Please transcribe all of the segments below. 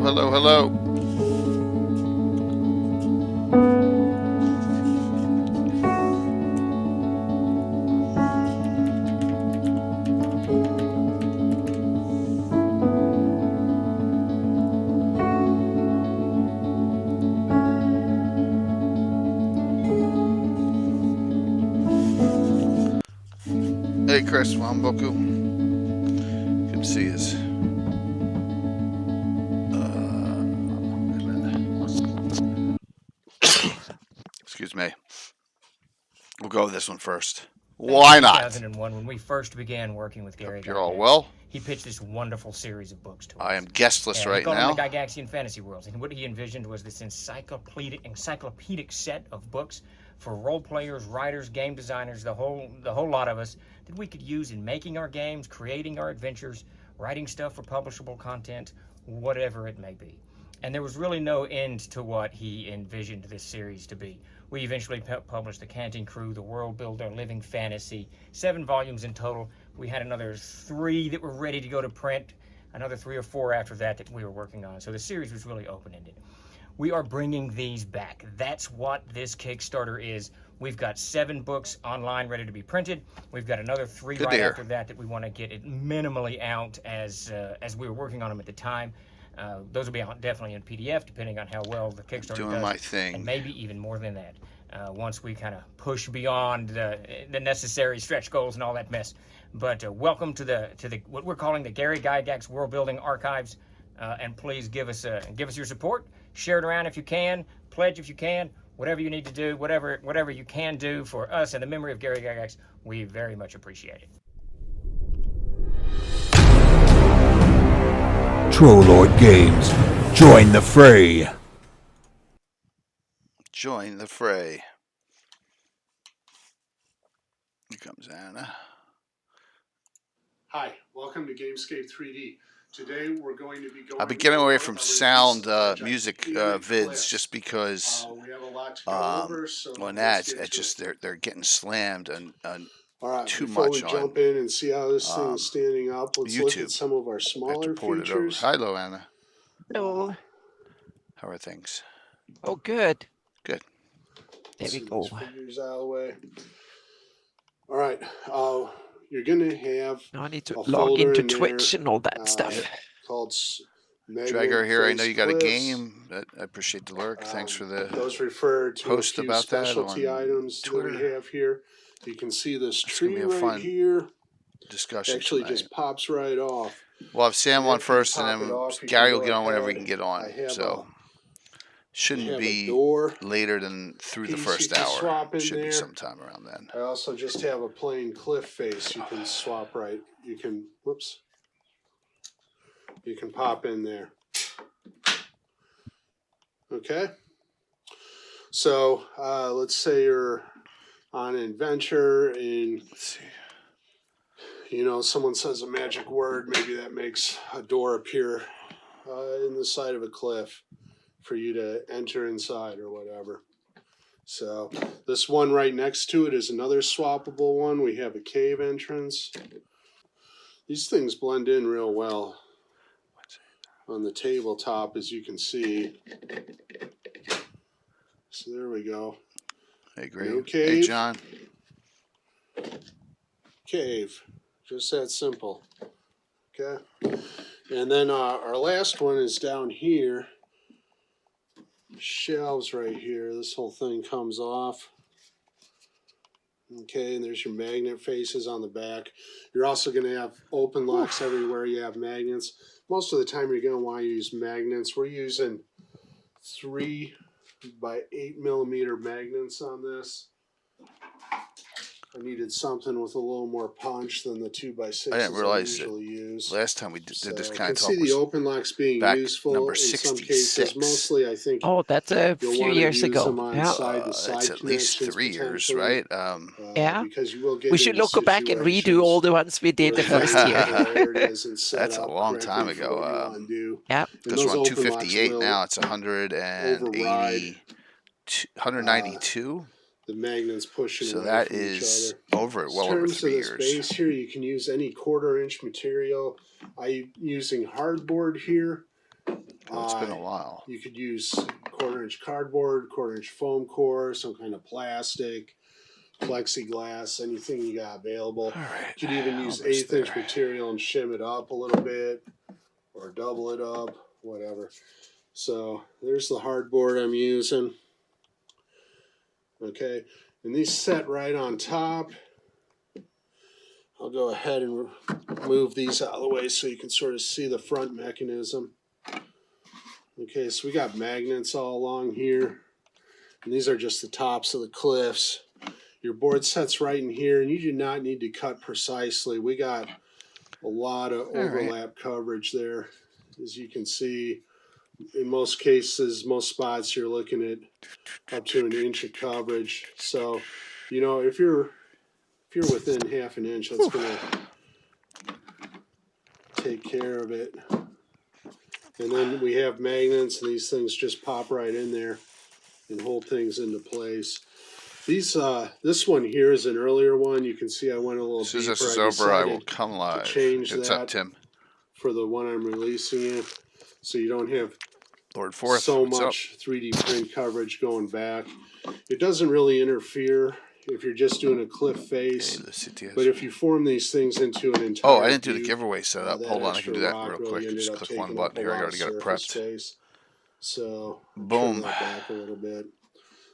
hello, hello. Hey, Chris Wamboku. Good to see you. Wait a minute. Excuse me. We'll go with this one first. Why not? 2001, when we first began working with Gary Hope you're all Gygax, well. he pitched this wonderful series of books to us. I am guestless He right called now. them the Gygaxian Fantasy Worlds, and what he envisioned was this encyclopedic set of books for role players, writers, game designers, the whole lot of us, that we could use in making our games, creating our adventures, writing stuff for publishable content, whatever it may be. And there was really no end to what he envisioned this series to be. We eventually published The Canting Crew, The World Builder, Living Fantasy, 7 volumes in total. We had another 3 that were ready to go to print, another 3 or 4 after that we were working on. So the series was really open-ended. We are bringing these back. That's what this Kickstarter is. We've got 7 books online ready to be printed. We've got another 3 right after that we want to get it minimally out as we were working on them at the time. Those will be out definitely in PDF, depending on how well the Kickstarter Doing does, my thing, and maybe even more than that. Once we kind of push beyond the necessary stretch goals and all that mess. But welcome to the what we're calling the Gary Gygax World Building Archives, and please give us your support. Share it around if you can. Pledge if you can. Whatever you need to do, whatever you can do for us and the memory of Gary Gygax, we very much appreciate it. Trollord Games, join the fray. Join the fray. Here comes Anna. Hi, welcome to Gamescape 3D. Today we're going to be going. I've been getting away from sound music vids just because we have a lot to go over, so on ads it's just they're getting slammed and all right, too before much we jump in and see how this thing is standing up, let's look at YouTube. some of our smaller features. Hello, Anna. Hello. How are things? Oh, good. Good. There we go. Figures out of the way. All right. You're going to have now I need to log into Twitch and all that stuff. Called Dragger here. I know you got a game. I appreciate the lurk. Thanks for the those refer to post a few about specialty that on items Twitter. That we have here. You can see this tree right fun here. Discussion actually tonight. Just pops right off. We'll have Sam on first, and then Gary will get on whenever he can get on. So shouldn't be later than through the first hour. Should be sometime around then. I also just have a plain cliff face you can swap right. You can, whoops. You can pop in there. Okay. So let's say you're on an adventure and someone says a magic word. Maybe that makes a door appear in the side of a cliff for you to enter inside or whatever. So this one right next to it is another swappable one. We have a cave entrance. These things blend in real well on the tabletop, as you can see. So there we go. Hey, great. No cave. Hey, John. Cave. Just that simple. Okay. And then our last one is down here. Shelves right here. This whole thing comes off. Okay, and there's your magnet faces on the back. You're also going to have open locks everywhere you have magnets. Most of the time you're going to want to use magnets. We're using 3 by 8 millimeter magnets on this. I needed something with a little more punch than the 2 by 6. I didn't realize usually use. Last time we did this kind of talk. You can see the open locks being useful number in 66. some cases. Mostly, I think. Oh, that's a few years ago. Yeah. It's at least 3 years, right? Yeah. Because you will get we should go back and redo all the ones we did the first year. That's a long time ago. Yeah. Because we're on 258 now. It's 192. The magnets pushing. So that is over well over 3 years. In terms of this base here, you can use any 1/4 inch material. I'm using hardboard here. Oh, it's been a while. You could use 1/4-inch cardboard, 1/4-inch foam core, some kind of plastic, plexiglass, anything you got available. All right. You could even use 1/8-inch material and shim it up a little bit, or double it up, whatever. So there's the hardboard I'm using. Okay, and these set right on top. I'll go ahead and move these out of the way so you can sort of see the front mechanism. Okay, so we got magnets all along here, and these are just the tops of the cliffs. Your board sets right in here, and you do not need to cut precisely. We got a lot of overlap coverage there, as you can see. In most cases, most spots, you're looking at up to 1 inch of coverage. So, you know, if you're within 1/2 inch, that's going to take care of it. And then we have magnets, and these things just pop right in there and hold things into place. These, this one here is an earlier one. You can see I went a little deeper. As soon as this is over, I will come live. Change What's that up, Tim? for the one I'm releasing it, so you don't have Lord Forth. so What's much up? 3D print coverage going back. It doesn't really interfere if you're just doing a cliff face, but if you form these things into an entire I didn't do the giveaway setup. Hold on, I can do that real quick. Really Just click one button here. I already got it prepped. Space. So Boom. Turn that back a little bit.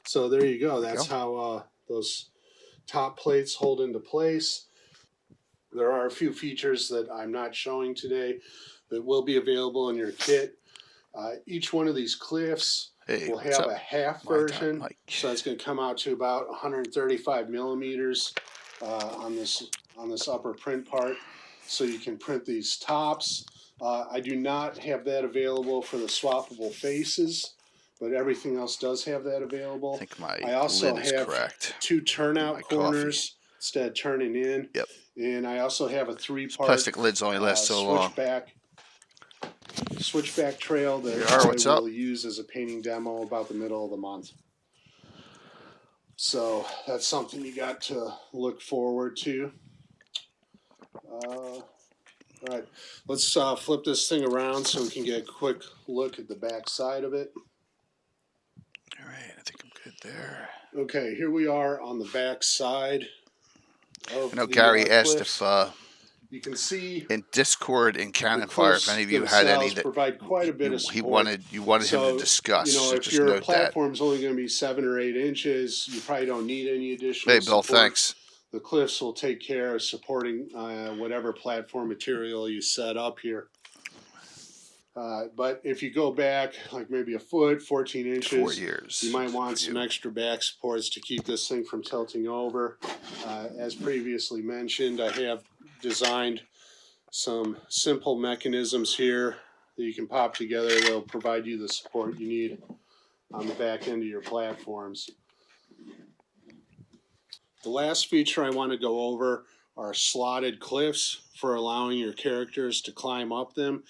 So there you go. That's how those top plates hold into place. There are a few features that I'm not showing today that will be available in your kit. Each one of these cliffs will have a half version, so it's going to come out to about 135 millimeters on this upper print part. So you can print these tops. I do not have that available for the swappable faces, but everything else does have that available. I think my I also lid is have cracked. 2 turnout corners instead of turning in. Yep. And I also have a 3-part plastic lids only last so long. Switchback trail that I will use as a painting demo about the middle of the month. So that's something you got to look forward to. All right, let's flip this thing around so we can get a quick look at the back side of it. All right, I think I'm good there. Okay, here we are on the back side of I know Gary asked cliffs. If you can see in Discord and Cannon Fire, if any of you had any that provide quite a bit of support. you wanted him to discuss. You know, so if just your note platform's only going to be 7 or 8 inches, you probably don't need any additional support. Bill, thanks. The cliffs will take care of supporting whatever platform material you set up here. But if you go back like maybe a foot, 14 inches, 4 years, you might want some extra back supports to keep this thing from tilting over. As previously mentioned, I have designed some simple mechanisms here that you can pop together that will provide you the support you need on the back end of your platforms. The last feature I want to go over are slotted cliffs for allowing your characters to climb up them.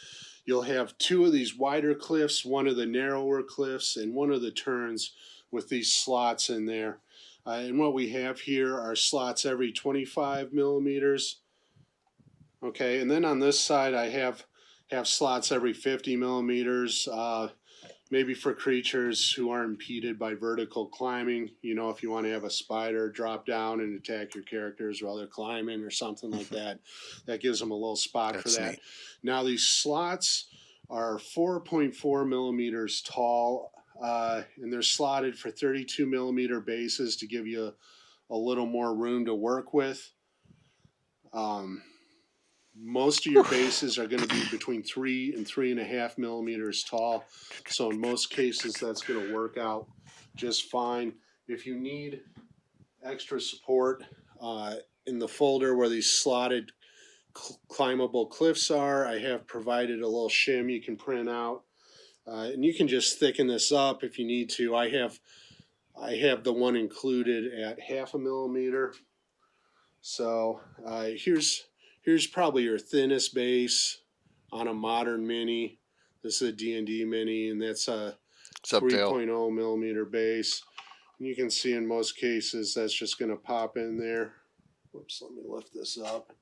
You'll have 2 of these wider cliffs, 1 of the narrower cliffs, and 1 of the turns with these slots in there. And what we have here are slots every 25 millimeters. Okay, and then on this side I have slots every 50 millimeters. Maybe for creatures who are impeded by vertical climbing, you know, if you want to have a spider drop down and attack your characters while they're climbing or something like that, that gives them a little spot for that. Neat. Now these slots are 4.4 millimeters tall, and they're slotted for 32 millimeter bases to give you a little more room to work with. Most of your bases are going to be between 3 and 3.5 millimeters tall. So in most cases, that's going to work out just fine. If you need extra support in the folder where these slotted climbable cliffs are, I have provided a little shim you can print out. And you can just thicken this up if you need to. I have the one included at 0.5 millimeter. So here's probably your thinnest base on a modern mini. This is a D&D mini, and that's a 3.0 millimeter base. And you can see in most cases that's just going to pop in there. Whoops, let me lift this up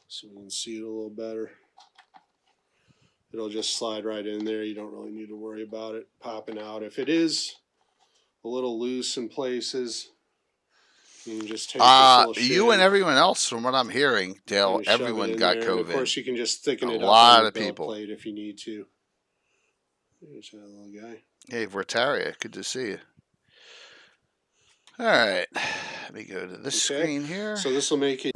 so we can see it a little better. It'll just slide right in there. You don't really need to worry about it popping out. If it is a little loose in places, you can just take this little shim. You and everyone else, from what I'm hearing, Dale, everyone got COVID. And of course, you can just thicken it up on your belt plate if you need to. There's that little guy. Hey, Vertaria, good to see you. All right, let me go to this screen here. So this will make it.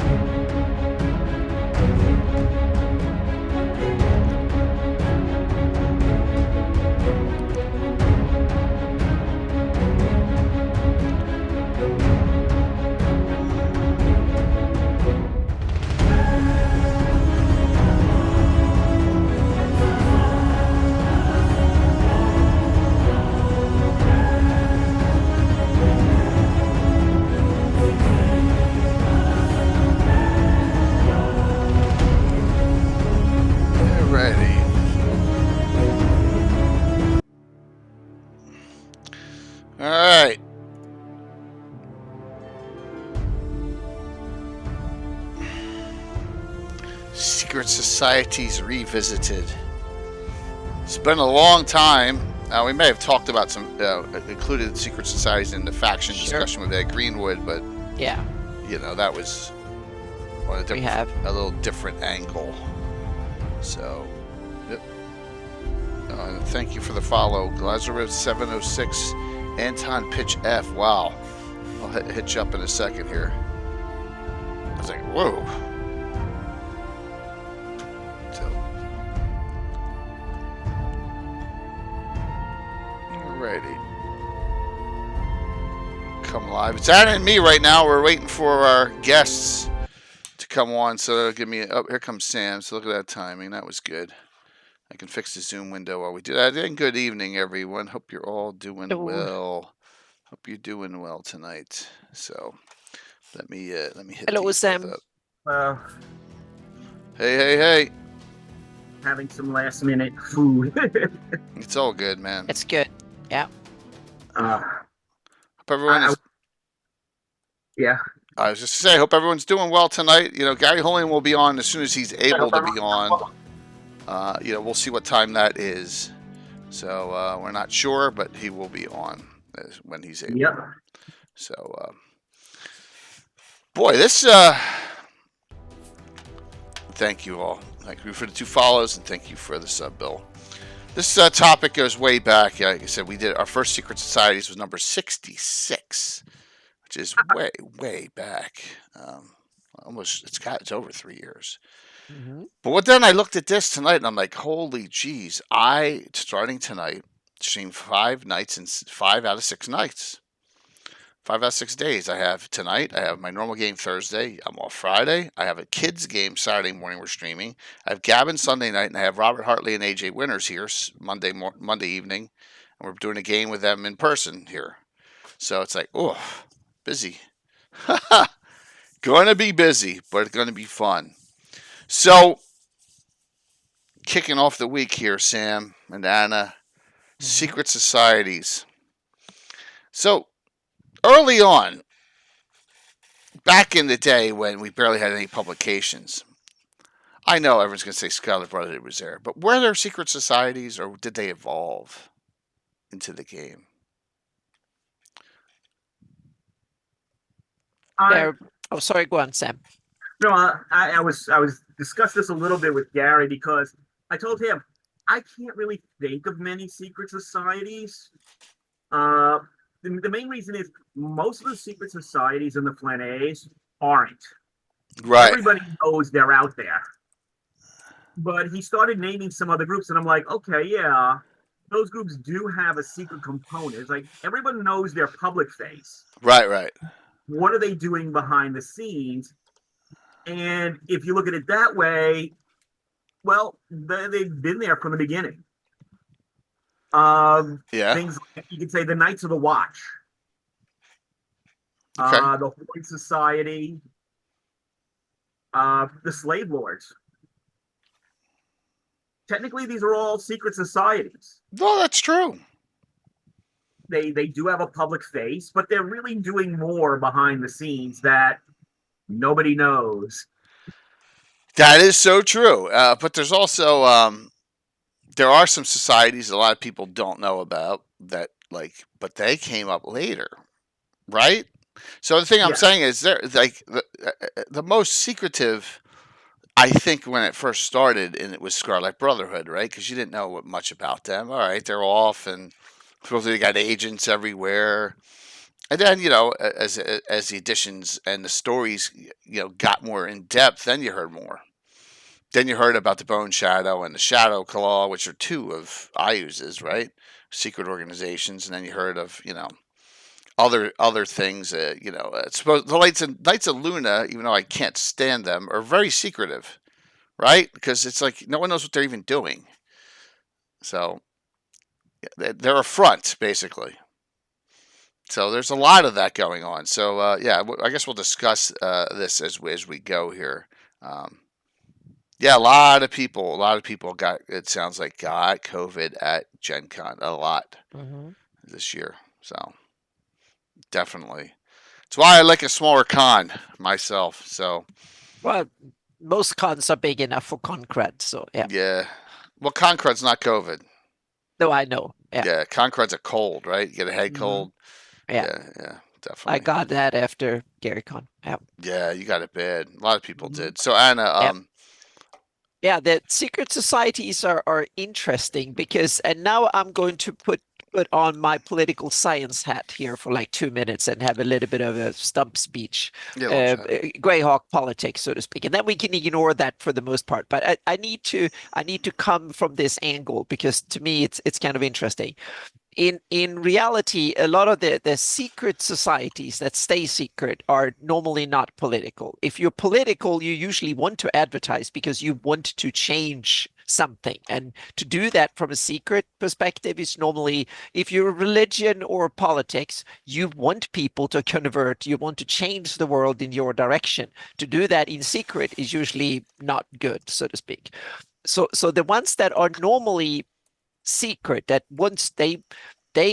All right. Secret Societies Revisited. It's been a long time. We may have talked about some, included secret societies in the faction discussion with Ed Greenwood, but yeah, you know, that was on a little different angle. So, yep. Thank you for the follow, Lazarus 706, Anton Pitch F. Wow, I'll hit you up in a second here. I was like, whoa. Alrighty. Come live. It's Anna and me right now. We're waiting for our guests to come on. So that'll give me. Oh, here comes Sam. So look at that timing. That was good. I can fix the Zoom window while we do that. And good evening, everyone. Hope you're all doing well. Hope you're doing well tonight. So let me hit. Hello, Sam. Hey. Having some last minute food. It's all good, man. It's good. Yeah. Hope everyone is. Yeah. I was just to say, hope everyone's doing well tonight. You know, Gary Holian will be on as soon as he's able to be on. You know, we'll see what time that is. So we're not sure, but he will be on when he's able. Yep. So, boy, this. Thank you all. Thank you for the 2 follows, and thank you for the sub, Bill. This topic goes way back. Like I said, we did our first Secret Societies was number 66, which is way back. Almost, it's over 3 years. Mm-hmm. But then I looked at this tonight, and I'm like, holy jeez! Starting tonight, stream 5 nights and 5 out of 6 nights. 5 out of 6 days. I have tonight. I have my normal game Thursday. I'm off Friday. I have a kids game Saturday morning. We're streaming. I have Gavin Sunday night, and I have Robert Hartley and AJ Winters here Monday evening, and we're doing a game with them in person here. So it's like, oh, busy. Going to be busy, but it's going to be fun. So, kicking off the week here, Sam and Anna, Secret Societies. So, early on, back in the day when we barely had any publications, I know everyone's going to say Scarlet Brotherhood was there, but were there secret societies or did they evolve into the game? Oh, sorry, go on, Sam. No, I was discussed this a little bit with Gary because I told him I can't really think of many secret societies. The main reason is most of the secret societies in the Flanés aren't. Right. Everybody knows they're out there. But he started naming some other groups, and I'm like, okay, yeah, those groups do have a secret component. It's like everyone knows their public face. Right. What are they doing behind the scenes? And if you look at it that way, well, they've been there from the beginning. Things like, you could say the Knights of the Watch, Okay. the Holy Society, the Slave Lords. Technically, these are all secret societies. No, that's true. They do have a public face, but they're really doing more behind the scenes that nobody knows. That is so true. But there's also there are some societies a lot of people don't know about that, like, but they came up later, right? So the thing I'm Yes. saying is, they're like the most secretive. I think when it first started, and it was Scarlet Brotherhood, right? Because you didn't know much about them. All right, they're off, and supposedly they got agents everywhere. And then, as the editions and the stories, got more in depth, then you heard more. Then you heard about the Bone Shadow and the Shadow Claw, which are two of IUS's, right? Secret organizations. And then you heard of, other things. Suppose the Knights of Luna, even though I can't stand them, are very secretive, right? Because it's like no one knows what they're even doing. So they're a front, basically. So there's a lot of that going on. So I guess we'll discuss this as we go here. Um, yeah, a lot of people got, it sounds like, got COVID at Gen Con, a lot this year. So definitely, it's why I like a smaller con myself. So Well, most cons are big enough for Concrete, so yeah. yeah, well, Concred's not COVID. No, I know. Yeah. Yeah, Concred's a cold, right? You get a head cold. Yeah. Yeah, I definitely. got that after GaryCon. Yeah. Yeah, you got it bad. A lot of people did. So Anna, Yep. Yeah, the secret societies are interesting because, and now I'm going to put on my political science hat here for like 2 minutes and have a little bit of a stump speech, GREYHAWK politics, so to speak, and then we can ignore that for the most part. But I need to come from this angle because to me it's kind of interesting. In reality, a lot of the secret societies that stay secret are normally not political. If you're political, you usually want to advertise because you want to change something. And to do that from a secret perspective is normally, if you're religion or politics, you want people to convert, you want to change the world in your direction. To do that in secret is usually not good, so to speak. So the ones that are normally secret, that once they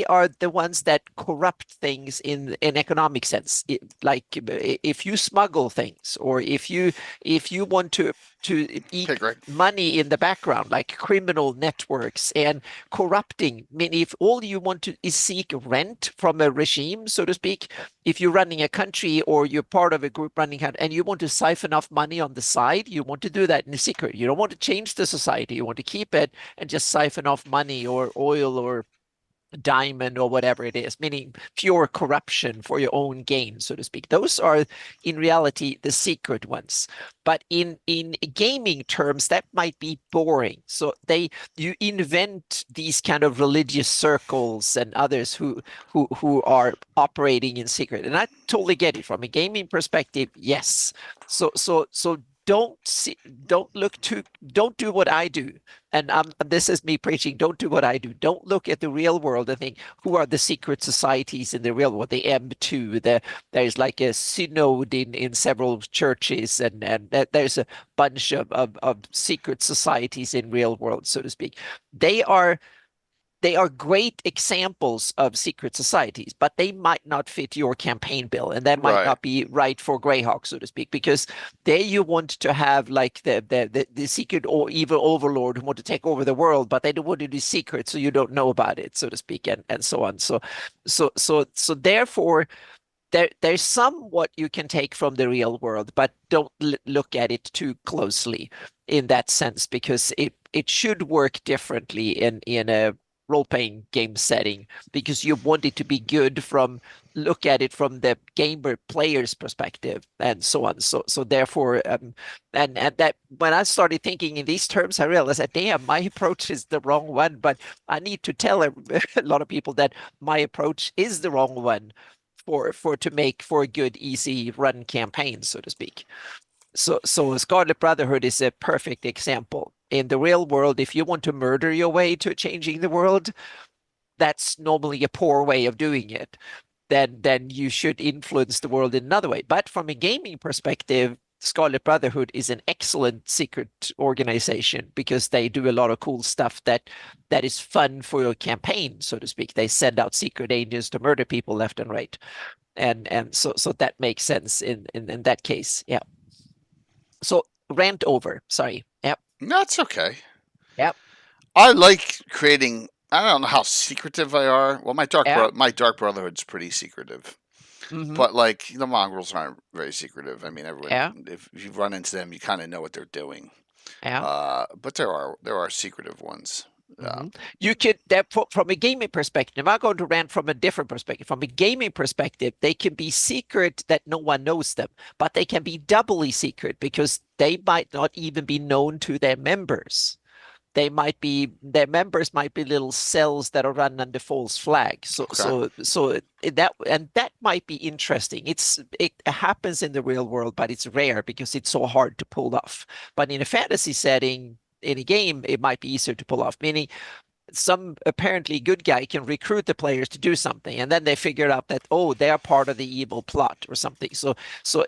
are the ones that corrupt things in an economic sense. Like if you smuggle things, or if you want to eat money in the background, like criminal networks and corrupting. I mean, if all you want to is seek rent from a regime, so to speak, if you're running a country or you're part of a group running out and you want to siphon off money on the side, you want to do that in secret. You don't want to change the society. You want to keep it and just siphon off money or oil or diamond or whatever it is, meaning pure corruption for your own gain, so to speak. Those are in reality the secret ones. But in gaming terms, that might be boring. So you invent these kind of religious circles and others who are operating in secret. And I totally get it from a gaming perspective. Yes. So don't do what I do. And this is me preaching. Don't do what I do. Don't look at the real world and think, who are the secret societies in the real world? The M2, there's like a synod in several churches, and there's a bunch of secret societies in real world, so to speak. They are great examples of secret societies, but they might not fit your campaign bill, and that might not be right for GREYHAWK, so to speak, because there you want to have like the secret or evil overlord who want to take over the world, but they don't want to do secret, so you don't know about it, so to speak, and so on. So therefore, there's somewhat you can take from the real world, but don't look at it too closely in that sense, because it should work differently in a role-playing game setting, because you want it to be good look at it from the gamer player's perspective and so on. So therefore, and that when I started thinking in these terms, I realized that damn, my approach is the wrong one. But I need to tell a lot of people that my approach is the wrong one to make for a good, easy run campaign, so to speak. So Scarlet Brotherhood is a perfect example. In the real world, if you want to murder your way to changing the world, that's normally a poor way of doing it. Then you should influence the world in another way. But from a gaming perspective, Scarlet Brotherhood is an excellent secret organization because they do a lot of cool stuff that is fun for your campaign, so to speak. They send out secret agents to murder people left and right. And so that makes sense in that case. Yeah. So rant over. Sorry. Yep. That's okay. Yep. I like creating. I don't know how secretive they are. Well, Yeah. my Dark Brotherhood's pretty secretive, Hmm. but like the mongrels aren't very secretive. I mean, everyone, Yeah. if you run into them, you kind of know what they're doing. Yeah. But there are secretive ones. Hmm. You could, that from a gaming perspective, I'm going to rant from a different perspective. From a gaming perspective, they can be secret that no one knows them, but they can be doubly secret because they might not even be known to their members. Their members might be little cells that are run under false flag. Okay. That might be interesting. It happens in the real world, but it's rare because it's so hard to pull off. But in a fantasy setting, in a game, it might be easier to pull off. Meaning, some apparently good guy can recruit the players to do something, and then they figure out that, oh, they are part of the evil plot or something. So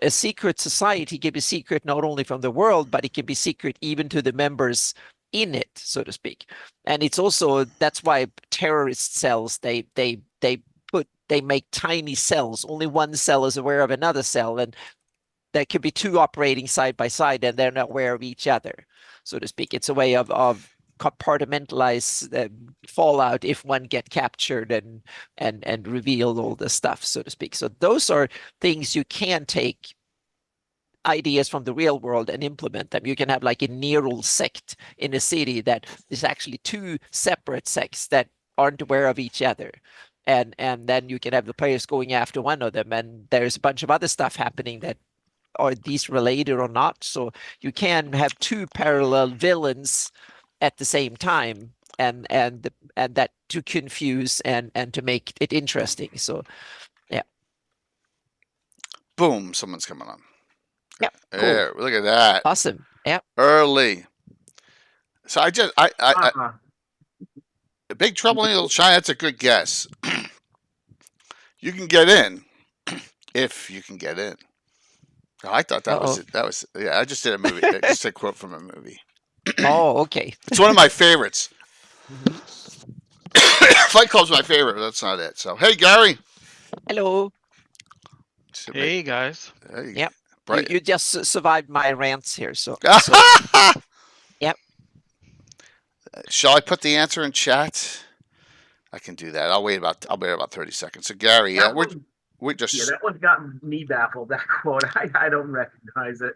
a secret society can be secret not only from the world, but it can be secret even to the members in it, so to speak. And it's also, that's why terrorist cells, they make tiny cells. Only one cell is aware of another cell, and there could be two operating side by side, and they're not aware of each other, so to speak. It's a way of compartmentalize the fallout if one get captured and reveal all the stuff, so to speak. So those are things you can take ideas from the real world and implement them. You can have like a neural sect in a city that is actually two separate sects that aren't aware of each other. And then you can have the players going after one of them, and there's a bunch of other stuff happening that are these related or not. So you can have two parallel villains at the same time, and that to confuse and to make it interesting. So yeah, Boom! Someone's coming on. yeah, cool, There, look at that. awesome, yeah. Early. So I Uh-uh. Big Trouble in Little China. That's a good guess. You can get in if you can get in. I thought Uh-oh. that was yeah. I just did a movie. Just a quote from a movie. Oh, okay. It's one of my favorites. Mhm. Fight Club's my favorite, but that's not it. So hey, Gary. Hello. Hey guys. Hey, Yep. Bright. You just survived my rants here, so yep. Shall I put the answer in chat? I can do that. I'll wait about 30 seconds. So Gary, That we're one, we just yeah, that one's got me baffled. That quote, I don't recognize it.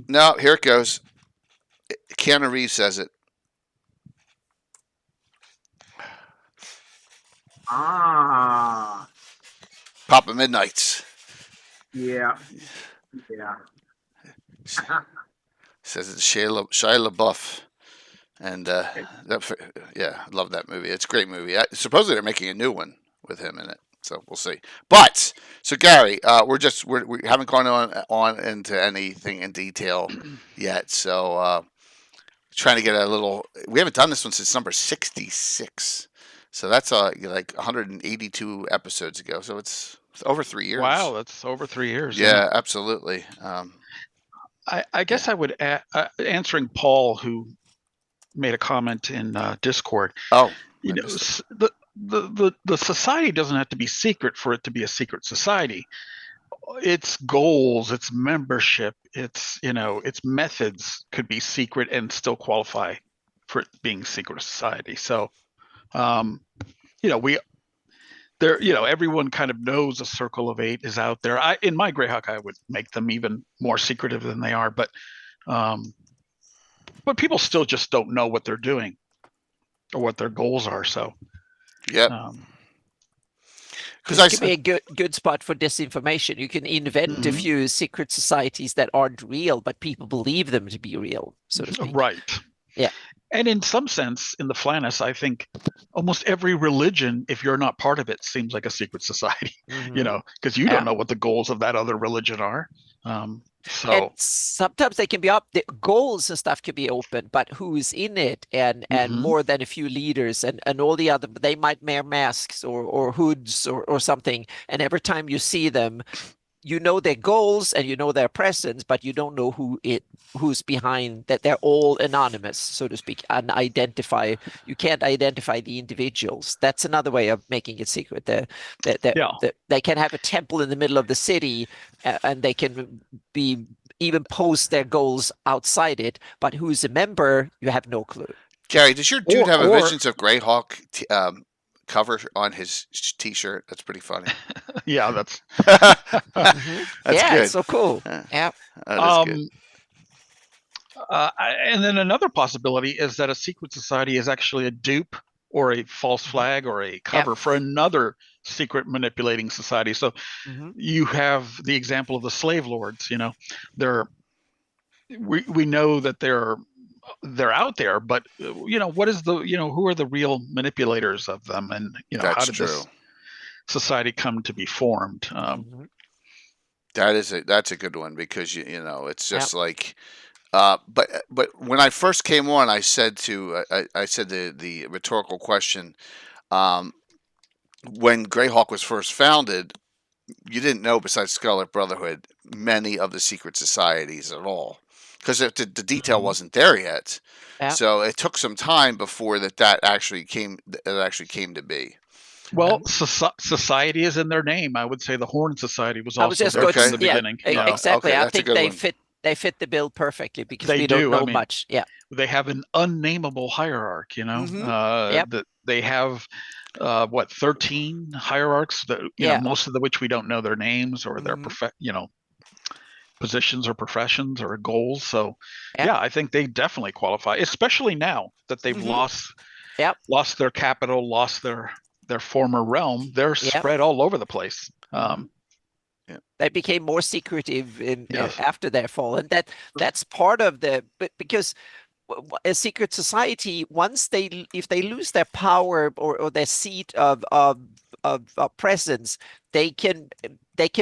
no. Here it goes. Keanu Reeves says it. Ah, Papa Midnight's yeah, yeah. says it's Shia LaBeouf, and yeah, I love that movie. It's a great movie. Supposedly they're making a new one with him in it, so we'll see. But so Gary, we haven't gone on into anything in detail yet, so trying to get a little. We haven't done this one since number 66, so that's like 182 episodes ago. So it's over 3 years. Wow, that's over 3 years. Yeah, absolutely. I guess I would answering Paul, who made a comment in Discord. Oh, You know, the society doesn't have to be secret for it to be a secret society. Its goals, its membership, its methods could be secret and still qualify for it being secret society. So, everyone kind of knows a circle of 8 is out there. In my GREYHAWK, I would make them even more secretive than they are, but people still just don't know what they're doing or what their goals are. So, yeah. Because it could be a good spot for disinformation. You can invent a few secret societies that aren't real, but people believe them to be real, so to speak. Right. Yeah. And in some sense, in the Flannis, I think almost every religion, if you're not part of it, seems like a secret society, because you don't know what the goals of that other religion are. And sometimes they can be up. The goals and stuff can be open, but who's in it, and more than a few leaders, and all the other. They might wear masks or hoods or something. And every time you see them, you know their goals and you know their presence, but you don't know who's behind that. They're all anonymous, so to speak, you can't identify the individuals. That's another way of making it secret. They can have a temple in the middle of the city, and they can be even post their goals outside it. But who's a member, you have no clue. Gary, does your dude have a Or Visions of Greyhawk cover on his T-shirt? That's pretty funny. yeah, that's That's Yeah, good. it's so cool. Yeah. That is good. And then another possibility is that a secret society is actually a dupe or a false flag or a cover for another secret manipulating society. So you have the example of the slave lords. You know, we know that they're out there, but you know, what is the, you know, who are the real manipulators of them, and you know, That's how did true. this society come to be formed? That's a good one, because you know, it's just like. But when I first came on, I said the rhetorical question. When Greyhawk was first founded, you didn't know, besides Scarlet Brotherhood, many of the secret societies at all, because the detail wasn't there yet. So it took some time before that actually came to be. Well, society is in their name. I would say the Horn Society was I was also just there going from to, the beginning. exactly. Okay, I that's a think good they one. fit the bill perfectly, because They we do. don't know I mean, much. Yeah. They have an unnameable hierarchy. You know, that they have 13 hierarchs that, you know, most of which we don't know their names or their positions or professions or goals. So yeah, I think they definitely qualify, especially now that they've lost their capital, lost their former realm. They're spread all over the place. They became more secretive after their fall, and that's part of because a secret society, if they lose their power or their seat of presence, they can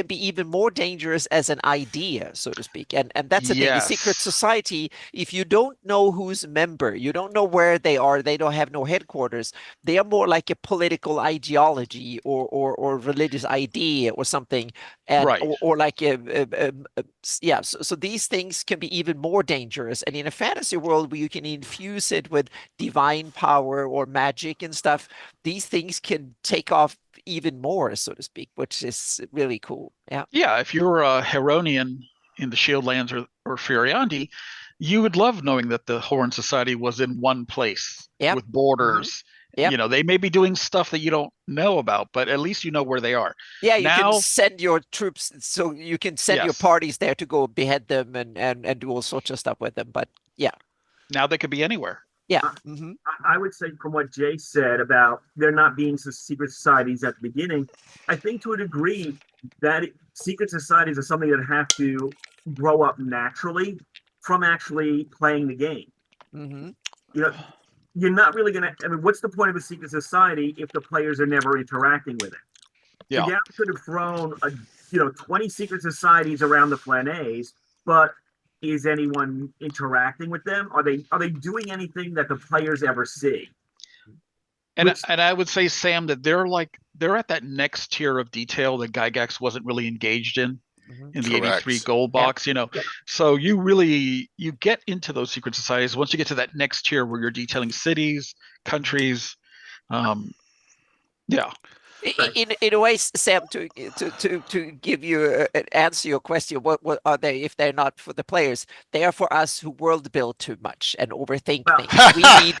be even more dangerous as an idea, so to speak. And that's the thing. A secret society, if you don't know who's a member, you don't know where they are, they don't have no headquarters, they are more like a political ideology or religious idea or something, and or like so these things can be even more dangerous. And in a fantasy world where you can infuse it with divine power or magic and stuff, these things can take off even more, so to speak, which is really cool. Yeah, if you're a Heronian in the Shieldlands or Furiandi, you would love knowing that the Horn Society was in one place with borders. You know, they may be doing stuff that you don't know about, but at least you know where they are. Yeah, you can send your troops, so you can send your parties there to go behead them and do all sorts of stuff with them. But now they could be anywhere. Yeah. I would say, from what Jay said about there not being secret societies at the beginning, I think to a degree that secret societies are something that have to grow up naturally from actually playing the game. You know, you're not really going to, I mean, what's the point of a secret society if the players are never interacting with it? Yeah. The Gap could have thrown 20 secret societies around the Flanays, but is anyone interacting with them? Are they doing anything that the players ever see? And I would say, Sam, that they're at that next tier of detail that Gygax wasn't really engaged in the 83 gold box. You know, so you get into those secret societies once you get to that next tier where you're detailing cities, countries. In a way, Sam, to give you answer your question, what are they if they're not for the players? They are for us who world build too much and overthink things. We need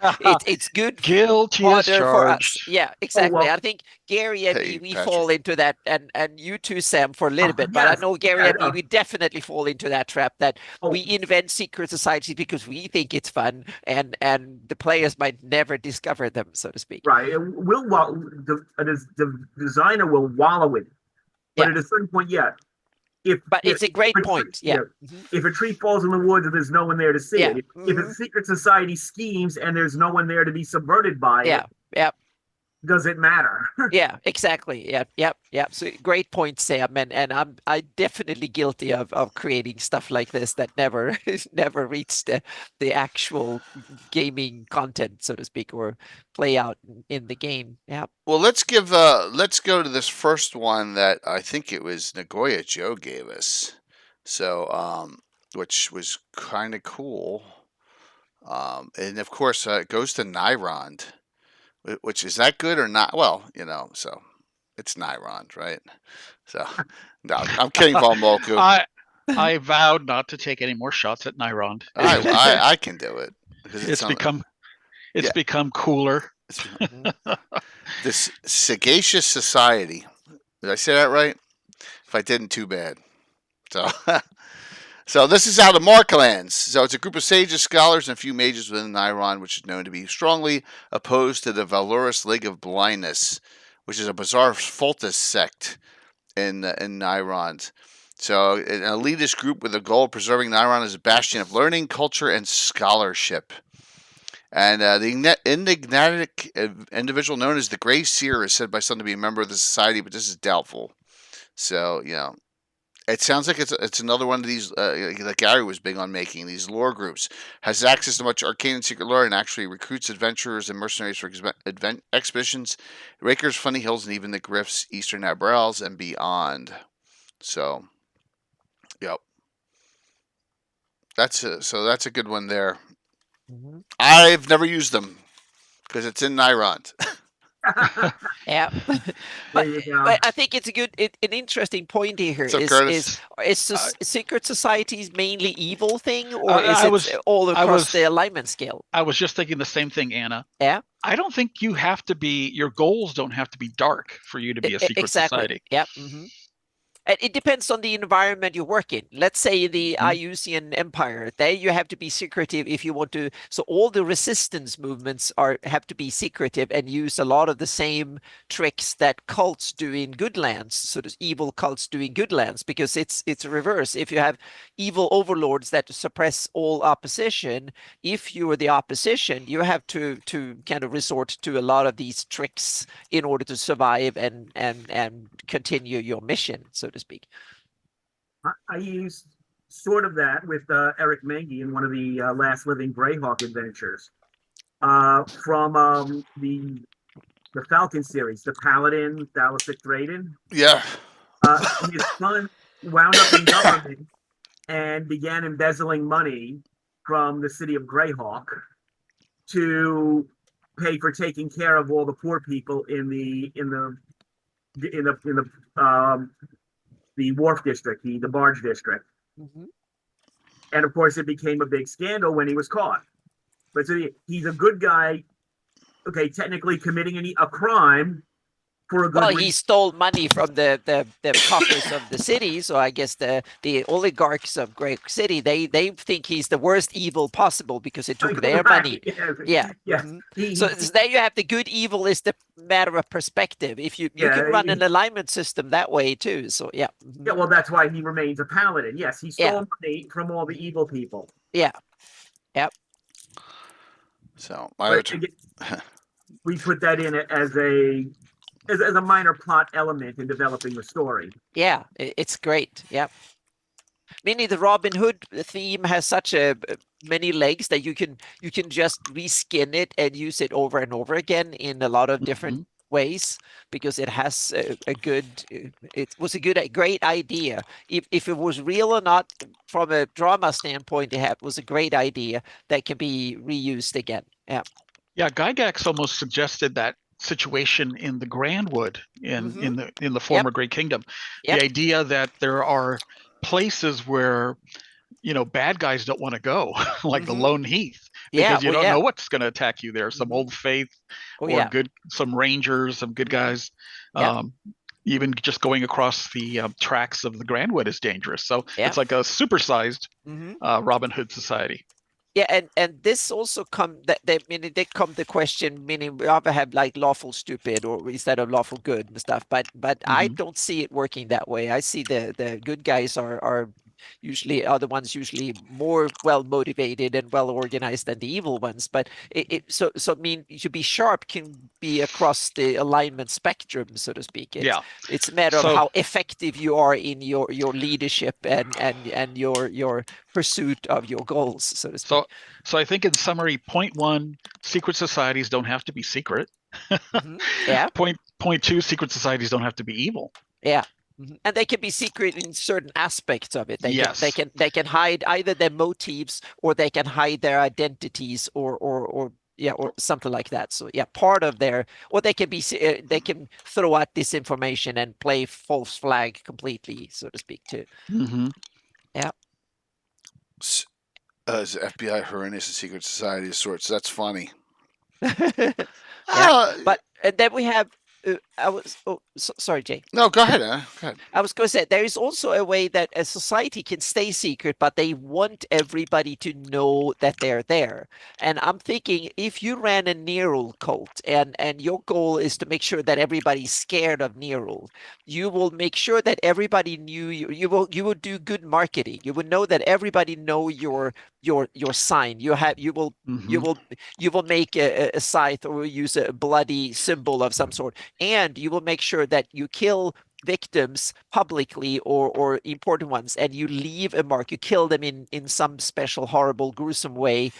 it's good guilty as charged for us. Yeah, exactly. well, I think Gary and me, we fall into that, and you too, Sam, for a little bit. But yes. I know Gary and me, we definitely fall into that trap that we invent secret societies because we think it's fun, and the players might never discover them, so to speak. Right. The designer will wallow in it. But at a certain point, it's a great point. If a tree falls in the woods and there's no one there to see it, if a secret society schemes and there's no one there to be subverted by it, does it matter? Yeah, exactly. Yep. So great point, Sam. And I'm definitely guilty of creating stuff like this that never reached the actual gaming content, so to speak, or play out in the game. Yeah. Well, let's go to this first one that I think it was Nagoya Joe gave us. So which was kind of cool. And of course it goes to Nyrond. Which is that good or not? Well, you know, so it's Nyrond, right? So no, I'm kidding, Paul Moku. I vowed not to take any more shots at Nyrond. I can do it because It's yeah. become cooler. This sagacious society. Did I say that right? If I didn't, too bad. So, so this is out of Marklands. So it's a group of sages, scholars, and a few mages within Nairon, which is known to be strongly opposed to the Valorous League of Blindness, which is a bizarre Fultus sect in Nairon. So an elitist group with the goal of preserving Nairon as a bastion of learning, culture, and scholarship. And the enigmatic individual known as the Grey Seer is said by some to be a member of the society, but this is doubtful. So, it sounds like it's another one of these that Gary was big on making, these lore groups. Has access to much arcane and secret lore and actually recruits adventurers and mercenaries for expeditions, Rakers, Funny Hills, and even the Griffs, Eastern Abrals, and beyond. So, yep. That's a good one there. I've never used them because it's in Nyrond. Yeah, but I think it's an interesting point here. So, Curtis? Is secret societies mainly evil thing, or is it all across the alignment scale? I was just thinking the same thing, Anna. Yeah. I don't think you have to be. Your goals don't have to be dark for you to be a secret society. Yep. It depends on the environment you work in. Let's say the Iusian Empire. There you have to be secretive if you want to. So all the resistance movements have to be secretive and use a lot of the same tricks that cults do in good lands. So there's evil cults do in good lands, because it's reverse. If you have evil overlords that suppress all opposition, if you are the opposition, you have to kind of resort to a lot of these tricks in order to survive and continue your mission, so to speak. I used sort of that with Eric Mengi in one of the last living GREYHAWK adventures from the Falcon series, the Paladin, Thalassic Drayden. Yeah. His son wound up in government and began embezzling money from the city of GREYHAWK to pay for taking care of all the poor people in the wharf district, the barge district. And of course, it became a big scandal when he was caught. But so he's a good guy, okay, technically committing a crime for a good reason. He stole money from the coffers of the city, so I guess the oligarchs of Grey City, they think he's the worst evil possible because it took their money. Yes. So there you have the good evil is the matter of perspective. If you can run an alignment system that way too. So yeah. Yeah, well, that's why he remains a paladin. Yes, he stole money from all the evil people. Yeah. Yep. So we put that in as a minor plot element in developing the story. Yeah, it's great. Yep. Meaning the Robin Hood theme has such many legs that you can just reskin it and use it over and over again in a lot of different ways, because it has it was a great idea. If it was real or not from a drama standpoint, it was a great idea that can be reused again. Yeah. Yeah, Gygax almost suggested that situation in the Grandwood in the former Great Kingdom. The idea that there are places where bad guys don't want to go, like the Lone Heath, because you don't know what's going to attack you there. Some Old Faith, some Rangers, some good guys. Even just going across the tracks of the Grandwood is dangerous. So it's like a supersized Robin Hood society. Yeah, and this also they come the question, meaning we either have like lawful stupid or instead of lawful good and stuff, but I don't see it working that way. I see the good guys are the ones usually more well motivated and well organized than the evil ones. But so I mean, to be sharp can be across the alignment spectrum, so to speak. It's a matter of how effective you are in your leadership and your pursuit of your goals, so to speak. So I think in summary, point 1, secret societies don't have to be secret. Point 2, secret societies don't have to be evil. Yeah. And they can be secret in certain aspects of it. They can hide either their motives or they can hide their identities or something like that. So part of or they can throw out disinformation and play false flag completely, so to speak, too. Yeah. Is FBI horrendous and secret society of sorts? That's funny. Yeah. Uh, But and then we have sorry, Jay. no, go ahead. Go ahead. I was going to say there is also a way that a society can stay secret, but they want everybody to know that they're there. And I'm thinking if you ran a Nerul cult and your goal is to make sure that everybody's scared of Nerul, you will make sure that everybody knew you. You will do good marketing. You will know that everybody know your sign. You will make a scythe or use a bloody symbol of some sort, and you will make sure that you kill victims publicly or important ones, and you leave a mark. You kill them in some special, horrible, gruesome way,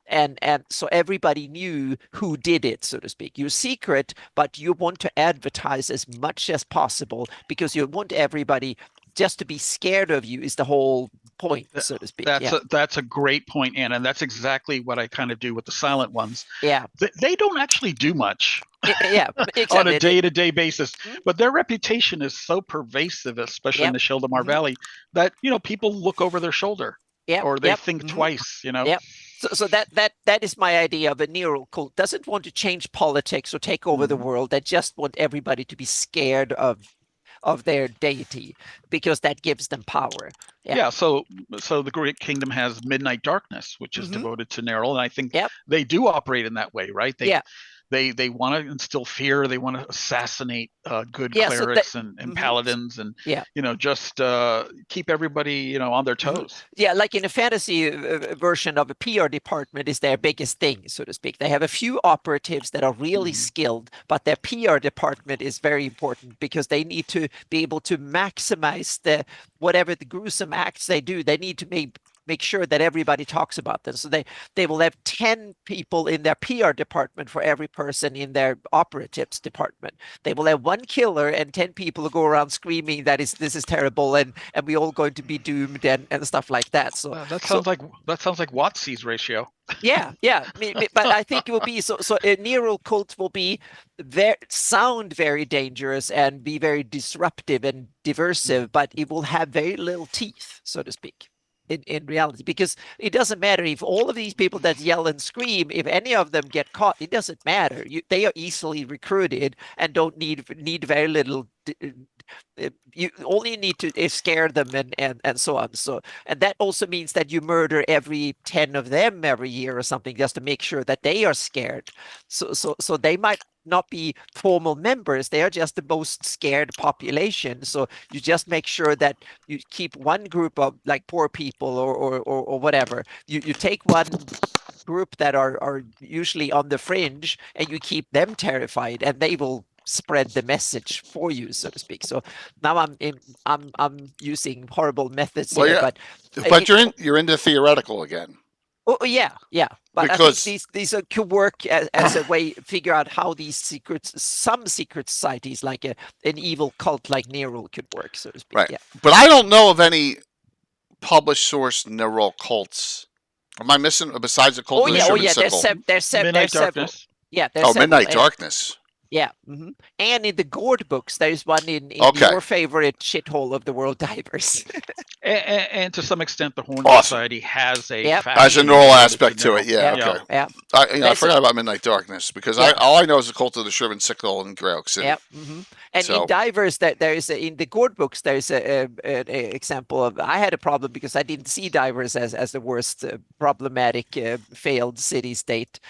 and so everybody knew who did it, so to speak. You're secret, but you want to advertise as much as possible because you want everybody just to be scared of you. Is the whole point, so to speak. That's a great point, Anna, and that's exactly what I kind of do with the silent ones. Yeah, they don't actually do much. Yeah, exactly. On a day-to-day basis, but their reputation is so pervasive, especially in the Shildamar Valley, that people look over their shoulder, or they think twice. Yeah. So that is my idea of a Nerul cult. Doesn't want to change politics or take over the world. They just want everybody to be scared of their deity because that gives them power. Yeah. So the Great Kingdom has Midnight Darkness, which is devoted to Nerul, and I think they do operate in that way, right? They want to instill fear. They want to assassinate good clerics and paladins, and just keep everybody on their toes. Yeah, like in a fantasy version of a PR department is their biggest thing, so to speak. They have a few operatives that are really skilled, but their PR department is very important because they need to be able to maximize whatever the gruesome acts they do. They need to make sure that everybody talks about them. So they will have 10 people in their PR department for every person in their operatives department. They will have one killer and 10 people who go around screaming that this is terrible and we all going to be doomed and stuff like that. So that sounds like WotC's ratio. Yeah. But I think it will be so a Nerul cult will be sound very dangerous and be very disruptive and diversive, but it will have very little teeth, so to speak. In reality, because it doesn't matter if all of these people that yell and scream, if any of them get caught, it doesn't matter. They are easily recruited and don't need very little. You only need to scare them and so on. So, and that also means that you murder every 10 of them every year or something just to make sure that they are scared. So they might not be formal members. They are just the most scared population. So you just make sure that you keep one group of like poor people or whatever. You take one group that are usually on the fringe and you keep them terrified, and they will spread the message for you, so to speak. So now I'm using horrible methods here, but you're into theoretical again. Oh yeah, but because I think these could work as a way to figure out how some secret societies like an evil cult like Nerul could work, so to speak. Right. Yeah. But I don't know of any published source Nerul cults. Am I missing besides the cult of the Sherman Sickle? There's Midnight several. Darkness. Yeah, there's several. Midnight Darkness. Yeah, and in the Gord books, there's one in your favorite shithole of the world, Divers. and to some extent, the Horn Society has a Nerul aspect to it. Yeah, okay. Yeah. I forgot about Midnight Darkness because all I know is the cult of the Sherman Sickle in GREYHAWK City. Yeah. And in Divers, in the Gord books, there's an example of. I had a problem because I didn't see Divers as the worst problematic failed city state.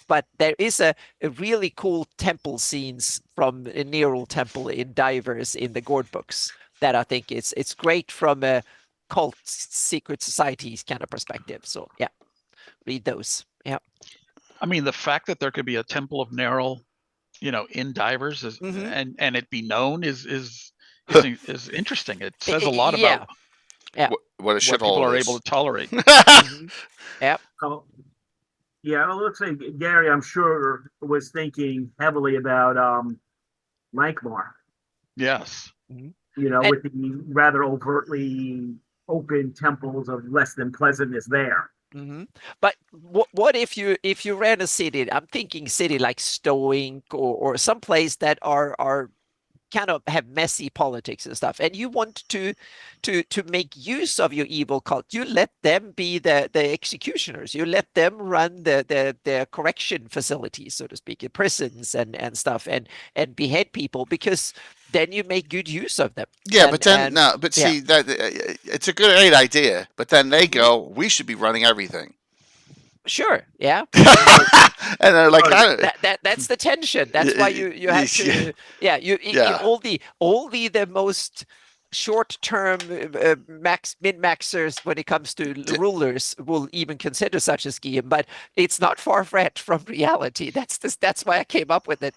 But there is a really cool temple scenes from a Nerul temple in Divers in the Gord books that I think it's great from a cult secret societies kind of perspective. So yeah, read those. Yeah. I mean, the fact that there could be a temple of Nerul, in Divers and it be known is interesting. It says a lot about what a shithole people are able to tolerate. Yeah. Yeah, well, it looks like Gary, I'm sure, was thinking heavily about Lankmar. Yes. With the rather overtly open temples of less than pleasantness there. But what if you ran a city? I'm thinking city like Stoink or some place that are kind of have messy politics and stuff, and you want to make use of your evil cult, you let them be the executioners. You let them run the correction facilities, so to speak, in prisons and stuff, and behead people, because then you make good use of them. Yeah, but then no, but yeah. see that it's a great idea, but then they go, we should be running everything. Sure, yeah. And they're like, that's the tension. That's why you have to, yeah. Only the most short-term min-maxers when it comes to rulers will even consider such a scheme, but it's not far-fetched from reality. That's why I came up with it.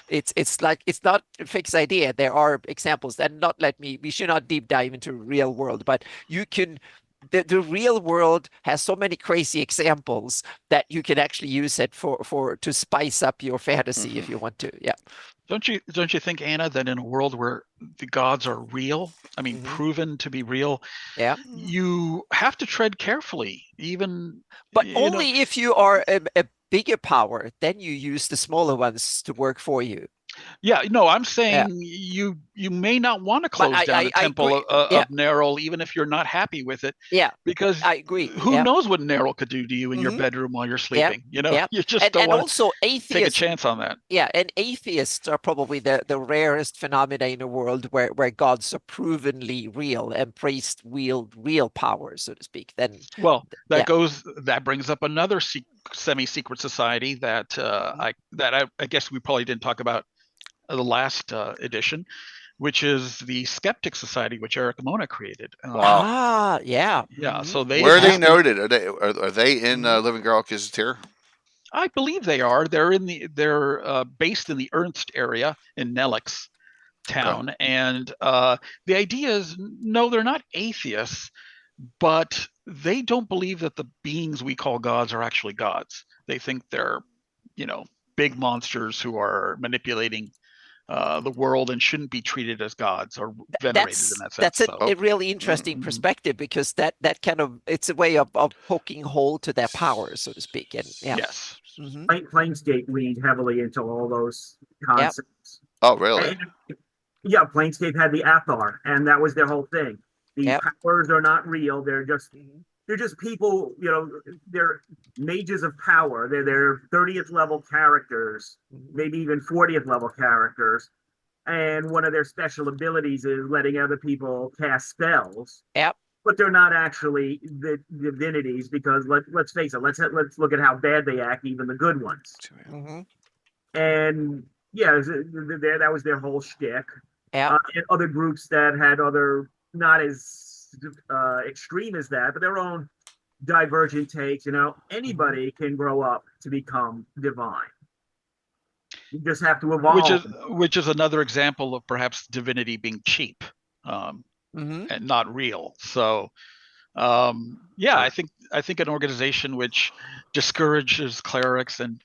It's like, it's not a fixed idea. There are examples, and we should not deep dive into real world, but you can. The real world has so many crazy examples that you can actually use it to spice up your fantasy if you want to. Yeah. Don't you think, Anna, that in a world where the gods are real, I mean, proven to be real, yeah, you have to tread carefully, even. But only if you are a bigger power, then you use the smaller ones to work for you. Yeah, no, I'm saying you may not want to close down the temple of Nerul, even if you're not happy with it. Yeah, because I agree. Who knows what Nerul could do to you in your bedroom while you're sleeping? You know, you just don't want to take a chance on that. Yeah, and atheists are probably the rarest phenomena in a world where gods are provenly real and priests wield real power, so to speak. Then, well, that brings up another semi-secret society that I guess we probably didn't talk about the last edition, which is the Skeptic Society, which Eric Mona created. Wow. Yeah. So they where are they noted? Are they in Living Girl Gazetteer? I believe they are. They're based in the Ernst area in Nelix town, and the idea is, no, they're not atheists, but they don't believe that the beings we call gods are actually gods. They think they're, big monsters who are manipulating the world and shouldn't be treated as gods or venerated in that sense. That's a really interesting perspective, because that kind of, it's a way of poking hole to their power, so to speak. And yes, Planescape leaned heavily into all those concepts. Oh, really? Yeah, Planescape had the Athar, and that was their whole thing. These powers are not real. They're just people, they're mages of power. They're 30th level characters, maybe even 40th level characters. And one of their special abilities is letting other people cast spells. Yep. But they're not actually the divinities, because let's face it, let's look at how bad they act, even the good ones. And that was their whole shtick. And other groups that had not as extreme as that, but their own divergent takes. Anybody can grow up to become divine. You just have to evolve. Which is another example of perhaps divinity being cheap and not real. So I think an organization which discourages clerics, and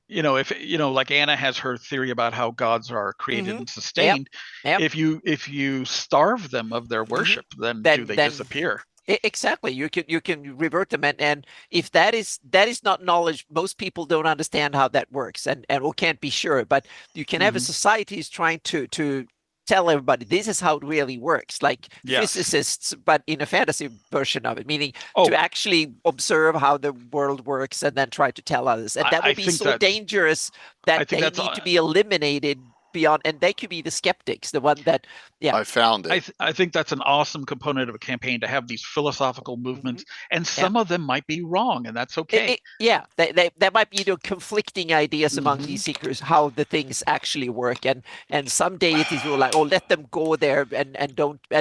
if like Anna has her theory about how gods are created and sustained, if you starve them of their worship, then do they disappear? Exactly. You can revert them, and if that is not knowledge, most people don't understand how that works, and can't be sure. But you can have a society is trying to tell everybody this is how it really works, like physicists, but in a fantasy version of it, meaning to actually observe how the world works and then try to tell others. And that would be so dangerous that they need to be eliminated beyond, and they could be the skeptics, the one that I found it. I think that's an awesome component of a campaign, to have these philosophical movements, and some of them might be wrong, and that's okay. There might be conflicting ideas among these seekers how the things actually work, and some deities will like, let them go there, and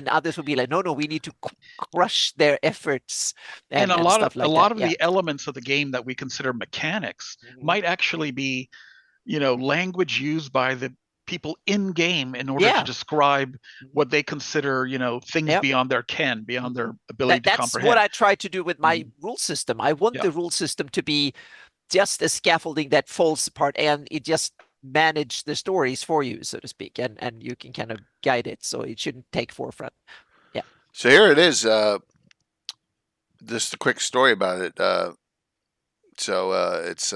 others will be like, no, we need to crush their efforts, and a lot of the elements of the game that we consider mechanics might actually be language used by the people in game in order to describe what they consider, things beyond their ken, beyond their ability to comprehend. That's what I try to do with my rule system. I want the rule system to be just a scaffolding that falls apart, and it just manage the stories for you, so to speak, and you can kind of guide it, so it shouldn't take forefront. Yeah. So here it is. Just a quick story about it. It's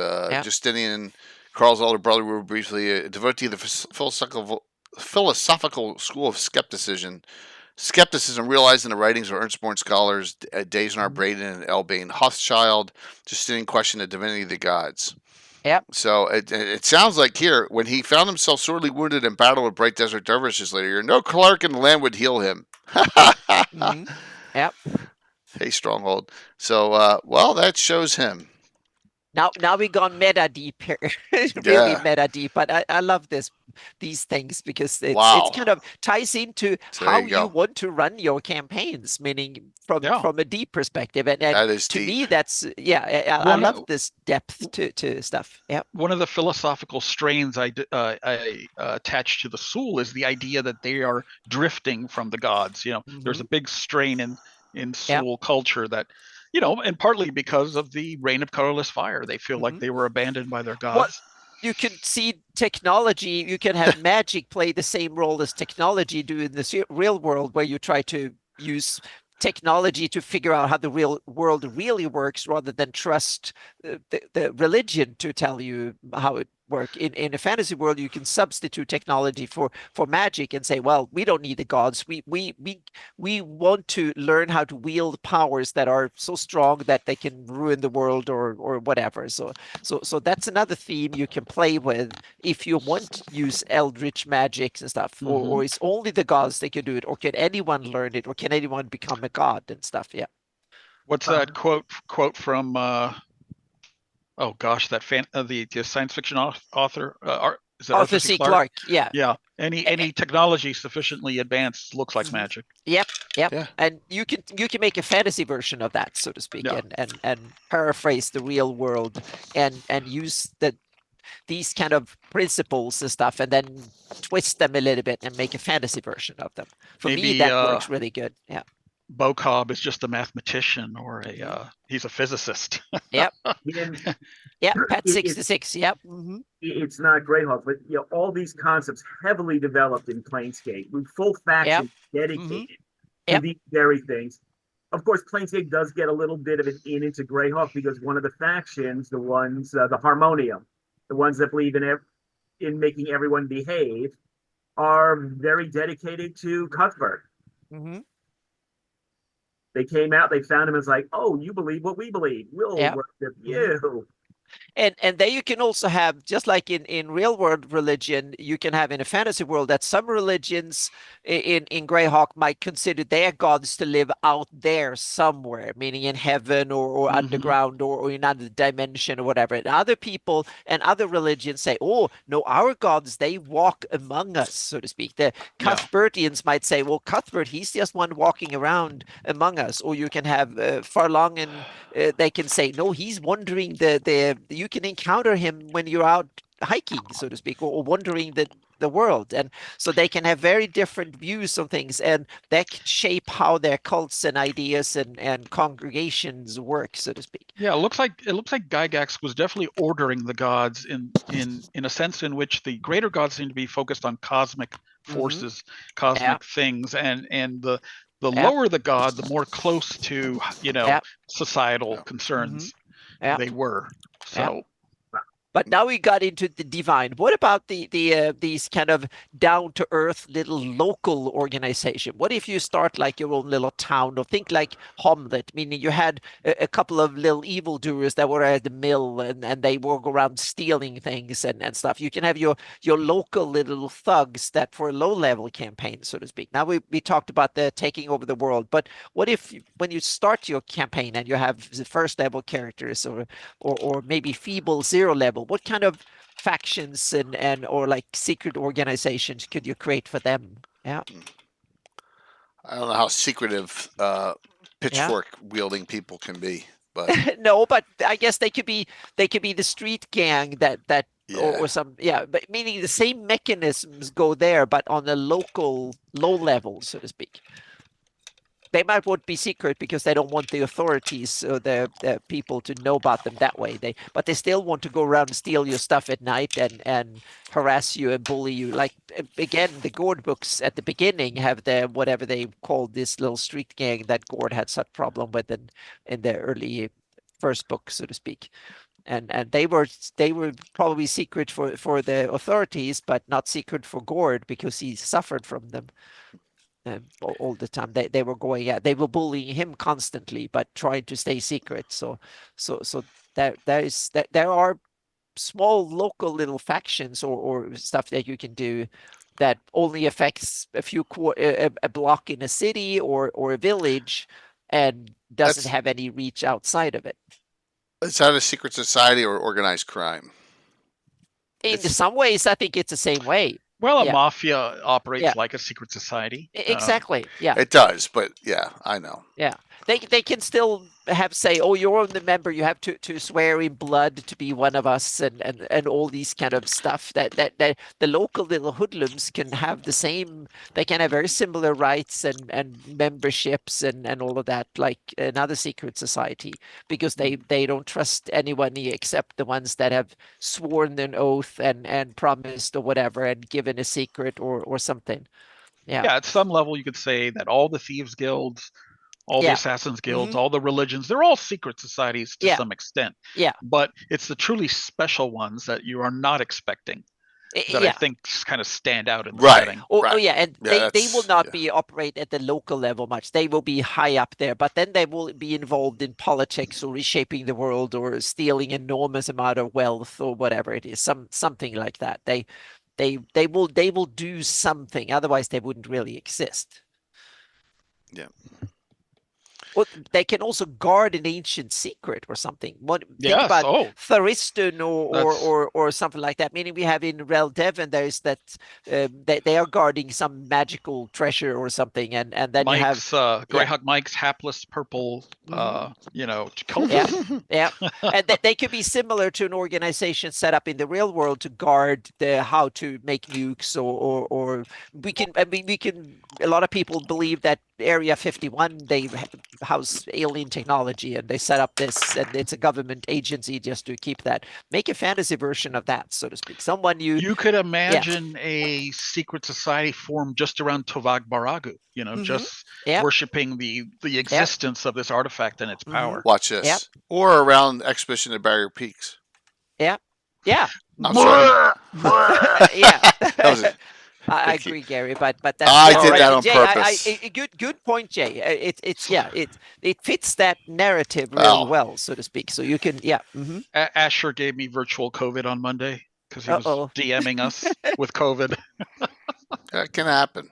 Justinian, Carl's older brother, were briefly a devotee of the philosophical school of skepticism realized in the writings of Ernst-born scholars Desnar, Braden, and Elbane Hochschild, Justinian questioned the divinity of the gods. Yep. So it sounds like here, when he found himself sorely wounded in battle with Bright Desert Dervishes later, no cleric in the land would heal him. Yep. Hey, Stronghold. So, well, that shows him. Now we gone meta deep here, really Yeah. meta deep. But I love these things because it's Wow. kind of ties into So there how you you go. want to run your campaigns, meaning Yeah. from a deep perspective. And That is to deep. me, that's I One- love this depth to stuff. Yeah. One of the philosophical strains I attach to the Soul is the idea that they are drifting from the gods. You know, there's a big strain in Soul culture that, you know, and partly because of the reign of colorless fire, they feel like they were abandoned by their gods. You can see technology, you can have magic play the same role as technology do in the real world, where you try to use technology to figure out how the real world really works rather than trust the religion to tell you how it works. In a fantasy world, you can substitute technology for magic and say, well, we don't need the gods. We want to learn how to wield powers that are so strong that they can ruin the world or whatever. So that's another theme you can play with if you want to use eldritch magics and stuff, or it's only the gods that can do it, or can anyone learn it, or can anyone become a god and stuff. Yeah. What's that quote from? Oh gosh, that the science fiction author. Is it Arthur C. Clarke? Yeah. Yeah. Any technology sufficiently advanced looks like magic. Yep. Yeah. And you can make a fantasy version of that, so to speak, Yeah. and paraphrase the real world and use these kind of principles and stuff, and then twist them a little bit and make a fantasy version of them. For Maybe, me, that works really good. Yeah. Beau Cobb is just a mathematician, or he's a physicist. Yep. Yeah. Pat It- 66. Yep. It's not Greyhawk, but you know, all these concepts heavily developed in Planescape with full factions dedicated to Yep. these very things. Of course, Planescape does get a little bit of an in into Greyhawk because one of the factions, the ones, the Harmonium, the ones that believe in making everyone behave, are very dedicated to Cuthbert. They came out, they found him as like, oh, you believe what we believe. We'll worship you. And there you can also have, just like in real world religion, you can have in a fantasy world that some religions in Greyhawk might consider their gods to live out there somewhere, meaning in heaven or underground or in another dimension or whatever. And other people and other religions say, oh, no, our gods, they walk among us, so to speak. The Cuthbertians might say, well, Cuthbert, he's just one walking around among us. Or you can have Farlong, and they can say, no, he's wandering you can encounter him when you're out hiking, so to speak, or wandering the world. And so they can have very different views on things, and that can shape how their cults and ideas and congregations work, so to speak. Yeah, it looks like Gygax was definitely ordering the gods in a sense in which the greater gods seem to be focused on cosmic forces, cosmic things, and the lower the god, the more close to, you know, societal concerns they were. So but now we got into the divine. What about these kind of down to earth little local organization? What if you start like your own little town, or think like Hamlet, meaning you had a couple of little evildoers that were at the mill and they walk around stealing things and stuff. You can have your local little thugs that for a low level campaign, so to speak. Now we talked about the taking over the world, but what if when you start your campaign and you have the first level characters or maybe feeble 0 level, what kind of factions and or like secret organizations could you create for them? Yeah. I don't know how secretive pitchfork wielding people can be, but no, but I guess they could be the street gang that or some but meaning the same mechanisms go there, but on a local low level, so to speak. They might want to be secret because they don't want the authorities or the people to know about them that way. But they still want to go around and steal your stuff at night and harass you and bully you. Like, again, the Gord books at the beginning have the whatever they called this little street gang that Gord had such problem with in the early first book, so to speak. and they were probably secret for the authorities, but not secret for Gord because he suffered from them all the time. They were going out, they were bullying him constantly, but trying to stay secret. So there are small local little factions or stuff that you can do that only affects a block in a city or a village and doesn't That's have any reach outside of it. Is that a secret society or organized crime? In It's some ways, I think it's the same way. Well, a Yeah. mafia operates Yeah. like a secret society. Exactly. Yeah. It does, but yeah, I know. Yeah. They can still say, oh, you're the member, you have to swear in blood to be one of us, and all these kind of stuff that the local little hoodlums can have the same. They can have very similar rights and memberships and all of that, like another secret society, because they don't trust anyone except the ones that have sworn an oath and promised or whatever and given a secret or something. Yeah. Yeah, at some level, you could say that all the thieves guilds, all the Yeah. assassins guilds, Mhm. all the religions, they're all secret societies to Yeah. some extent. Yeah. But it's the truly special ones that you are not expecting that I Yeah. think kind of stand out in the Right. setting. Oh, Right. yeah, and Yeah, they will that's not yeah. be operate at the local level much. They will be high up there, but then they will be involved in politics or reshaping the world or stealing enormous amount of wealth or whatever it is, something like that. They will do something, otherwise they wouldn't really exist. Yeah. Well, they can also guard an ancient secret or something. Think Yes. about Oh, Thuriston that's or something like that. Meaning we have in Rel Devon, there's that they are guarding some magical treasure or something, and then you have Mike's yeah. GREYHAWK Mike's hapless purple Mhm. cultist. Yeah, and they could be similar to an organization set up in the real world to guard the how to make nukes or we can. I mean, we can. A lot of people believe that Area 51 they house alien technology and they set up this and it's a government agency just to keep that. Make a fantasy version of that, so to speak. Someone You could yeah. imagine a secret society formed just around Tovag Baragu, Mhm. just Yeah. worshiping the existence of this artifact and its Mhm. power. Watch Yep. this. Or around Expedition to Barrier Peaks. Yeah. Yeah. I'm sorry. Yeah. That was a, I thank you. agree, Gary, but that's I yeah, did but that on Jay, purpose. good point, Jay. It's yeah, it fits that narrative really Well, well, so to speak. So you can yeah. Mm-hmm. Asher gave me virtual COVID on Monday because he was Uh-oh. DMing us with COVID. that can happen.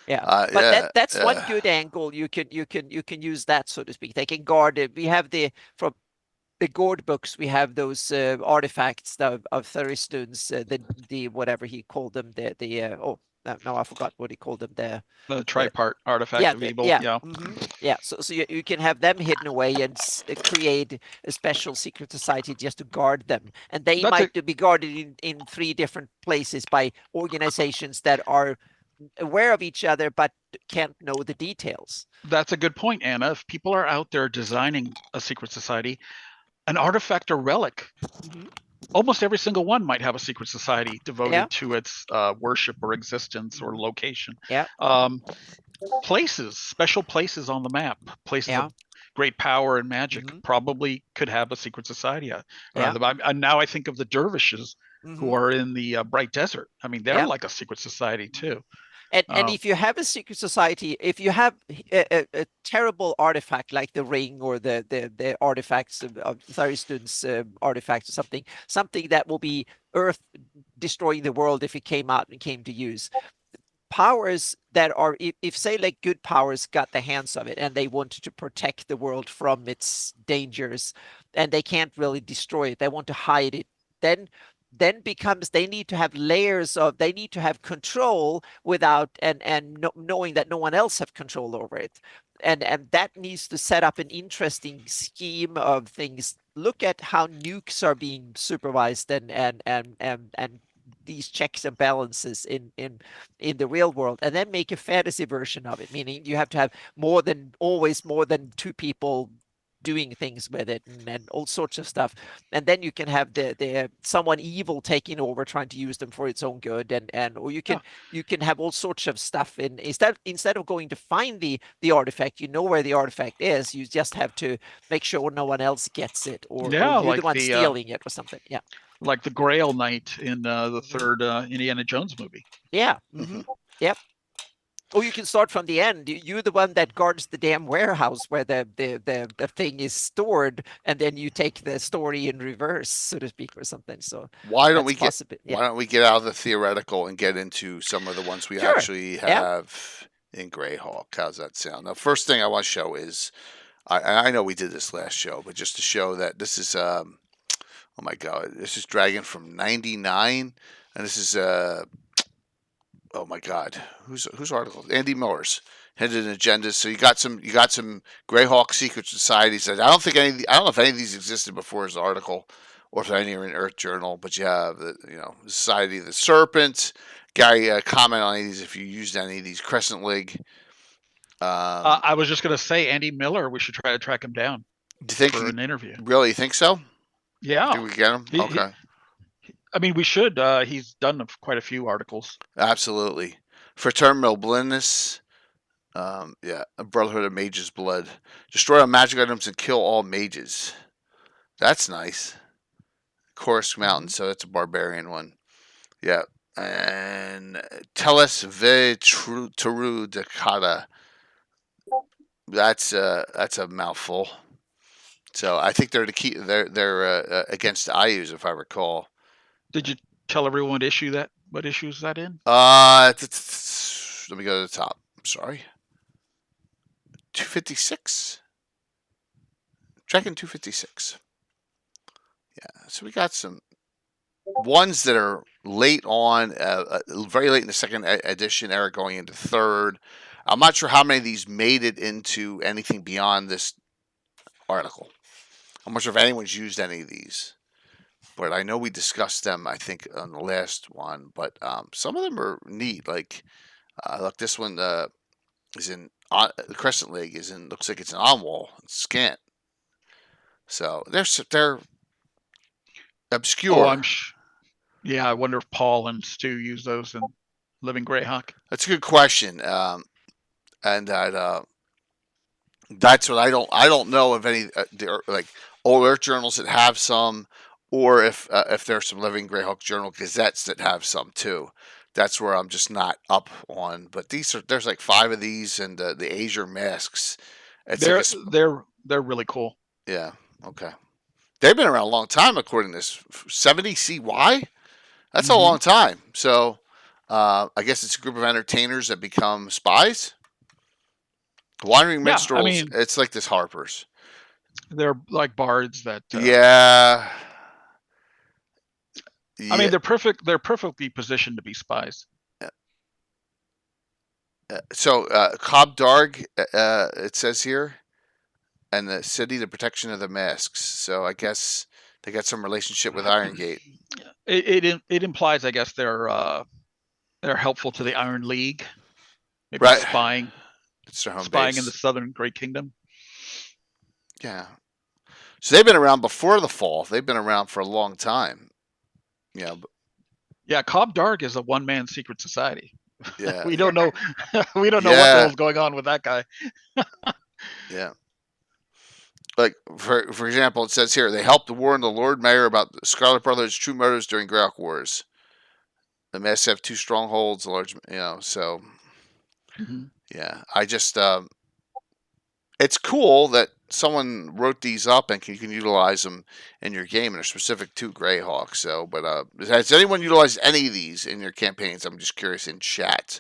Yeah, but Yeah. that's one good angle. You can use that, so to speak. They can guard it. We have from the Gord books. We have those artifacts of Thuristan's the whatever he called them oh no, I forgot what he called them The the tripart artifact yeah of evil. yeah Yeah. yeah. So you can have them hidden away and create a special secret society just to guard them, and they That's might be guarded in 3 different places by organizations that are aware of each other but can't know the details. That's a good point, Anna. If people are out there designing a secret society, an artifact or relic, Mhm. almost every single one might have a secret society devoted Yeah. to its worship or existence or location. Yeah. Places, special places on the map, places Yeah. of great power and magic, Mhm. probably could have a secret society. Yeah. And now I think of the dervishes who Mhm. are in the Bright Desert. I mean, they're Yeah. like a secret society too. And if you have a secret society, if you have a terrible artifact like the ring or the artifacts of Thuriston's artifacts or something that will be Earth destroying the world if it came out and came to use. Powers that are, if say like good powers got the hands of it and they wanted to protect the world from its dangers and they can't really destroy it, they want to hide it, then becomes they need to have layers of they need to have control without and knowing that no one else have control over it, and that needs to set up an interesting scheme of things. Look at how nukes are being supervised and these checks and balances in the real world, and then make a fantasy version of it, meaning you have to have always more than 2 people doing things with it and all sorts of stuff. And then you can have the someone evil taking over, trying to use them for its own good, and or you can have all sorts of stuff in instead of going to find the artifact, you know where the artifact is. You just have to make sure no one else gets it, or Yeah, you're the like one the stealing it or something. Yeah. like the Grail Knight in the third Indiana Jones movie. Yeah. Yep. Or you can start from the end. You're the one that guards the damn warehouse where the thing is stored, and then you take the story in reverse, so to speak, or something. So Why don't that's we get yeah. why don't we get out of the theoretical and get into some of the ones we Sure. actually Yeah. have in Greyhawk? How's that sound? Now, first thing I want to show is I know we did this last show, but just to show that this is oh my god, this is Dragon from '99, and this is oh my god, whose article? Andy Miller's Hidden Agendas. So you got some Greyhawk secret societies. I don't know if any of these existed before his article, or if any are in Earth Journal. But you have the Society of the Serpent. Gary, comment on any of these if you used any of these. Crescent League. I was just going to say Andy Miller. We should try to track him down Do you think for an interview. Really think so? Yeah. Think we get him? Okay. I mean, we should. He's done quite a few articles. Absolutely. For terminal blindness. Yeah, a Brotherhood of Mages Blood. Destroy all magic items and kill all mages. That's nice. Chorus Mountain, so that's a barbarian one. Yeah. And Teles Ve Teru Dakata. That's a mouthful. So I think they're they're against IUs, if I recall. Did you tell everyone what issue is that in? Let me go to the top. I'm sorry. 256. Dragon 256. Yeah, so we got some ones that are late on, very late in the second edition era, going into third. I'm not sure how many of these made it into anything beyond this article. I'm not sure if anyone's used any of these, but I know we discussed them, I think, on the last one. But some of them are neat. Like, look, this one is in the Crescent League. Looks like it's an on-wall. It's scant. So they're obscure. Oh, yeah, I wonder if Paul and Stu use those in Living Greyhawk. That's a good question, and that's what I don't know of any like old Earth journals that have some, or if there's some Living Greyhawk journal gazettes that have some too. That's where I'm just not up on. But there's like 5 of these, and the Azure masks. They're really cool. Yeah. Okay. They've been around a long time, according to this. 70 CY. That's a long time. So, I guess it's a group of entertainers that become spies. Wandering minstrels. I mean, it's like this Harper's. They're like bards that. Yeah. I mean, they're perfect. They're perfectly positioned to be spies. So, Cobb Darg, it says here, and the city, the protection of the masks. So I guess they got some relationship with Iron Gate. It implies, I guess, they're helpful to the Iron League. Maybe right. Spying. It's their home spying base. In the Southern Great Kingdom. Yeah. So they've been around before the fall. They've been around for a long time. Yeah. Yeah, Cobb Darg is a one-man secret society. Yeah. we don't know. We don't know what the hell's going on with that guy. Yeah. Like for example, it says here they helped warn the Lord Mayor about the Scarlet Brotherhood's true motives during Greyhawk Wars. The masks have 2 strongholds, large, so. Yeah, I just it's cool that someone wrote these up and you can utilize them in your game, and they're specific to Greyhawk. So, but has anyone utilized any of these in your campaigns? I'm just curious in chat,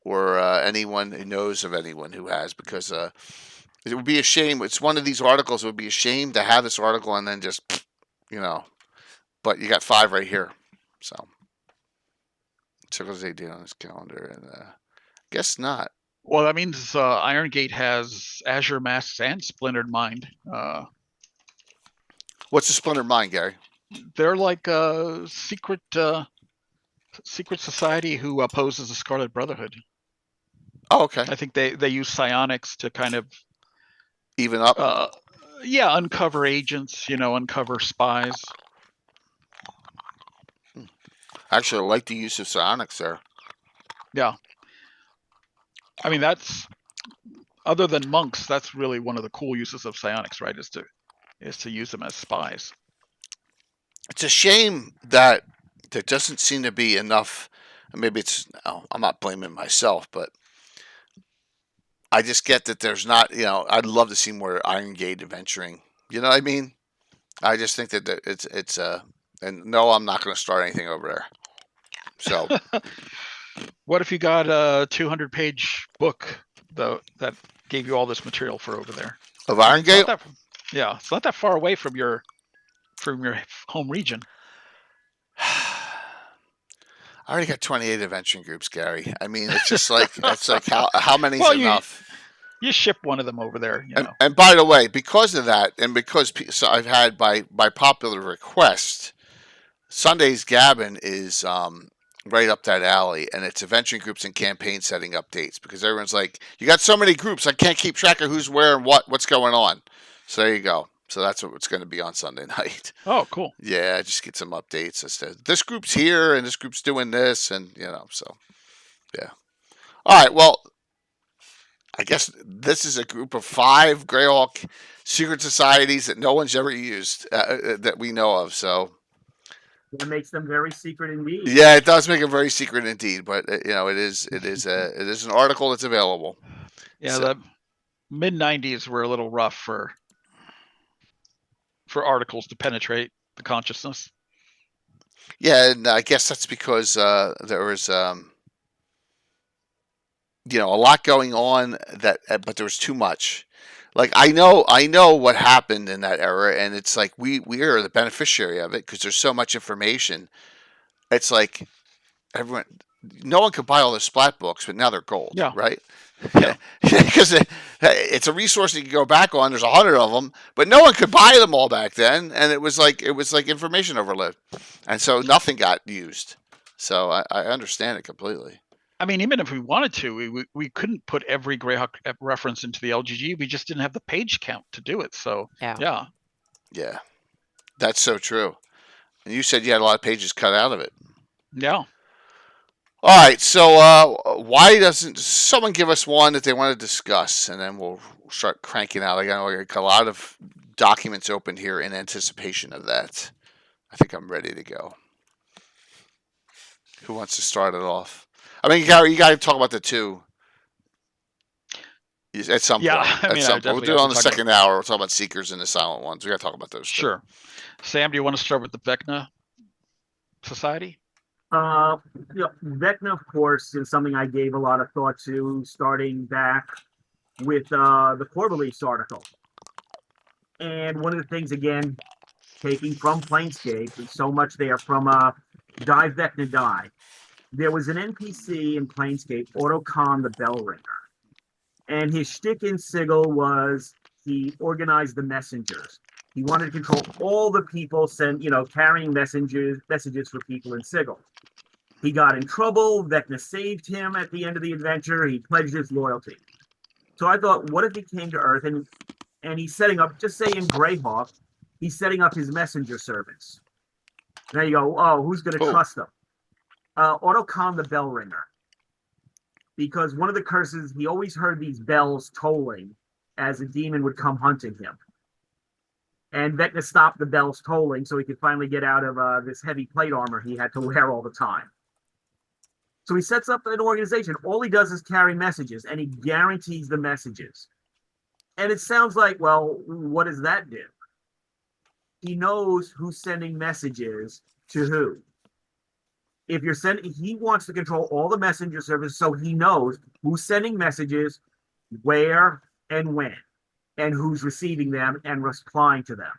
or anyone who knows of anyone who has, because it would be a shame. It's one of these articles. It would be a shame to have this article and then just, but you got 5 right here. So, circles AD on this calendar, and guess not. Well, that means Iron Gate has Azure Masks and Splintered Mind. What's a Splintered Mind, Gary? They're like a secret society who opposes the Scarlet Brotherhood. Oh, okay. I think they use psionics to kind of even up. Yeah, uncover agents, uncover spies. Actually, I like the use of psionics there. Yeah. I mean, that's, other than monks, that's really one of the cool uses of psionics, right? Is to use them as spies. It's a shame that there doesn't seem to be enough. Maybe it's, I'm not blaming myself, but I just get that there's not, I'd love to see more Iron Gate adventuring. You know what I mean? I just think that it's and no, I'm not going to start anything over there. So What if you got a 200-page book though that gave you all this material for over there? of Iron Gate, It's not that far away from your home region. I already got 28 adventuring groups, Gary. I mean, it's just like it's like how many's Well, enough? You ship one of them over there, And by the way, because of that, and because so I've had by popular request, Sunday's Gabbin is right up that alley, and it's adventuring groups and campaign setting updates because everyone's like, "You got so many groups, I can't keep track of who's where and what's going on." So there you go. So that's what's going to be on Sunday night. Oh, cool. Yeah, just get some updates as to this group's here and this group's doing this, and so yeah. All right, well, I guess this is a group of 5 Greyhawk secret societies that no one's ever used that we know of. So That makes them very secret indeed. yeah, it does make them very secret indeed. But it is an article that's available. Yeah, the mid-90s were a little rough for articles to penetrate the consciousness. Yeah, and I guess that's because there was a lot going on but there was too much. Like I know what happened in that era, and it's like we are the beneficiary of it because there's so much information. It's like no one could buy all the splat books, but now they're gold, right? Yeah, because it's a resource you can go back on. There's 100 of them, but no one could buy them all back then, and it was like information overload, and so nothing got used. So I understand it completely. I mean, even if we wanted to, we couldn't put every Greyhawk reference into the LGG. We just didn't have the page count to do it. So yeah, that's so true. And you said you had a lot of pages cut out of it. Yeah. All right, so why doesn't someone give us one that they want to discuss, and then we'll start cranking out. I got a lot of documents open here in anticipation of that. I think I'm ready to go. Who wants to start it off? I mean, Gary, you got to talk about the 2 at some point. I mean, We'll do it on the second hour. We'll talk about Seekers and the Silent Ones. We got to talk about those. Sure. Sam, do you want to start with the Vecna Society? Vecna, of course, is something I gave a lot of thought to, starting back with the Core Beliefs article. And one of the things, again, taking from Planescape, so much there from Die Vecna Die. There was an NPC in Planescape, Autocon the Bellringer. And his shtick in Sigil was he organized the messengers. He wanted to control all the people carrying messages for people in Sigil. He got in trouble. Vecna saved him at the end of the adventure. He pledged his loyalty. So I thought, what if he came to Earth and he's setting up, just say in GREYHAWK, he's setting up his messenger service. There you go. Oh, who's going to trust him? Autocon the Bellringer. Because one of the curses, he always heard these bells tolling as a demon would come hunting him. And Vecna stopped the bells tolling so he could finally get out of this heavy plate armor he had to wear all the time. So he sets up an organization. All he does is carry messages, and he guarantees the messages. And it sounds like, well, what does that do? He knows who's sending messages to who. If you're sending, he wants to control all the messenger service, so he knows who's sending messages, where, and when, and who's receiving them and replying to them.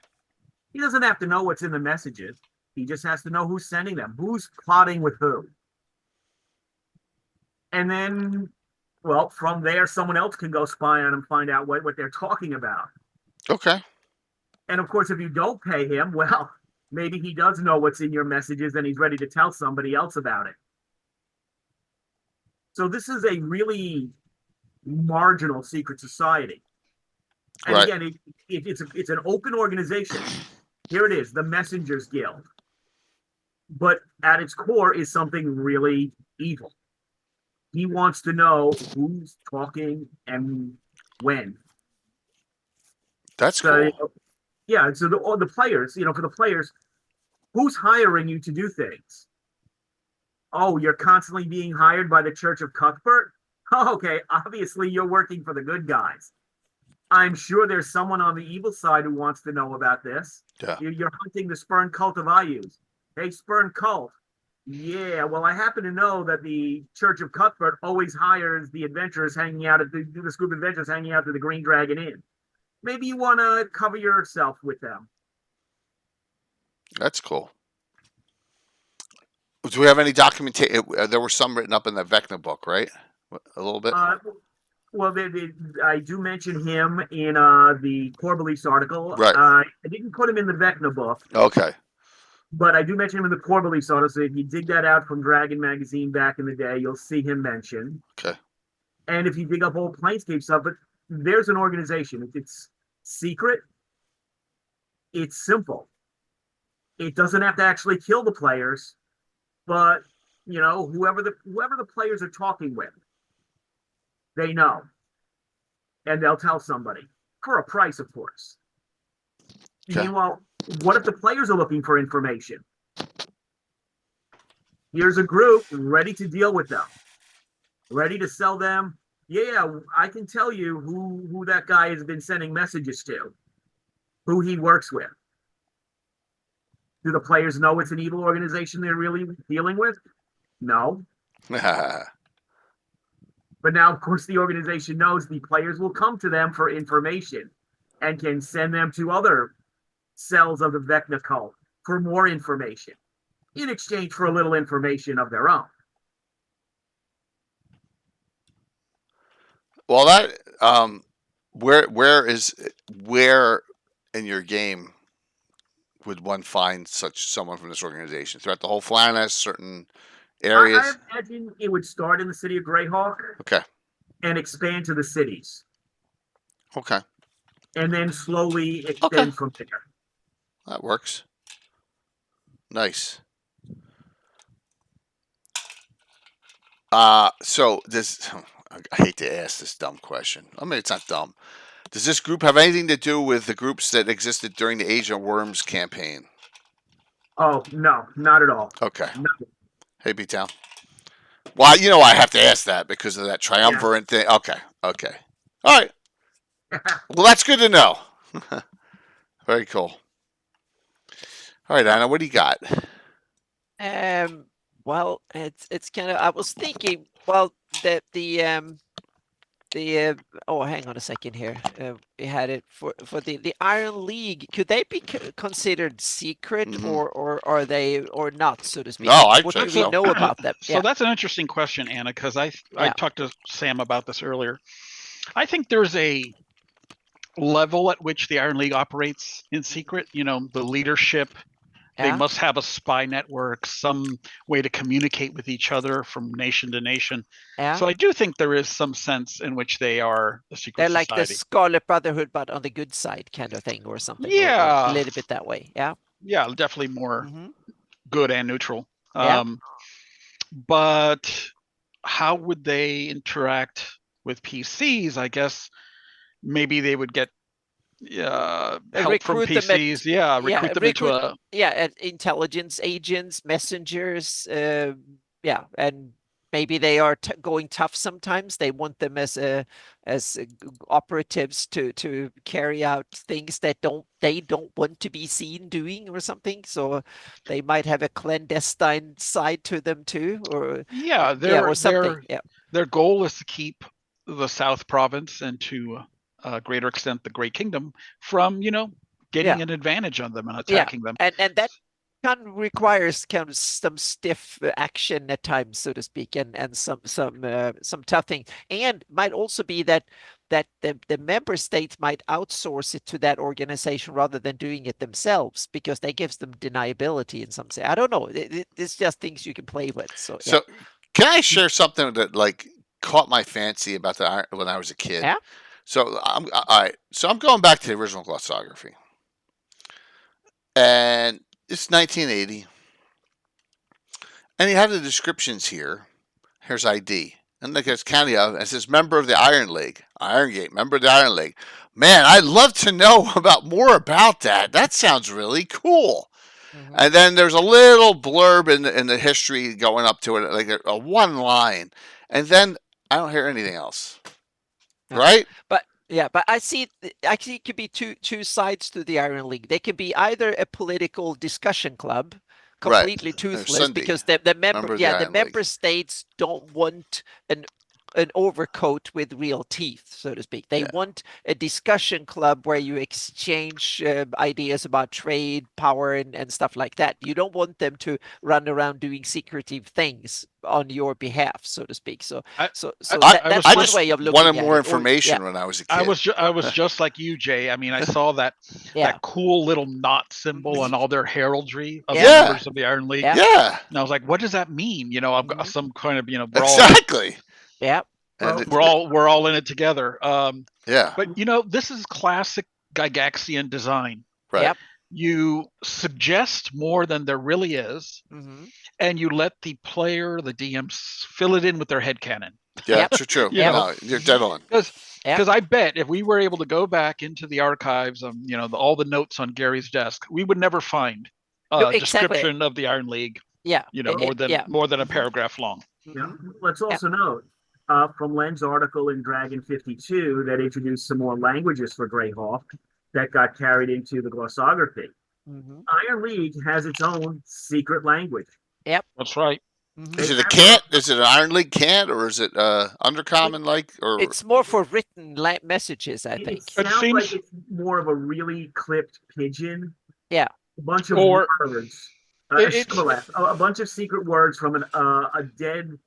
He doesn't have to know what's in the messages. He just has to know who's sending them, who's plotting with who. And then, well, from there, someone else can go spy on them, find out what they're talking about. Okay. And of course, if you don't pay him, well, maybe he does know what's in your messages and he's ready to tell somebody else about it. So this is a really marginal secret society. And Right. again, it's an open organization. Here it is, the Messengers Guild. But at its core is something really evil. He wants to know who's talking and when. That's So, cool. yeah, so the players, for the players, who's hiring you to do things? Oh, you're constantly being hired by the Church of Cuthbert? Oh, okay, obviously you're working for the good guys. I'm sure there's someone on the evil side who wants to know about this. Yeah. You're hunting the Spurn cult of Ayus. Hey, Spurn cult. Yeah, well, I happen to know that the Church of Cuthbert always hires the adventurers hanging out at this group of adventurers hanging out at the Green Dragon Inn. Maybe you want to cover yourself with them. That's cool. Do we have any documentation? There were some written up in the Vecna book, right? A little bit. Well, I do mention him in the core beliefs article. Right. I didn't put him in the Vecna book. Okay. But I do mention him in the core beliefs article. So if you dig that out from Dragon Magazine back in the day, you'll see him mentioned. Okay. And if you dig up old Planescape stuff, but there's an organization. It's secret. It's simple. It doesn't have to actually kill the players, but whoever the players are talking with, they know, and they'll tell somebody for a price, of course. Okay. Meanwhile, what if the players are looking for information? Here's a group ready to deal with them, ready to sell them. Yeah, I can tell you who that guy has been sending messages to, who he works with. Do the players know it's an evil organization they're really dealing with? No. But now, of course, the organization knows the players will come to them for information and can send them to other cells of the Vecna cult for more information in exchange for a little information of their own. Well, that where in your game would one find someone from this organization throughout the whole Flannis, certain areas? I imagine it would start in the city of Greyhawk. Okay. And expand to the cities. Okay. And then slowly extend from there. That works. Nice. So this, I hate to ask this dumb question. I mean, it's not dumb. Does this group have anything to do with the groups that existed during the Age of Worms campaign? Oh, no, not at all. Okay. No. Hey, B-Town. Well, I have to ask that because of that triumvirate thing. Okay. Okay. All right. Well, that's good to know. Very cool. All right, Anna, what do you got? Well, it's kind of. I was thinking. Well, oh, hang on a second here. We had it for the Iron League. Could they be considered secret, or are they or not, so to speak? No, what do we know about them? So that's an interesting question, Anna, because I talked to Sam about this earlier. I think there's a level at which the Iron League operates in secret. The leadership. They must have a spy network, some way to communicate with each other from nation to nation. So I do think there is some sense in which they are a secret They're society. like the Scarlet Brotherhood, but on the good side kind of thing or something. Yeah. Or a little bit that way. Yeah. Yeah, definitely more good and neutral. Yeah. But how would they interact with PCs? I guess maybe they would get help from PCs. Recruit them into a intelligence agents, messengers. And maybe they are going tough sometimes. They want them as operatives to carry out things that they don't want to be seen doing or something. So they might have a clandestine side to them too, or something. Their goal is to keep the South Province and to a greater extent the Great Kingdom from getting an advantage on them and attacking them. And that kind of requires kind of some stiff action at times, so to speak, and some tough things. And might also be that the member states might outsource it to that organization rather than doing it themselves, because that gives them deniability in some sense. I don't know. It's just things you can play with. So can I share something that caught my fancy about when I was a kid? Yeah. So I'm all right. So I'm going back to the original glossography, and it's 1980, and you have the descriptions here. Here's ID, and look, it's county of. It says member of the Iron League, Iron Gate, member of the Iron League. Man, I'd love to know about more about that. That sounds really cool. Mhm. And then there's a little blurb in the history going up to it, like a one line, and then I don't hear anything else. Yeah. Right? But yeah, but I see actually it could be two sides to the Iron League. They could be either a political discussion club, Right. completely toothless, Sunday, because the member member of the yeah the Iron League. member states don't want an overcoat with real teeth, so to speak. They Yeah. want a discussion club where you exchange ideas about trade, power, and stuff like that. You don't want them to run around doing secretive things on your behalf, so to speak. So I- that's I one just way of looking wanted at more it. Or- information yeah, when I was a kid. I was just like you, Jay. I mean, I saw that yeah. that cool little knot symbol on all their heraldry of the Yeah. members of the Iron League. Yeah. Yeah, And I was like, what does that mean? You know, I've got Mhm. some kind of, we're exactly. Yeah. And Well, we're all in it together. yeah, But this is classic Gygaxian design. right. Yep. You suggest more than there really is, Mhm. and you let the player, the DMs, fill it in with their headcanon. Yeah, Yep. true. You know. No, you're dead on. Because Yep. I bet if we were able to go back into the archives of all the notes on Gary's desk, we would never find No, a exactly. description of the Iron League. Yeah. More than a paragraph long. yeah. Let's also note from Len's article in Dragon 52 that introduced some more languages for Greyhawk that got carried into the glossography. Mhm. Iron League has its own secret language. That's right. Mhm. Is it a cant? Is it an Iron League cant, or is it undercommon like? Or It's more for written messages, I It think. It sounds like seems- it's more of a really clipped pigeon. Yeah. A bunch of Or- words. It's- A bunch of secret words from a dead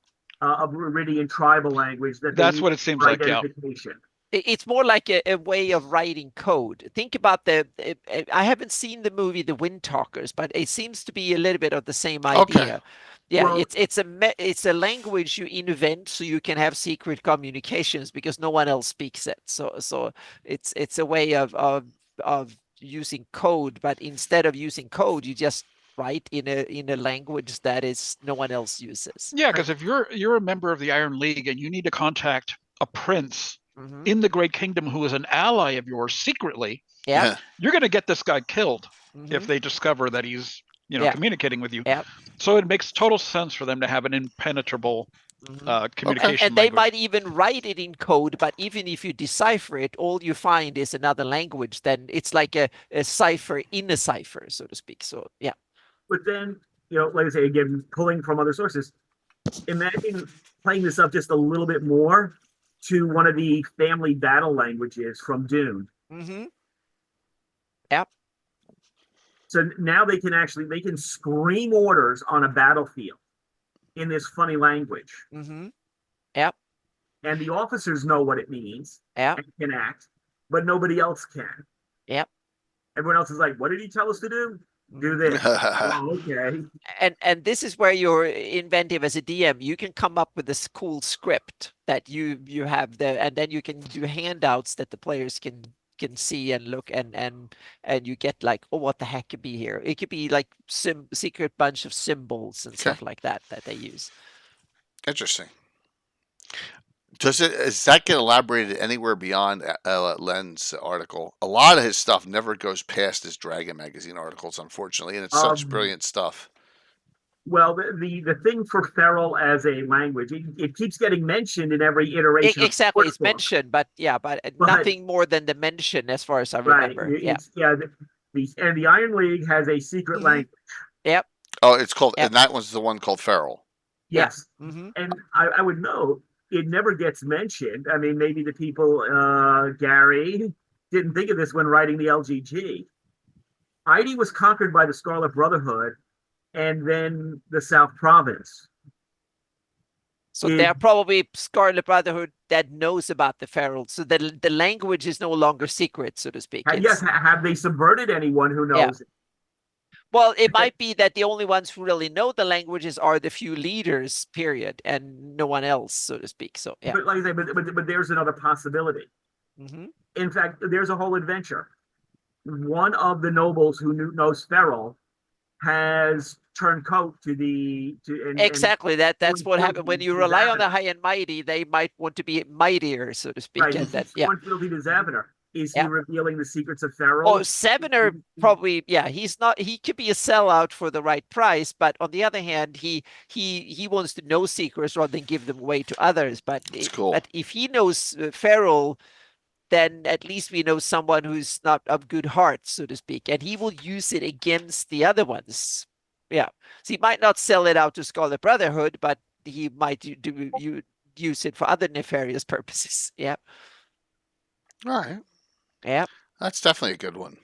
Viridian tribal language that they That's use what it seems for like, yeah. identification. It's more like a way of writing code. Think about I haven't seen the movie The Wind Talkers, but it seems to be a little bit of the same idea. Okay. Yeah, Well- it's a language you invent so you can have secret communications because no one else speaks it. So it's a way of using code, but instead of using code, you just write in a language that is no one else uses. Yeah, because if you're a member of the Iron League and you need to contact a prince Mhm. in the Great Kingdom who is an ally of yours secretly, Yeah. you're going to get this guy killed Mhm. if they discover that he's Yeah. communicating with you. Yeah. So it makes total sense for them to have an impenetrable Mhm. communication And they language. might even write it in code, but even if you decipher it, all you find is another language. Then it's like a cipher in a cipher, so to speak. So yeah. But then, like I say, again, pulling from other sources, imagine playing this up just a little bit more to one of the family battle languages from Dune. Mm-hmm. So now they can scream orders on a battlefield in this funny language. Mm-hmm. And the officers know what it means Yeah. and can act, but nobody else can. Yep. Everyone else is like, what did he tell us to do? Do this. Oh, okay. And this is where you're inventive as a DM. You can come up with this cool script that you have there, and then you can do handouts that the players can see and look and you get like, oh, what the heck could be here? It could be like secret bunch of symbols and stuff like that they use. Interesting. Does that get elaborated anywhere beyond Len's article? A lot of his stuff never goes past his Dragon magazine articles, unfortunately, and it's such brilliant stuff. Well, the thing for feral as a language, it keeps getting mentioned in every iteration. Exactly, of it's mentioned, but nothing more than the mention, as far as I remember. And the Iron League has a secret language. Yep. Oh, it's called, and that one's the one called feral. Yes, Mm-hmm. and I would note it never gets mentioned. I mean, maybe the people, Gary, didn't think of this when writing the LGG. Heidi was conquered by the Scarlet Brotherhood and then the South Province. So there are probably Scarlet Brotherhood that knows about the feral. So the language is no longer secret, so to speak. Yes, have they subverted anyone who knows it? Well, it might be that the only ones who really know the languages are the few leaders, period, and no one else, so to speak. So yeah. But like I say, but there's another possibility. Hmm. In fact, there's a whole adventure. One of the nobles who knows Feral has turned coat to the to and Exactly. That's what happened when you rely on the Avatar. high and mighty. They might want to be mightier, so to speak, Right, and he's that yeah. sworn fealty to Zavatar. Is he Yeah. revealing the secrets of Oh, Feral? Sevener probably, yeah, he's not, he could be a sellout for the right price, but on the other hand, he wants to know secrets rather than give them away to others. But It's cool. but if he knows Feral, then at least we know someone who's not of good heart, so to speak, and he will use it against the other ones. Yeah, so he might not sell it out to Scarlet Brotherhood, but he might use it for other nefarious purposes. Yeah, All right. yeah, That's definitely a good one.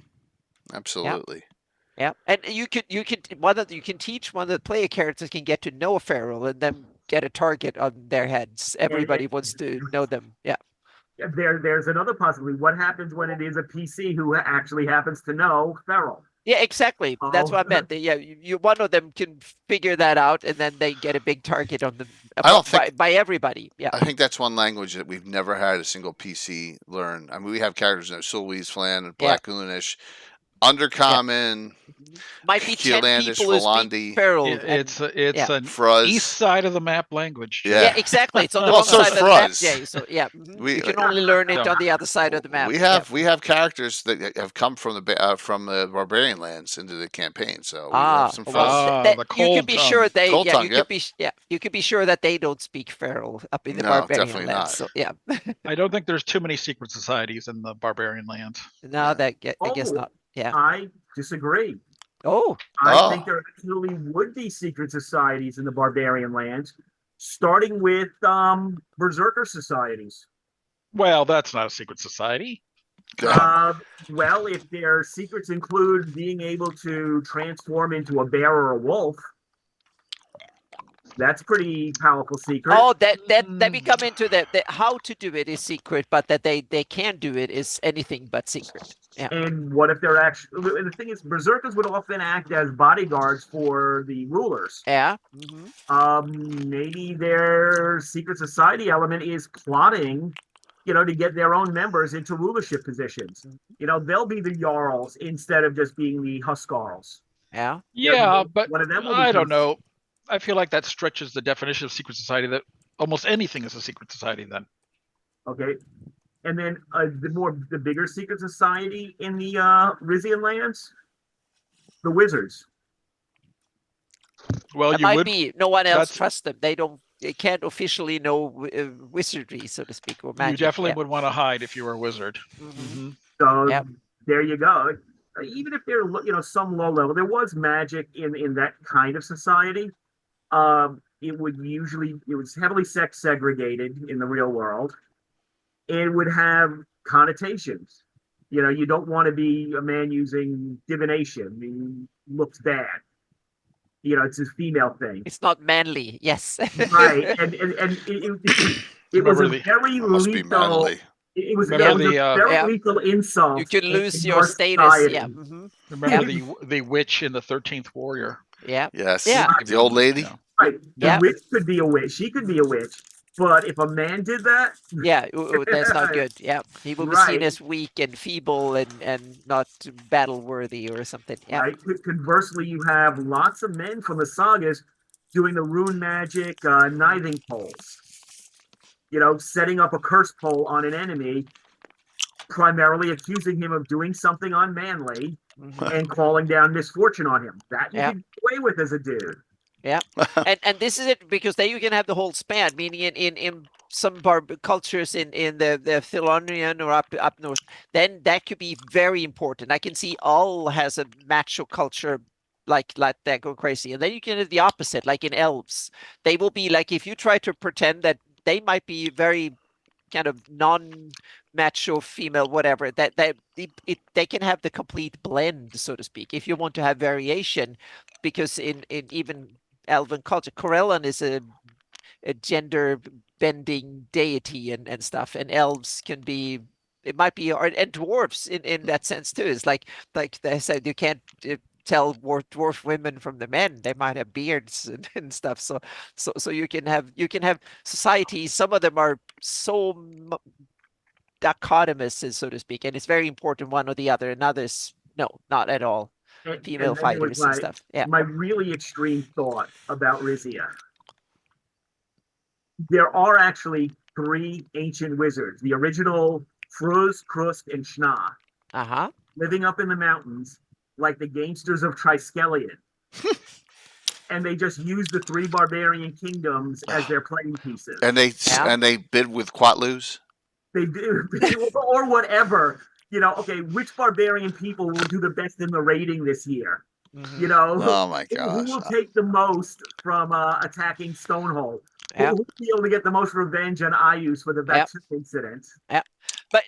yeah. Absolutely. Yeah, and you can you can teach one of the player characters can get to know a feral and then get a target on their heads. Everybody wants to know them. Yeah. There's another possibility. What happens when it is a PC who actually happens to know Feral? Yeah, exactly. That's Oh, what I meant. Yeah, one of them can figure that out, and then they get a big target on them I don't think by everybody. Yeah, I think that's one language that we've never had a single PC learn. I mean, we have characters in Sully's Flan and yeah, Black Goonish, yeah. Undercommon, Might be 10 Keelandish, people who speak Volandi, feral, It's and it's yeah, an Fruz. east side of the map language. Yeah. yeah, exactly. It's on the Well, wrong so's side of the map, Fruz. Jay. So yeah, We you can only learn it So- on the other side of the map. we have characters that have come from the barbarian lands into the campaign, so we have some fun. well, the you can cold be tongue. sure they Cold yeah tongue, you yep. can be you can be sure that they don't speak feral up in the No, barbarian definitely lands. not. So yeah, I don't think there's too many secret societies in the barbarian lands. no, Yeah. I guess Oh. not. Yeah. I disagree. Oh, I think Oh. there actually would be secret societies in the barbarian lands, starting with berserker societies. Well, that's not a secret society. Well, if their secrets include being able to transform into a bear or a wolf, that's pretty powerful secret. oh, that we come into the how to do it is secret, but that they can do it is anything but secret. Yeah. And what if they're actually? The thing is, berserkers would often act as bodyguards for the rulers. Yeah. Maybe their secret society element is plotting, to get their own members into rulership positions. They'll be the jarls instead of just being the huskarls. Yeah. Yeah, but one of them will I don't become- know. I feel like that stretches the definition of secret society. That almost anything is a secret society. Then Okay. And then the bigger secret society in the Rizian lands, the wizards. well, It you might would. be no one else that's- trusts them. They can't officially know wizardry, so to speak, or magic. You definitely yeah. would want to hide if you were a wizard. Mhm. So Yep. there you go. Even if they're some low level, there was magic in that kind of society. It was heavily sex segregated in the real world. It would have connotations. You don't want to be a man using divination. It looks bad. It's a female thing. It's not manly. Yes. Right. And it was Remember a the- very It must be lethal. manly. It was, Remember it was the, a very Yeah. lethal insult. You can in lose your our status. society. Yeah. Remember Yep. the witch in the 13th Warrior. Yeah. Yes. Yeah. The old lady. Yeah. Right. The Yeah. witch could be a witch. She could be a witch. But if a man did that, Yeah. That's not good. Yeah. He will be seen Right. as weak and feeble and not battle worthy or something. Yeah. right? Conversely, you have lots of men from the sagas doing the rune magic kniving poles. Setting up a curse pole on an enemy, primarily accusing him of doing something unmanly Mhm. and calling down misfortune on him. That you Yeah. can get away with as a dude. And this is it because there you can have the whole span, meaning in some cultures in the Thelonian or up north, then that could be very important. I can see all has a macho culture like that go crazy, and then you can have the opposite, like in elves, they will be like if you try to pretend that they might be very kind of non-macho female, whatever, that they can have the complete blend, so to speak, if you want to have variation, because in even elven culture, Corellan is a gender bending deity and stuff, and elves can be it might be and dwarfs in that sense too. It's like they said you can't tell dwarf women from the men. They might have beards and stuff. So you can have societies. Some of them are so dichotomous, so to speak, and it's very important one or the other, and others no, not at all. Female and then there was fighters and stuff. Yeah. my really extreme thought about Rizia. There are actually 3 ancient wizards: the original Fruz, Krusk, and Schna, Uh-huh. living up in the mountains like the gangsters of Triskelion. And they just use the 3 barbarian kingdoms as their playing pieces. And Yeah. they bid with Quatlus. They do, or whatever. You know, okay, which barbarian people will do the best in the rating this year? Mhm. You know, Oh my who gosh. will take the most from attacking Stonehold? Yeah. Who will be able to get the most revenge on Ayus for the Batu incident? But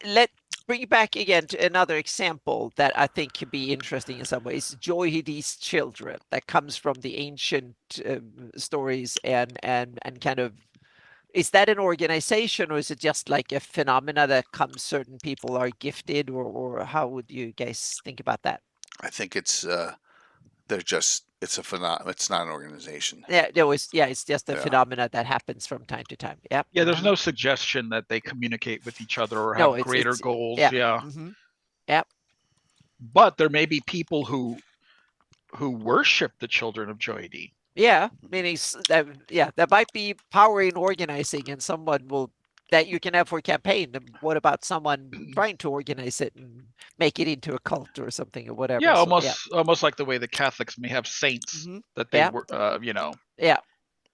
let bring it back again to another example that I think could be interesting in some ways. Johidi's children, that comes from the ancient stories and kind of, is that an organization, or is it just like a phenomena that comes, certain people are gifted, or how would you guys think about that? I think it's it's a phenomenon. It's not an organization. Yeah, it's just a Yeah. phenomena that happens from time to time. Yep. Yeah, there's no suggestion that they communicate with each other or No, have it's- greater it's- goals. yeah. Yeah. Mhm. Yep. But there may be people who worship the children of Joidi. Yeah, meaning that might be power in organizing, and someone will that you can have for a campaign. And what about someone trying to organize it and make it into a cult or something or whatever? Yeah, So, almost like the way the Catholics may have saints Mhm. that they Yeah. were, yeah,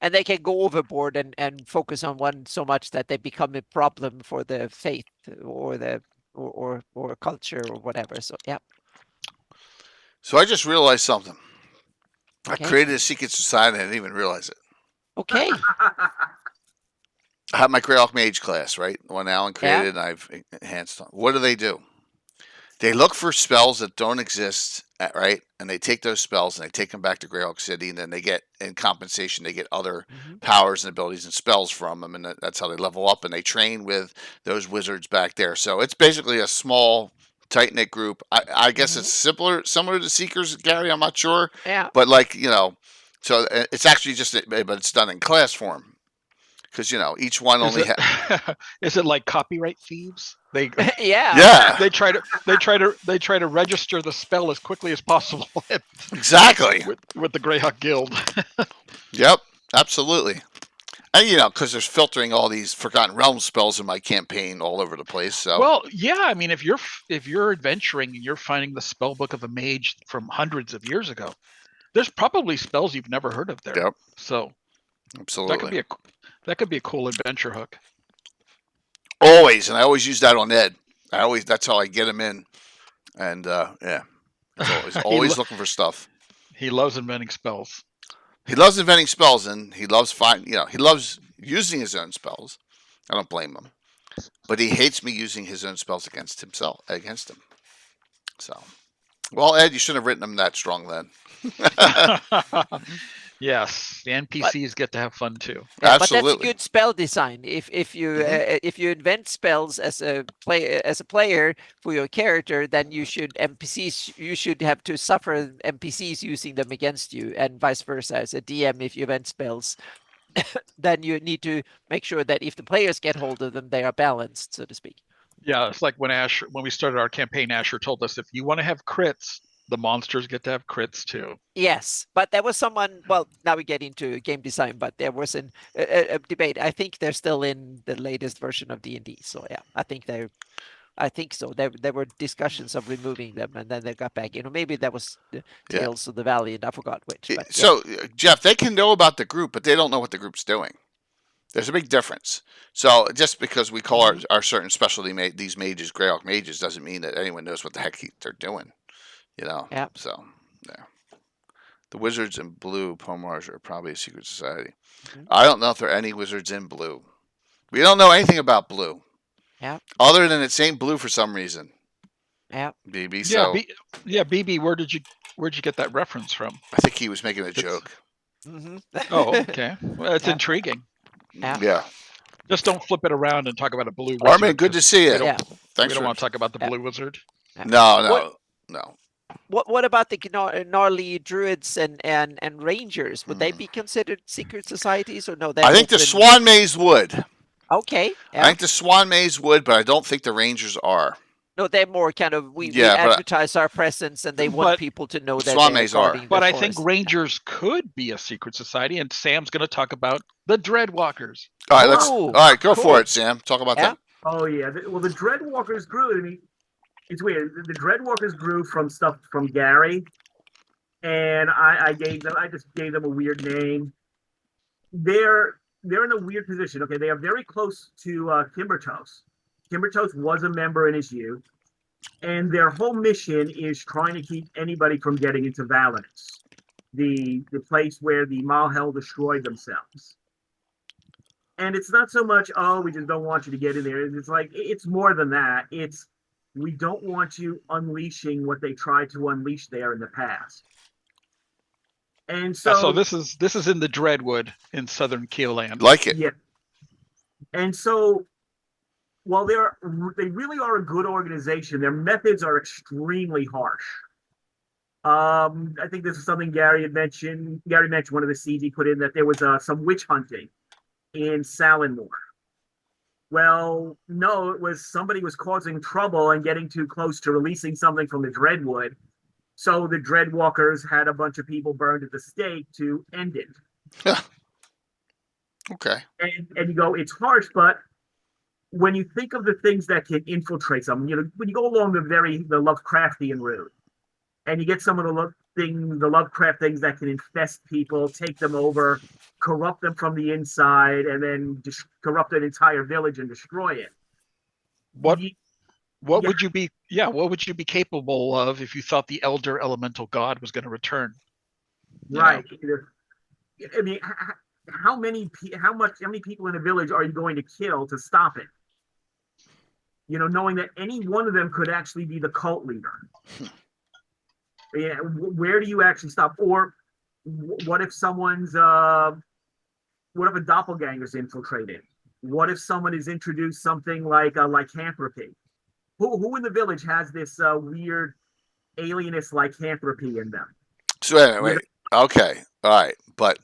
and they can go overboard and focus on one so much that they become a problem for the faith or the or culture or whatever. So yeah. So I just realized something. I Okay. created a secret society and I didn't even realize it. Okay. I have my GREYHAWK Mage class, right? The one Alan created and I've enhanced on. What do? They look for spells that don't exist, right? And they take those spells and they take them back to GREYHAWK City, and then they get, in compensation, they get other powers and abilities and spells from them, and that's how they level up, and they train with those wizards back there. So it's basically a small, tight-knit group. I guess it's similar to Seekers, Gary, I'm not sure. Yeah. But so it's actually but it's done in class form. Because each one only is it like copyright thieves? They yeah. they try to register the spell as quickly as possible. Exactly. with the GREYHAWK Guild. Yep, absolutely. And because there's filtering all these Forgotten Realms spells in my campaign all over the place. So well, yeah, I mean, if you're adventuring and you're finding the spell book of a mage from hundreds of years ago, there's probably spells you've never heard of there. Yep. So absolutely. That could be a cool adventure hook. Always, and I always use that on Ed. That's how I get him in, and yeah, always looking for stuff. He loves inventing spells. He loves inventing spells, and he loves he loves using his own spells. I don't blame him, but he hates me using his own spells against him. So, well, Ed, you shouldn't have written him that strong then. Yes, the NPCs get to have fun too. Yeah, absolutely. But that's a good spell design. If you invent spells as a player for your character, then you should have to suffer NPCs using them against you, and vice versa. As a DM, if you invent spells, then you need to make sure that if the players get hold of them, they are balanced, so to speak. Yeah, it's like when we started our campaign, Asher told us if you want to have crits, the monsters get to have crits too. Yes, but there was someone. Well, now we get into game design, but there was a debate. I think they're still in the latest version of D&D. So yeah, I think so. There were discussions of removing them, and then they got back. Maybe that was the Tales of the Valley, and I forgot which. But, so Jeff, they can know about the group, but they don't know what the group's doing. There's a big difference. So just because we call our certain specialty these mages GREYHAWK mages doesn't mean that anyone knows what the heck they're doing. Yeah. So, yeah. The wizards in blue, Pomars, are probably a secret society. I don't know if there are any wizards in blue. We don't know anything about blue. Yeah. Other than it's ain't blue for some reason. Yeah. BB. So BB. Where'd you get that reference from? I think he was making a joke. Oh, okay. Well, it's intriguing. Yeah. Just don't flip it around and talk about a blue wizard. Armin, good to see you. Yeah. Thanks. We don't want to talk about the blue wizard. No. What about the gnarly druids and rangers? Would they be considered secret societies or no? I think the Swan Maze would. Okay. I Yeah. think the Swan Maze would, but I don't think the Rangers are. No, they're more kind of we Yeah, but advertise our presence and they want But people to know the that Swan they're Maze are. guarding the but I think forest. Rangers could be a secret society, and Sam's going to talk about the Dreadwalkers. All right, Oh, all right, go cool. for it, Sam. Talk about Yeah. them. Oh yeah. Well, the Dreadwalkers grew. I mean, it's weird. The Dreadwalkers grew from stuff from Gary, and I just gave them a weird name. They're in a weird position. Okay, they are very close to Kimbertos. Kimbertos was a member in his youth, and their whole mission is trying to keep anybody from getting into Valinus, the place where the Malhel destroyed themselves. And it's not so much, oh, we just don't want you to get in there. It's like it's more than that. It's we don't want you unleashing what they tried to unleash there in the past. And So this is in the Dreadwood in southern Keeland. Like it. yeah. And so while they really are a good organization, their methods are extremely harsh. I think this is something Gary mentioned. Gary mentioned one of the seeds he put in that there was some witch hunting in Salinmore. Well, no, it was somebody was causing trouble and getting too close to releasing something from the Dreadwood. So the Dreadwalkers had a bunch of people burned at the stake to end it. Okay. And you go, it's harsh, but when you think of the things that can infiltrate someone, when you go along the Lovecraftian route, and you get some of the Lovecraft things that can infest people, take them over, corrupt them from the inside, and then corrupt an entire village and destroy it. What would you be? Yeah, what would you be capable of if you thought the Elder Elemental God was going to return? Right. I mean, how many people in a village are you going to kill to stop it? Knowing that any one of them could actually be the cult leader. Yeah, where do you actually stop? Or what if what if a doppelganger's infiltrated? What if someone has introduced something like lycanthropy? Who in the village has this weird alienist lycanthropy in them? So anyway, okay, all right, but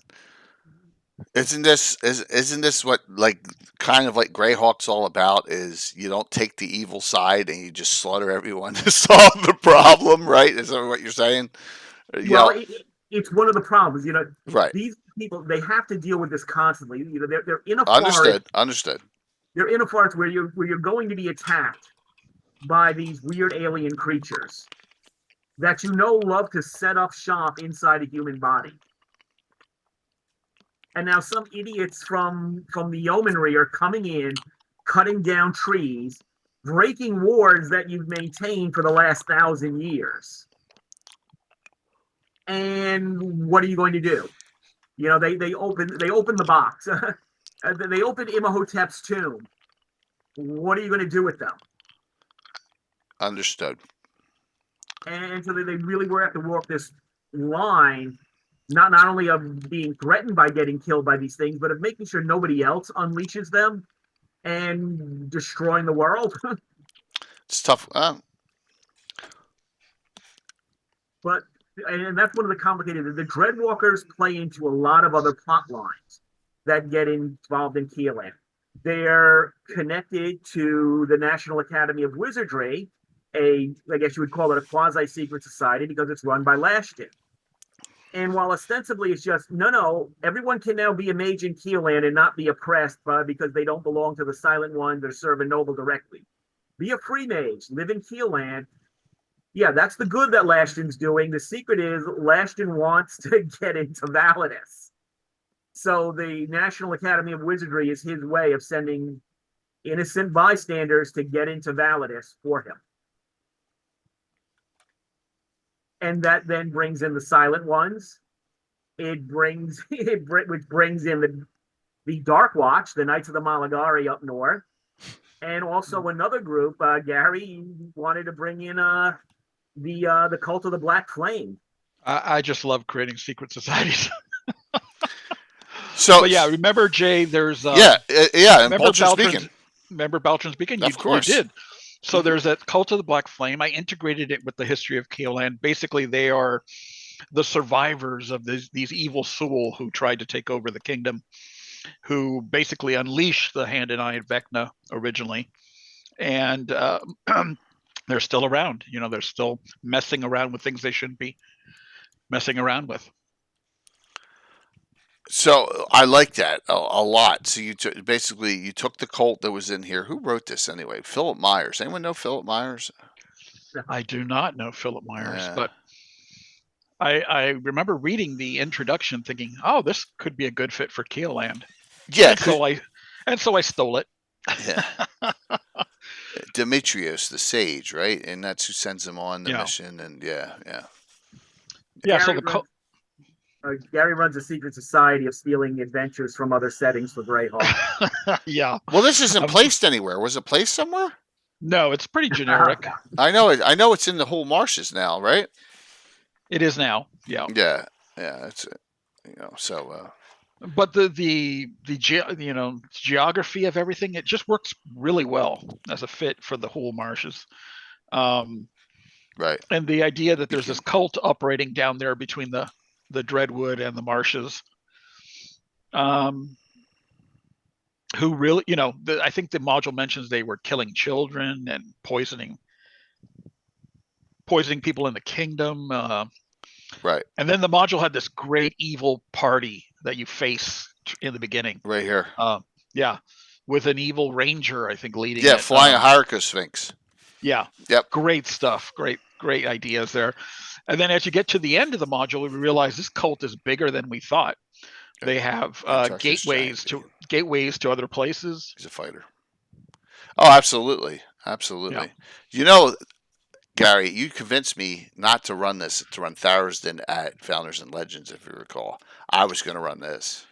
isn't this what like kind of like GREYHAWK's all about? Is you don't take the evil side and you just slaughter everyone to solve the problem, right? Is that what you're saying? Well, it's one of the problems. Right. These people, they have to deal with this constantly. They're in a forest. Understood. They're in a forest where you're going to be attacked by these weird alien creatures that love to set up shop inside a human body. And now some idiots from the yeomanry are coming in, cutting down trees, breaking wards that you've maintained for the last 1,000 years. And what are you going to do? They open the box. They open Imhotep's tomb. What are you going to do with them? Understood. And so they really were have to walk this line, not only of being threatened by getting killed by these things, but of making sure nobody else unleashes them and destroying the world. It's tough. And that's one of the complicated. The Dreadwalkers play into a lot of other plot lines that get involved in Keeland. They're connected to the National Academy of Wizardry, I guess you would call it a quasi-secret society because it's run by Lashton. And while ostensibly it's just, no, everyone can now be a mage in Keeland and not be oppressed because they don't belong to the Silent Ones or serve a noble directly. Be a free mage, live in Keeland. Yeah, that's the good that Lashton's doing. The secret is Lashton wants to get into Valinus. So the National Academy of Wizardry is his way of sending innocent bystanders to get into Valinus for him. And that then brings in the Silent Ones. Which brings in the Dark Watch, the Knights of the Malagari up north, and also another group. Gary wanted to bring in the Cult of the Black Flame. I just love creating secret societies. So, but yeah, remember Jay? There's and remember Baltron's Beacon. Remember Baltron's Beacon? Of course, you did. So there's that Cult of the Black Flame. I integrated it with the history of Keeland. Basically, they are the survivors of these evil Sul who tried to take over the kingdom. who basically unleashed the Hand and Eye and Vecna originally, and they're still around. They're still messing around with things they shouldn't be messing around with. So I like that a lot. So basically you took the cult that was in here. Who wrote this anyway? Philip Myers. Anyone know Philip Myers? I do not know Philip Myers, Yeah. but I remember reading the introduction, thinking, "Oh, this could be a good fit for Keeland." Yeah. And so I stole it. Yeah. Demetrius, the sage, right? And that's who sends him on the mission. And yeah. So Gary runs a secret society of stealing adventures from other settings for GREYHAWK. Yeah. Well, this isn't placed anywhere. Was it placed somewhere? No, it's pretty generic. I know it. I know it's in the whole marshes now, right? It is now. Yeah. Yeah. That's it. So. But the geography of everything, it just works really well as a fit for the whole marshes. Right. And the idea that there's this cult operating down there between the Dreadwood and the marshes, who really, I think the module mentions they were killing children and poisoning people in the kingdom. Right. And then the module had this great evil party that you face in the beginning. Right here. Yeah. With an evil ranger, I think, leading it. Yeah, flying a Hierarchus Sphinx. Yeah. Yep. Great stuff. Great ideas there. And then as you get to the end of the module, we realize this cult is bigger than we thought. They have gateways to other places. He's a fighter. Oh, absolutely. Yeah. Gary, you convinced me not to run this, to run Tharizdun at Founders and Legends, if you recall. I was going to run this.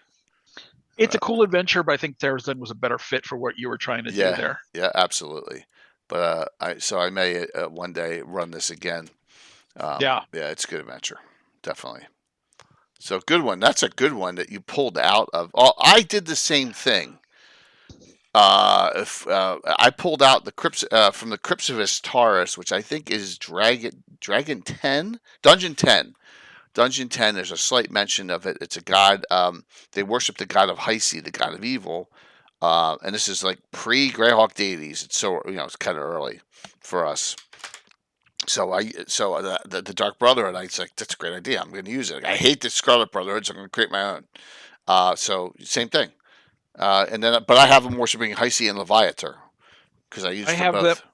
It's a cool adventure, but I think Tharizdun was a better fit for what you were trying to do there. Yeah, absolutely. But I may one day run this again. Yeah, it's a good adventure, definitely. So good one. That's a good one that you pulled out of. Oh, I did the same thing. I pulled out the crypts from the Crypts of Astaris, which I think is Dragon 10, Dungeon 10. Dungeon 10. There's a slight mention of it. It's a god. They worship the god of Hysi, the god of evil. And this is like pre-Greyhawk deities. It's it's kind of early for us. So the Dark Brotherhood, I was like, that's a great idea. I'm going to use it. I hate the Scarlet Brotherhood, so I'm going to create my own. So same thing. But I have them worshiping Hysi and Leviator because I use both.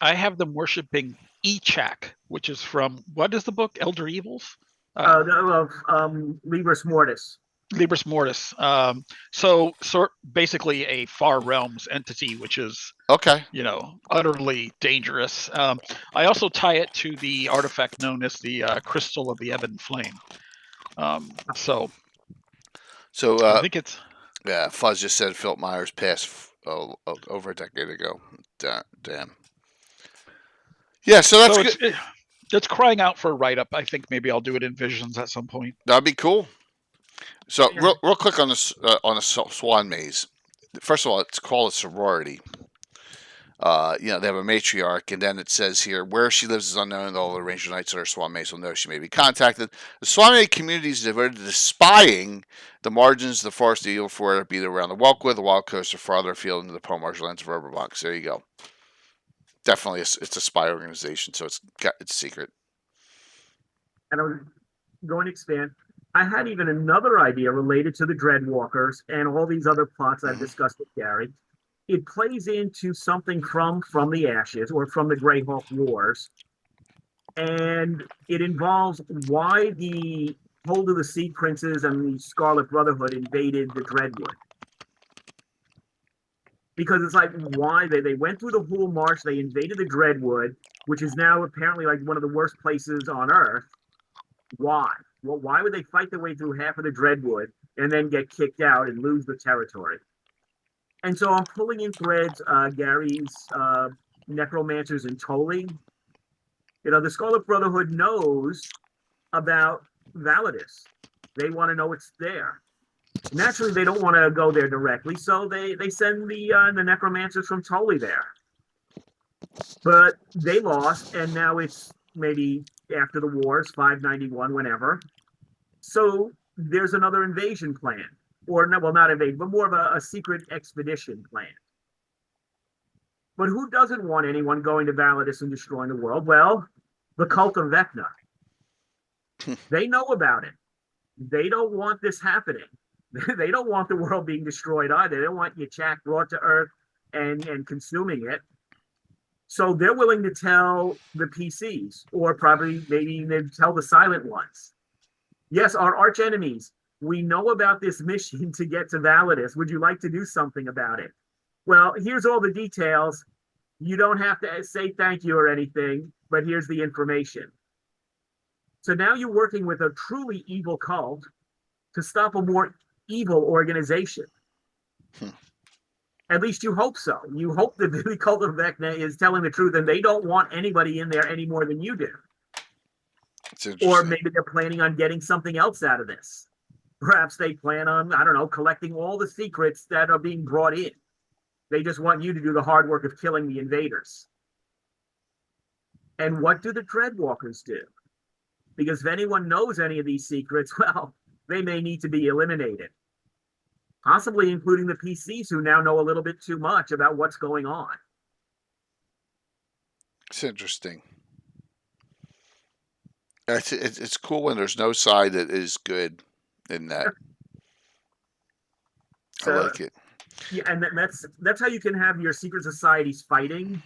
I have them worshiping Echak, which is from, what is the book? Elder Evils? Libris Mortis. Libris Mortis. So basically a Far Realms entity, which is utterly dangerous. I also tie it to the artifact known as the Crystal of the Ebon Flame. So I think it's. Yeah, Fuzz just said Philip Myers passed over a decade ago. Damn. Yeah, so that's good. It's crying out for a write-up. I think maybe I'll do it in Visions at some point. That'd be cool. So real quick on this on a Swan Maze. First of all, it's called a sorority. They have a matriarch, and then it says here, where she lives is unknown, and all the Ranger Knights at her Swan Maze will know she may be contacted. The Swan Maze community is devoted to spying the margins of the forest of evil, for it be around the Welkwood, the Wild Coast, or farther afield into the Pearl Marsh lands of Urberbox. There you go. Definitely, it's a spy organization, so it's secret. And I was going to expand. I had even another idea related to the Dreadwalkers and all these other plots I've discussed with Gary. It plays into something from the Ashes or from the GREYHAWK Wars, and it involves why the Hold of the Sea Princes and the Scarlet Brotherhood invaded the Dreadwood. Because it's like, why they went through the whole march, they invaded the Dreadwood, which is now apparently like one of the worst places on Earth. Why? Well, why would they fight their way through half of the Dreadwood and then get kicked out and lose the territory? And so I'm pulling in threads, Gary's necromancers in Toli. The Scarlet Brotherhood knows about Validus. They want to know it's there. Naturally, they don't want to go there directly, so they send the necromancers from Toli there. But they lost, and now it's maybe after the wars, 591, whenever. So there's another invasion plan. or no, well, not invade, but more of a secret expedition plan. But who doesn't want anyone going to Validus and destroying the world? Well, the cult of Vecna. They know about it. They don't want this happening. They don't want the world being destroyed either. They don't want Yachak brought to Earth and consuming it. So they're willing to tell the PCs, or probably maybe they tell the silent ones. Yes, our arch enemies, we know about this mission to get to Validus. Would you like to do something about it? Well, here's all the details. You don't have to say thank you or anything, but here's the information. So now you're working with a truly evil cult to stop a more evil organization. At least you hope so. You hope that the cult of Vecna is telling the truth and they don't want anybody in there any more than you do. Or maybe they're planning on getting something else out of this. Perhaps they plan on, I don't know, collecting all the secrets that are being brought in. They just want you to do the hard work of killing the invaders. And what do the Dreadwalkers do? Because if anyone knows any of these secrets, well, they may need to be eliminated. Possibly including the PCs who now know a little bit too much about what's going on. It's interesting. It's cool when there's no side that is good in that. I like it. Yeah, and that's how you can have your secret societies fighting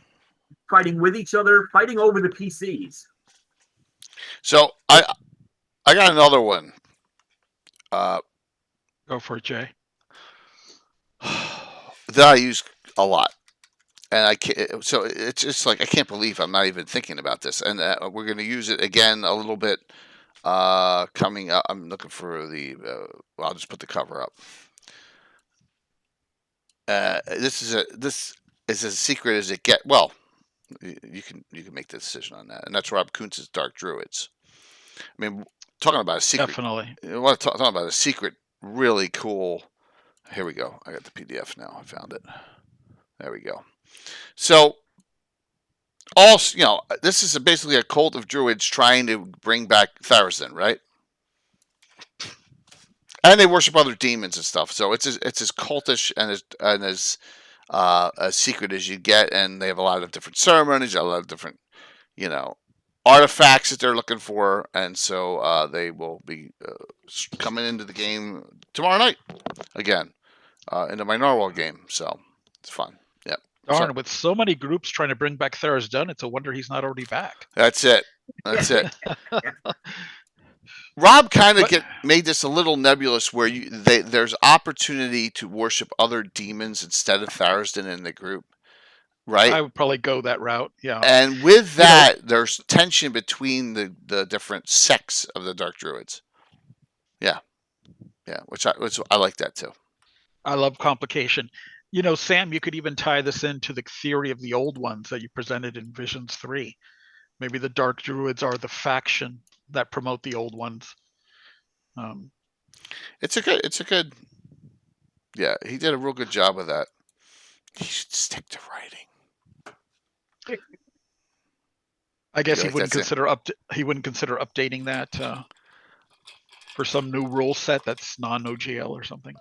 with each other, fighting over the PCs. So I got another one. Go for it, Jay. That I use a lot, and I can't. So it's just like I can't believe I'm not even thinking about this, and we're going to use it again a little bit coming up. I'm looking for the. I'll just put the cover up. This is as secret as it get. Well, you can make the decision on that, and that's Rob Kuntz's Dark Druids. I mean, talking about a secret. Definitely. You want to talk about a secret, really cool. Here we go. I got the PDF now. I found it. There we go. So, this is basically a cult of druids trying to bring back Tharizdun, right? And they worship other demons and stuff. So it's as cultish and as secret as you get. And they have a lot of different ceremonies, a lot of different, artifacts that they're looking for. And so they will be coming into the game tomorrow night again. Into my Narwhal game, so it's fun. Yep. Darn, with so many groups trying to bring back Tharizdun, it's a wonder he's not already back. That's it. Rob kind of made this a little nebulous, where there's opportunity to worship other demons instead of Tharizdun in the group, right? I would probably go that route. Yeah. And with that, there's tension between the different sects of the Dark Druids. Yeah, which I like that too. I love complication. Sam, you could even tie this into the theory of the old ones that you presented in Visions 3. Maybe the Dark Druids are the faction that promote the old ones. It's a good. Yeah, he did a real good job of that. He should stick to writing. I guess he wouldn't consider updating that for some new rule set that's non-OGL or something.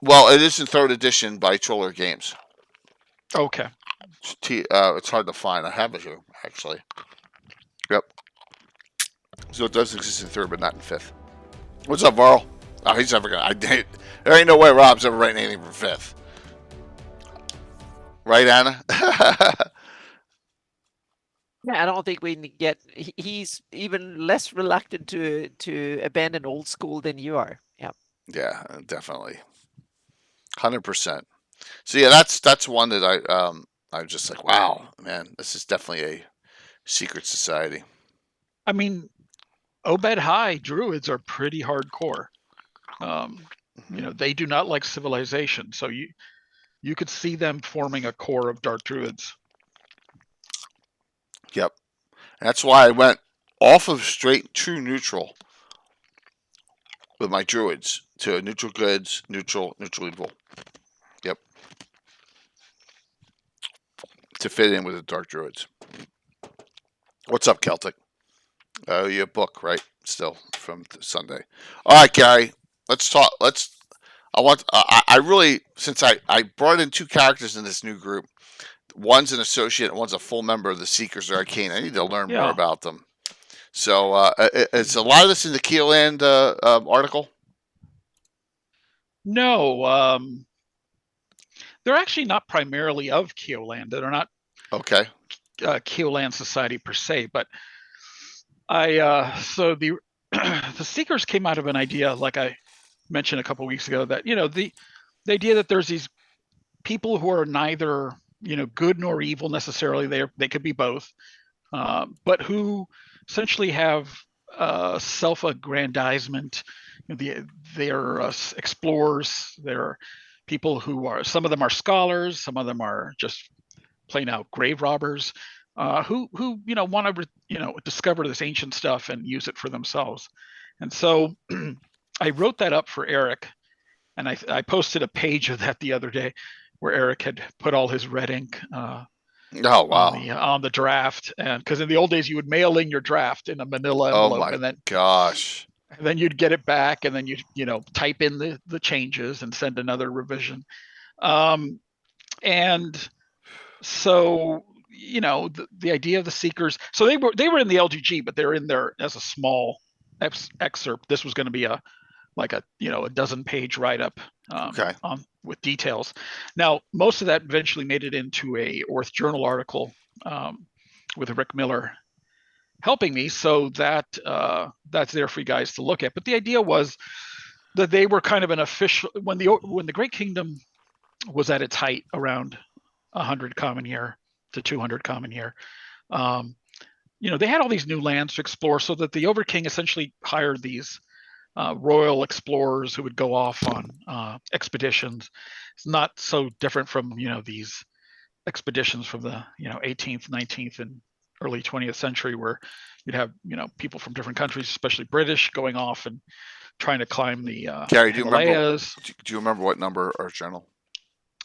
Well, it is in 3rd edition by Troller Games. Okay. It's hard to find. I have it here, actually. Yep. So it does exist in 3rd, but not in 5th. What's up, Varl? Oh, he's never gonna. There ain't no way Rob's ever writing anything for 5th. Right, Anna? Yeah, I don't think we get. He's even less reluctant to abandon old school than you are. Yeah. Yeah, definitely. 100%. So yeah, that's one that I'm just like, wow, man, this is definitely a secret society. I mean, Obed High druids are pretty hardcore. They do not like civilization, so you could see them forming a core of dark druids. Yep. And that's why I went off of straight true neutral with my druids to neutral goods, neutral evil. Yep. To fit in with the dark druids. What's up, Celtic? You have a book, right? Still from Sunday. All right, Gary. Let's talk. I really, since I brought in 2 characters in this new group. One's an associate, and one's a full member of the Seekers Arcane. I need to learn more Yeah. about them. So, is a lot of this in the Keeland article? No, they're actually not primarily of Keoland. They're not Okay. Keoland Society per se, but so the the Seekers came out of an idea, like I mentioned a couple of weeks ago, that the idea that there's these people who are neither good nor evil necessarily. They could be both, but who essentially have self-aggrandizement. They're explorers. They're people who are, some of them are scholars, some of them are just plain out grave robbers, who want to discover this ancient stuff and use it for themselves. And so I wrote that up for Eric, and I posted a page of that the other day, where Eric had put all his red ink Oh wow. on the draft, and because in the old days you would mail in your draft in a manila Oh envelope, my and then gosh. you'd get it back, and then you type in the changes and send another revision. And so the idea of the Seekers, so they were in the LGG, but they're in there as a small excerpt. This was going to be a dozen-page write-up Okay. with details. Now, most of that eventually made it into a Orth Journal article with Rick Miller helping me, so that that's there for you guys to look at. But the idea was that they were kind of an official, when the Great Kingdom was at its height, around 100 common year to 200 common year. They had all these new lands to explore, so that the Overking essentially hired these royal explorers who would go off on expeditions. It's not so different from these expeditions from the 18th, 19th, and early 20th century, where you'd have people from different countries, especially British, going off and trying to climb the Gary, Himalayas. Do you remember what number or journal?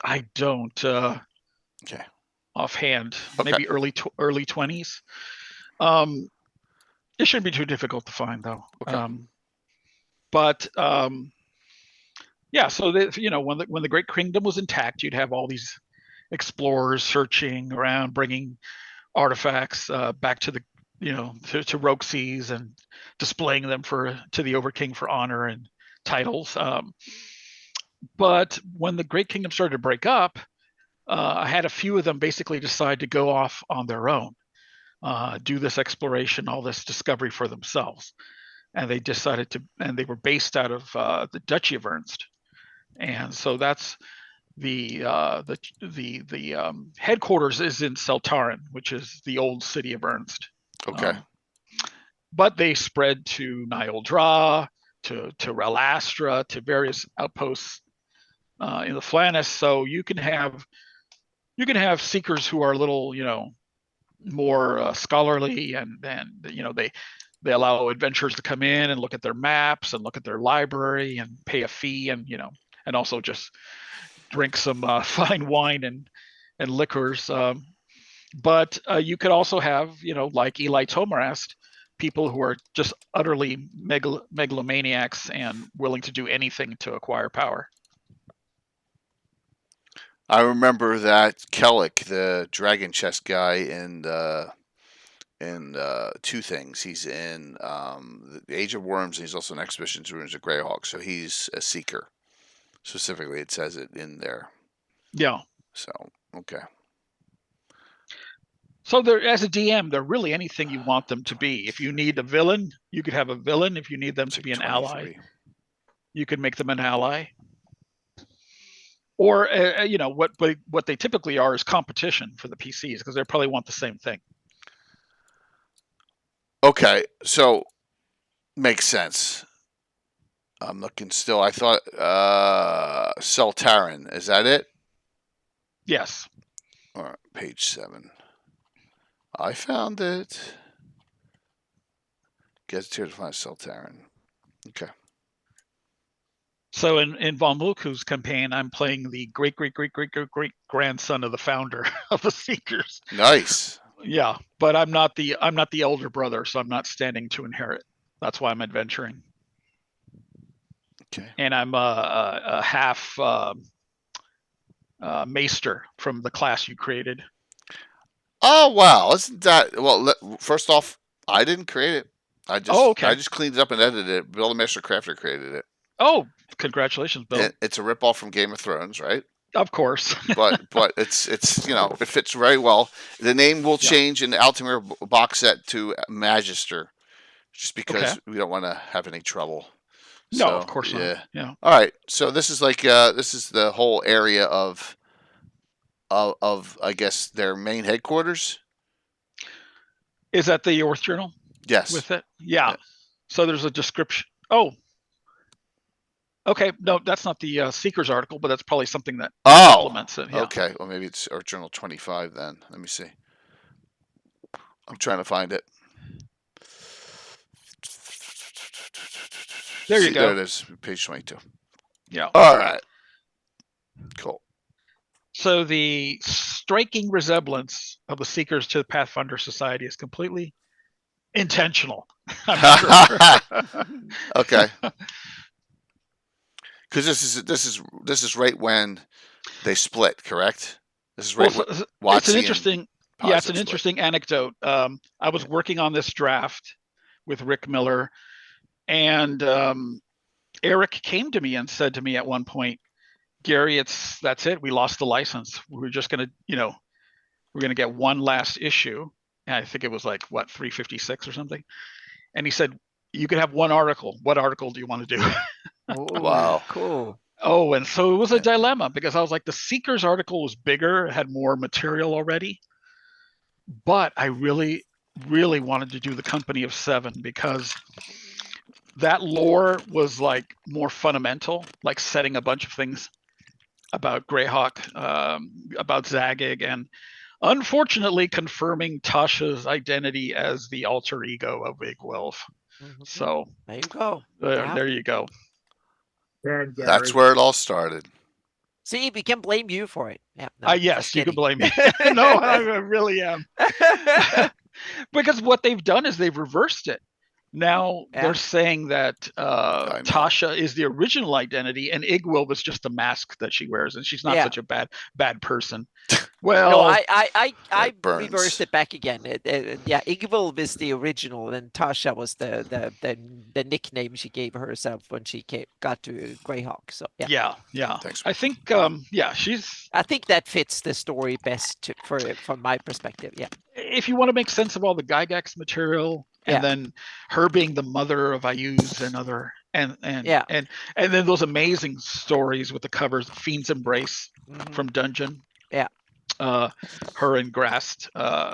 I don't. Okay. Offhand, Okay. maybe early 20s. It shouldn't be too difficult to find, though. Okay. Yeah, so when the Great Kingdom was intact, you'd have all these explorers searching around, bringing artifacts back to the to Roxy's and displaying them to the Overking for honor and titles. But when the Great Kingdom started to break up, I had a few of them basically decide to go off on their own, do this exploration, all this discovery for themselves. And they decided to, and they were based out of the Duchy of Ernst. And so that's the headquarters is in Seltaren, which is the old city of Ernst. Okay. But they spread to Nyldra, to Relastra, to various outposts in the Flannis. So you can have seekers who are a little more scholarly, and they allow adventurers to come in and look at their maps and look at their library and pay a fee, and and also just drink some fine wine and liquors. But you could also have, like Eli Tomer asked, people who are just utterly megalomaniacs and willing to do anything to acquire power. I remember that Kellic, the dragon chest guy, in two things. He's in the Age of Worms, and he's also in Expeditions Ruins of GREYHAWK. So he's a seeker. Specifically, it says it in there. Yeah. So, okay. So they're, as a DM, they're really anything you want them to be. If you need a villain, you could have a villain. If you need them to be an ally, you could make them an ally. Or what they typically are is competition for the PCs, because they probably want the same thing. Okay, so makes sense. I'm looking still. I thought Seltaren, is that it? Yes. All right, page 7. I found it. Gets here to find Seltaren. Okay. So in Von Mulku's campaign, I'm playing the great grandson of the founder of the Seekers. Nice. Yeah, but I'm not the elder brother, so I'm not standing to inherit. That's why I'm adventuring. Okay. and I'm a half maester from the class you created. Oh wow! Isn't that well? First off, I didn't create it. Oh, I okay. just cleaned it up and edited it. Bill the Master Crafter created it. Oh, congratulations, Bill. It's a ripoff from Game of Thrones, right? Of course. But it's it fits very well. The name will Yeah. change in the Altamir box set to Magister, just Okay. because we don't want to have any trouble. No, of So course not. yeah. Yeah. All right. So this is like this is the whole area of I guess their main headquarters. Is that the Orth Journal Yes. with it? Yeah. Yeah. So there's a description. Oh. Okay. No, that's not the Seekers article, but that's probably something that supplements it. Yeah. Okay. Well, maybe it's our Journal 25 then. Let me see. I'm trying to find it. There you go. There it is. Page 22. Yeah. All right. Cool. So the striking resemblance of the Seekers to the Pathfinder Society is completely intentional. I'm sure. Okay. Because this is right when they split, correct? This is right. Well, when it's an WotC interesting. and Yeah, it's Positive an split. interesting anecdote. I was working on this draft with Rick Miller, and Eric came to me and said to me at one point, Gary, that's it. We lost the license. We're just gonna, we're gonna get one last issue. And I think it was like 356 or something. And he said, you could have one article. What article do you want to do? Oh, Wow. cool. Oh, and so it was a dilemma because I was like, the Seekers article was bigger, it had more material already. But I really, really wanted to do the Company of Seven because that lore was like more fundamental, like setting a bunch of things about Greyhawk, about Zagig, and unfortunately confirming Tasha's identity as the alter ego of Igwelf. So there you go. there you go. Bad Gary. That's where it all started. See, we can blame you for it. Yeah. No, Yes, just you can kidding. blame me. No, I really am. Because what they've done is they've reversed it. Now they're saying that Tasha is the original identity and Igwil was just a mask that she wears, and she's not such a bad person. Well, no, I burns. reversed it back again. Yeah, Igvil was the original, and Tasha was the nickname she gave herself when she got to Greyhawk. So yeah. Thanks. I think she's. I think that fits the story best from my perspective. Yeah. If you want to make sense of all the Gygax material, and then her being the mother of Ayuz and other, and then those amazing stories with the covers, Fiend's Embrace from Dungeon. Yeah. Her and Grast.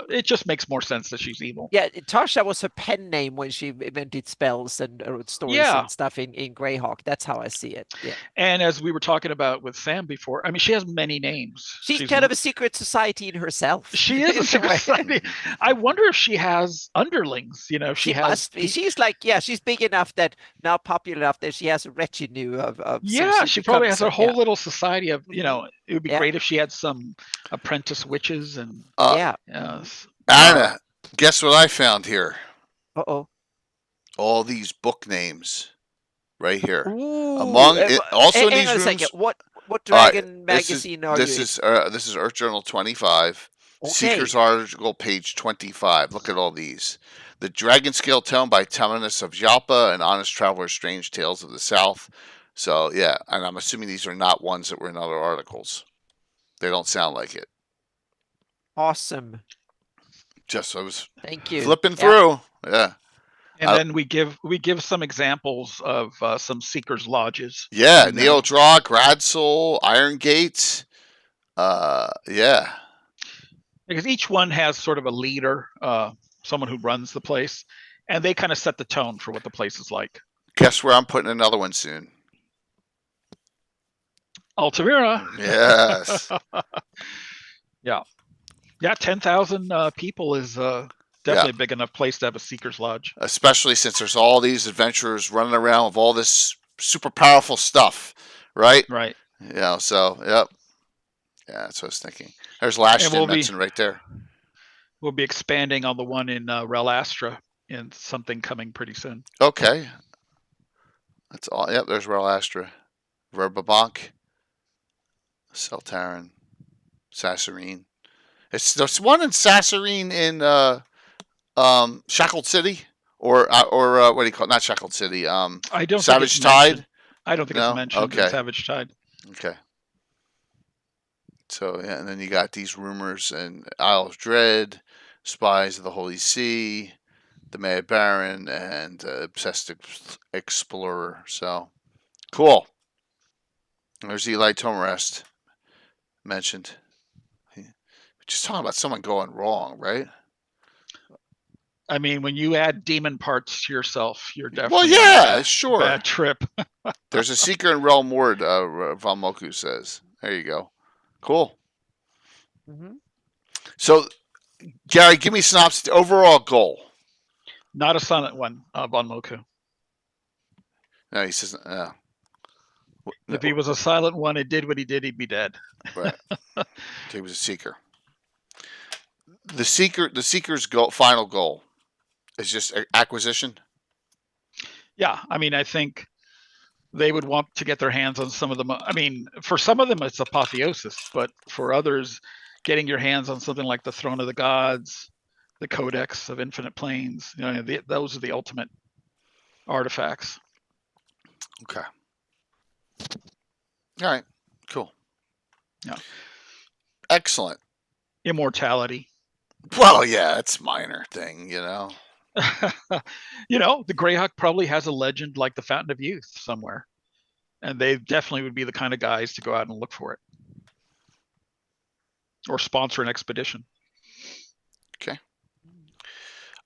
It just makes more sense that she's evil. Yeah, Tasha was her pen name when she invented spells and wrote stories and stuff in Greyhawk. That's how I see it. Yeah. And as we were talking about with Sam before, I mean, she has many names. She's kind of a secret society in herself. She is a secret society. I wonder if she has underlings. She must be. She's like, she's big enough that now popular enough that she has a retinue of. She probably has a whole little society of. It would be great if she had some apprentice witches and Anna, guess what I found here? All these book names right here. Ooh, among also in these rooms. Second. What Dragon magazine are you in? This is Earth Journal 25. Seeker's article, page 25. Look at all these. The Dragon Scale Tome by Temenus of Jalpa and Honest Traveler's Strange Tales of the South. So, yeah, and I'm assuming these are not ones that were in other articles. They don't sound like it. Awesome. Just I was Thank you. Flipping through. Yeah. And then we give some examples of some Seekers lodges. Yeah, Neo Draw, Gradsoul, Iron Gates. Yeah. Because each one has sort of a leader, someone who runs the place, and they kind of set the tone for what the place is like. Guess where I'm putting another one soon? Altamira. Yes. Yeah, 10,000 people is definitely a big enough place to have a Seeker's Lodge. Especially since there's all these adventurers running around with all this super powerful stuff, right? Right. So, yep. Yeah, that's what I was thinking. There's Lashton mentioned right there. We'll be expanding on the one in Rel Astra in something coming pretty soon. Okay. That's all. Yep, there's Relastra. Verbabank, Seltaran, Sasserine. There's one in Sasserine in Shackled City, or what do you call it? Not Shackled City. I don't think Savage it's Tide. mentioned. I don't think it's No? mentioned in Okay. Savage Tide. Okay. So yeah, and then you got these rumors and Isle of Dread, Spies of the Holy See, the Mad Baron, and Obsessed Explorer. So cool. There's Eli Tomarest mentioned. Just talking about someone going wrong, right? I mean, when you add demon parts to yourself, you're Well, definitely on yeah, a sure. bad trip. There's a secret in Realm Ward, Von Moku says. There you go. Cool. Mhm. So, Gary, give me synopsis. Overall goal. Not a silent one, Von Moku. No, he says, If he was a silent one, it did what he did, he'd be dead. right. He was a seeker. The seeker's goal, final goal, is just acquisition. Yeah, I mean, I think they would want to get their hands on some of them. I mean, for some of them, it's apotheosis, but for others, getting your hands on something like the Throne of the Gods, the Codex of Infinite Planes, those are the ultimate artifacts. Okay. All right. Cool. Yeah. Excellent. Immortality. Well, yeah, it's a minor thing, The GREYHAWK probably has a legend like the Fountain of Youth somewhere, and they definitely would be the kind of guys to go out and look for it or sponsor an expedition. Okay.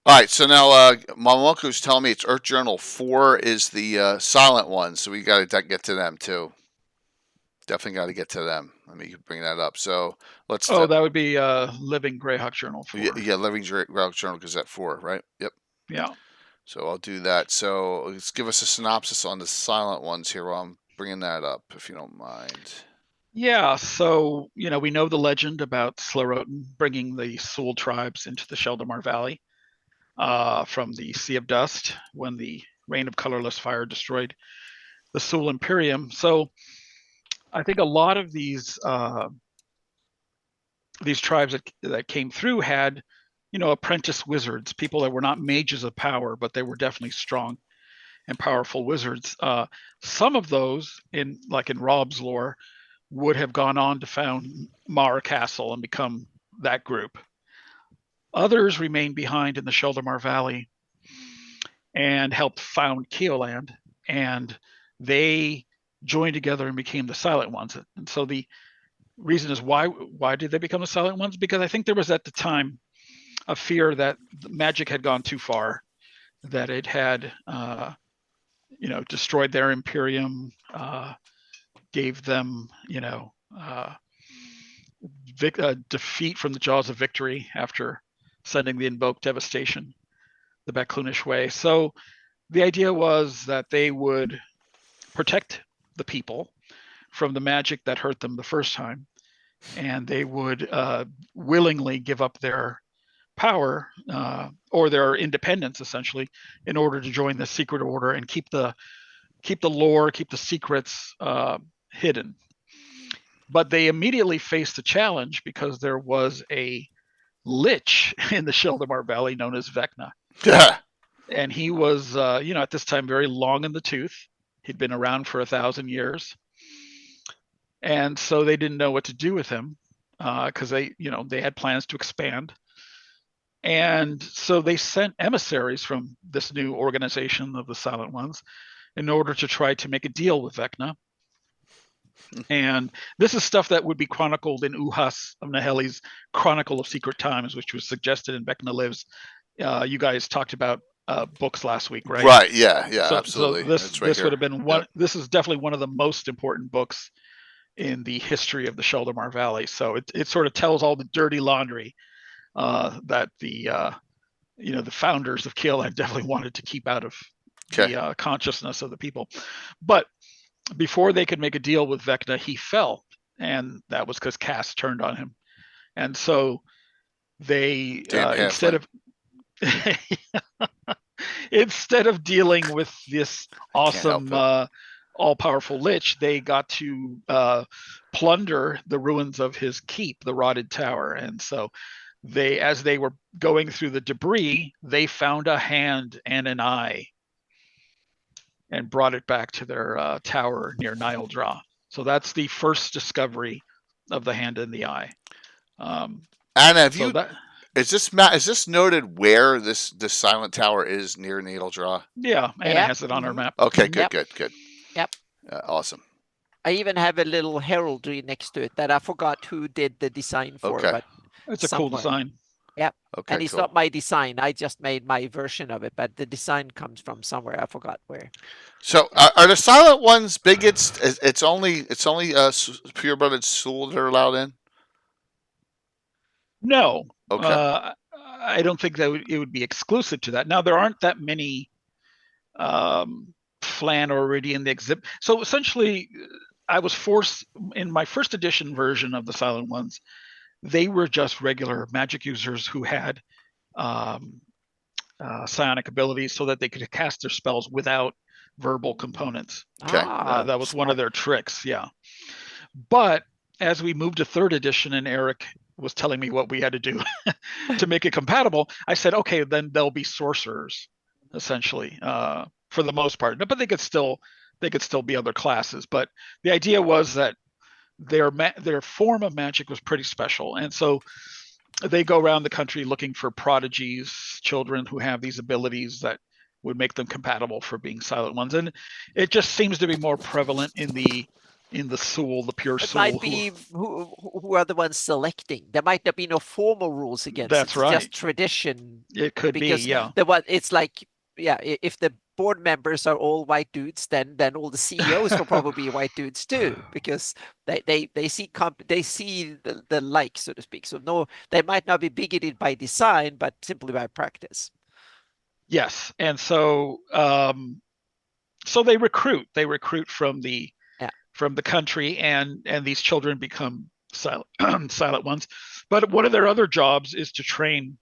All right, so now Mamoku's telling me it's Earth Journal 4 is the silent one, so we got to get to them too. Definitely got to get to them. Let me bring that up. So let's. Oh, that would be Living GREYHAWK Journal 4. Yeah, Living GREYHAWK Journal Gazette 4, right? Yep. Yeah. So I'll do that. So let's give us a synopsis on the silent ones here while I'm bringing that up, if you don't mind. Yeah, so, we know the legend about Slarotin bringing the Sul tribes into the Sheldamar Valley from the Sea of Dust when the Rain of Colorless Fire destroyed the Sul Imperium. So I think a lot of these tribes that came through had, apprentice wizards, people that were not mages of power, but they were definitely strong and powerful wizards. Some of those, in Rob's lore, would have gone on to found Mar Castle and become that group. Others remained behind in the Sheldamar Valley and helped found Keoland, and they joined together and became the Silent Ones. And so the reason is why did they become the Silent Ones? Because I think there was at the time a fear that magic had gone too far, that it had destroyed their Imperium, gave them defeat from the jaws of victory after sending the invoked devastation the Beclunish way. So the idea was that they would protect the people from the magic that hurt them the first time, and they would willingly give up their power or their independence, essentially, in order to join the secret order and keep the lore, keep the secrets hidden. But they immediately faced a challenge because there was a lich in the Sheldamar Valley known as Vecna. And he was, at this time, very long in the tooth. He'd been around for 1,000 years. And so they didn't know what to do with him because they had plans to expand. And so they sent emissaries from this new organization of the Silent Ones in order to try to make a deal with Vecna. And this is stuff that would be chronicled in Uhas of Naheli's Chronicle of Secret Times, which was suggested in Vecna Lives. You guys talked about books last week, right? Right. Yeah. Yeah. So, absolutely. So this would have been one. Yep. This is definitely one of the most important books in the history of the Sheldamar Valley. So it sort of tells all the dirty laundry that the founders of Keoland definitely wanted to keep out of the consciousness of the people. But before they could make a deal with Vecna, he fell, and that was because Cass turned on him. And so they instead of instead of dealing with this Can't help awesome it. all-powerful lich, they got to plunder the ruins of his keep, the rotted tower. And so as they were going through the debris, they found a hand and an eye and brought it back to their tower near Nialdra. So that's the first discovery of the hand and the eye. And have So you? that, Is this noted where this silent tower is near Needle Draw? yeah, Anna Yep. has it on her map. Okay, Yep. good. Yep. Awesome. I even have a little heraldry next to it that I forgot who did the design for, Okay. but It's a cool design. Yep. Okay, And it's cool. not my design. I just made my version of it, but the design comes from somewhere. I forgot where. So are the silent ones bigots? It's only pure-blooded Sul that are allowed in. No, Okay. I don't think that it would be exclusive to that. Now there aren't that many Flan already in the exhibit. So essentially, I was forced in my first edition version of the Silent Ones. They were just regular magic users who had psionic abilities, so that they could cast their spells without verbal components. Okay. That was one of their tricks. Yeah, but as we moved to third edition, and Eric was telling me what we had to do to make it compatible, I said, okay, then they'll be sorcerers, essentially, for the most part. But they could still be other classes. But the idea was that their form of magic was pretty special, and so they go around the country looking for prodigies, children who have these abilities that would make them compatible for being silent ones. And it just seems to be more prevalent in the soul, the pure It soul. might be who are the ones selecting. There might not be no formal rules against That's it. It's just right. tradition. It could be, Because yeah. it's like, yeah, if the board members are all white dudes, then all the CEOs will probably be white dudes too, because they see the like, so to speak. So no, they might not be bigoted by design, but simply by practice. Yes, and so so they recruit from the country, and these children become silent ones. But one of their other jobs is to train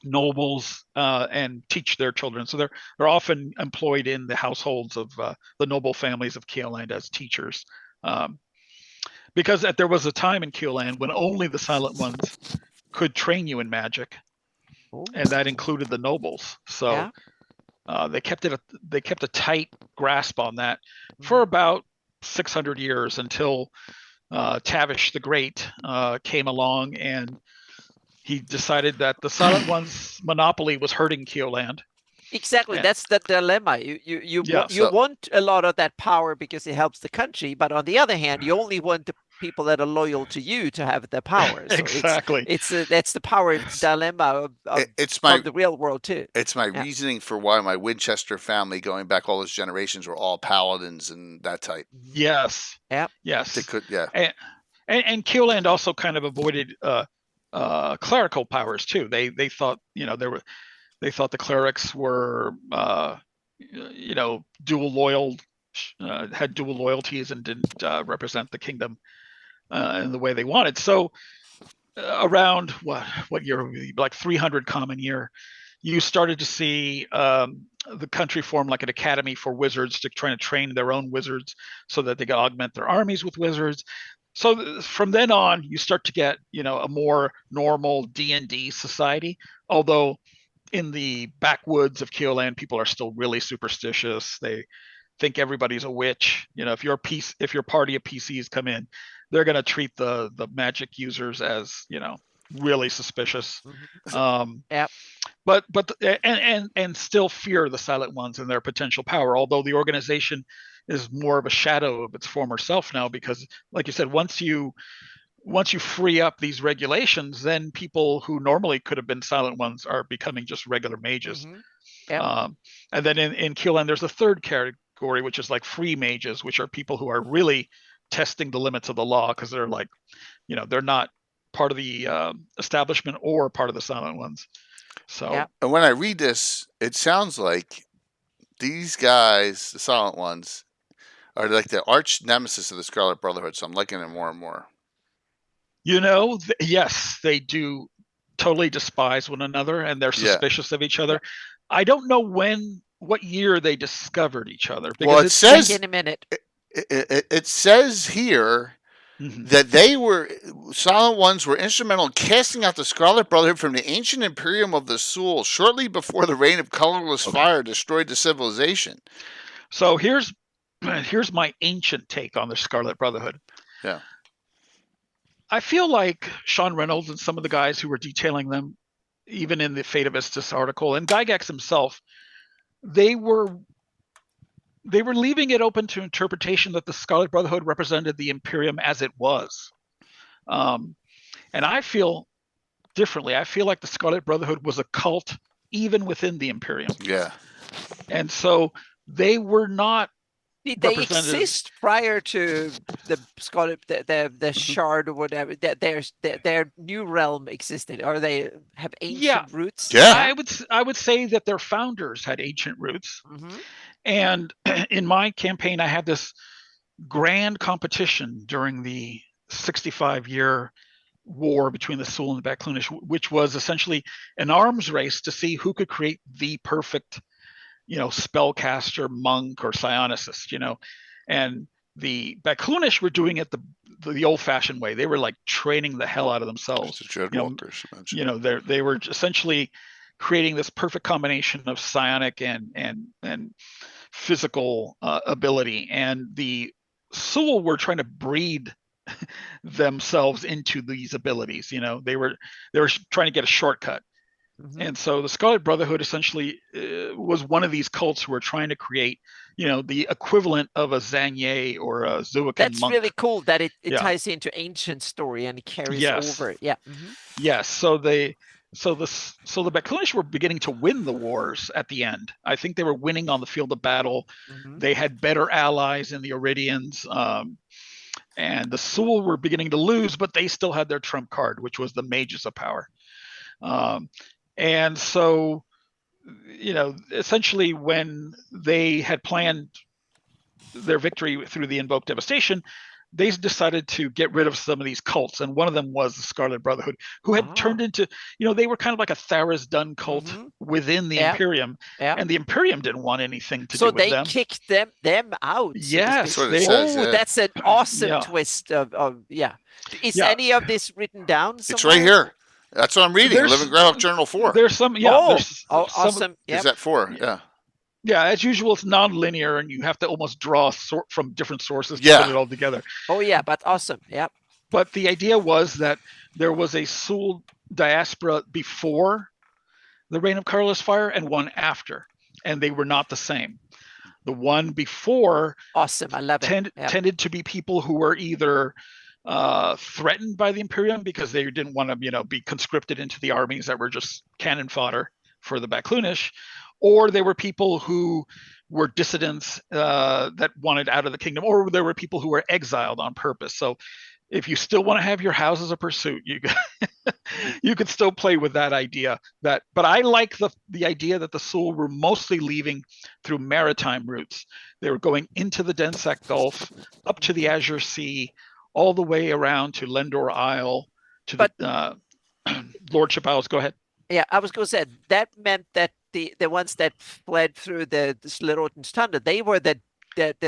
nobles and teach their children. So they're often employed in the households of the noble families of Keoland as teachers, because there was a time in Keoland when only the silent ones could train you in magic, and that included the nobles. So they kept a tight grasp on that for about 600 years, until Tavish the Great came along, and he decided that the Silent One's monopoly was hurting Keoland. Exactly, that's the dilemma. You want a lot of that power because it helps the country, but on the other hand, you only want the people that are loyal to you to have the power. So exactly. That's the power dilemma of the real world too. It's my reasoning for why my Winchester family, going back all those generations, were all paladins and that type. Yes. Yep. Yes. They could. Yeah. And Keoland also kind of avoided clerical powers too. They thought, they thought the clerics were had dual loyalties and didn't represent the kingdom in the way they wanted. So around what year, like 300 common year, you started to see the country form like an academy for wizards, to try to train their own wizards so that they could augment their armies with wizards. So from then on, you start to get, a more normal D&D society, although in the backwoods of Keoland, people are still really superstitious. They think everybody's a witch. If your party of PCs come in, they're going to treat the magic users as, really suspicious. But still fear the Silent Ones and their potential power, although the organization is more of a shadow of its former self now, because, like you said, once you free up these regulations, then people who normally could have been Silent Ones are becoming just regular mages. And then in Keoland, there's a third category, which is like free mages, which are people who are really testing the limits of the law, because they're like, they're not part of the establishment or part of the Silent Ones. So, and when I read this, it sounds like these guys, the Silent Ones, are like the arch nemesis of the Scarlet Brotherhood. So I'm liking it more and more. Yes, they do totally despise one another, and they're suspicious of each other. I don't know what year they discovered each other, because Well, it it's Back says in a minute. it says here Mhm. that Silent Ones were instrumental in casting out the Scarlet Brotherhood from the ancient Imperium of the Soul shortly before the reign of colorless Okay. fire destroyed the civilization. So here's my ancient take on the Scarlet Brotherhood. Yeah. I feel like Sean Reynolds and some of the guys who were detailing them, even in the Fate of Istis article, and Gygax himself, they were leaving it open to interpretation that the Scarlet Brotherhood represented the Imperium as it was. And I feel differently. I feel like the Scarlet Brotherhood was a cult even within the Imperium. Yeah. And so they were not Did they represented. exist prior to the Scarlet, the shard or whatever? Their new realm existed, or they have ancient roots? Yeah. I would say that their founders had ancient roots. Mhm. And in my campaign, I had this grand competition during the 65-year war between the Sul and the Baklunish, which was essentially an arms race to see who could create the perfect, spellcaster, monk, or psionicist, and the Baklunish were doing it the old-fashioned way. They were like training the hell out of themselves. The Dreadwalkers mentioned. They were essentially creating this perfect combination of psionic and physical ability, and the Sul were trying to breed themselves into these abilities. They were trying to get a shortcut. Mhm. And so the Scarlet Brotherhood essentially was one of these cults who were trying to create, the equivalent of a Zangye or a Zuikan That's monk. really cool that it Yeah. ties into ancient story and it carries Yes. over. Yeah. Mhm. Yes. So the Baklunish were beginning to win the wars at the end. I think they were winning on the field of battle. Mhm. They had better allies in the Iridians. And the Sul were beginning to lose, but they still had their trump card, which was the Mages of Power. And so, essentially when they had planned their victory through the Invoked Devastation, they decided to get rid of some of these cults. And one of them was the Scarlet Brotherhood, who had turned into, they were kind of like a Tharis Dun cult Mhm. within the Yeah. Imperium. Yeah. And the Imperium didn't want anything to So do with they them. kicked them out. so to Yes, speak. That's what it says, Oh, yeah. that's an awesome Yeah. twist of yeah. Is Yeah. any of this written down It's somewhere? right here. That's what I'm reading. There's- Living GREYHAWK Journal 4. There's some, there's some, awesome. Is that 4? Yeah. Yeah, as usual, it's non-linear, and you have to almost draw from different sources to Yeah. put it all together. Oh yeah, but awesome. Yeah. But the idea was that there was a Sul diaspora before the reign of Carlos Fire and one after, and they were not the same. The one before Awesome. I love it. Yeah. tended to be people who were either threatened by the Imperium because they didn't want to, be conscripted into the armies that were just cannon fodder for the Baklunish, or there were people who were dissidents that wanted out of the kingdom, or there were people who were exiled on purpose. So if you still want to have your houses of pursuit, you could still play with that idea. But I like the idea that the Sul were mostly leaving through maritime routes. They were going into the Densac Gulf, up to the Azure Sea, all the way around to Lendor Isle, to the Lordship Isles. Go ahead. Yeah, I was going to say that meant that the ones that fled through the Slerotin's Thunder, they were the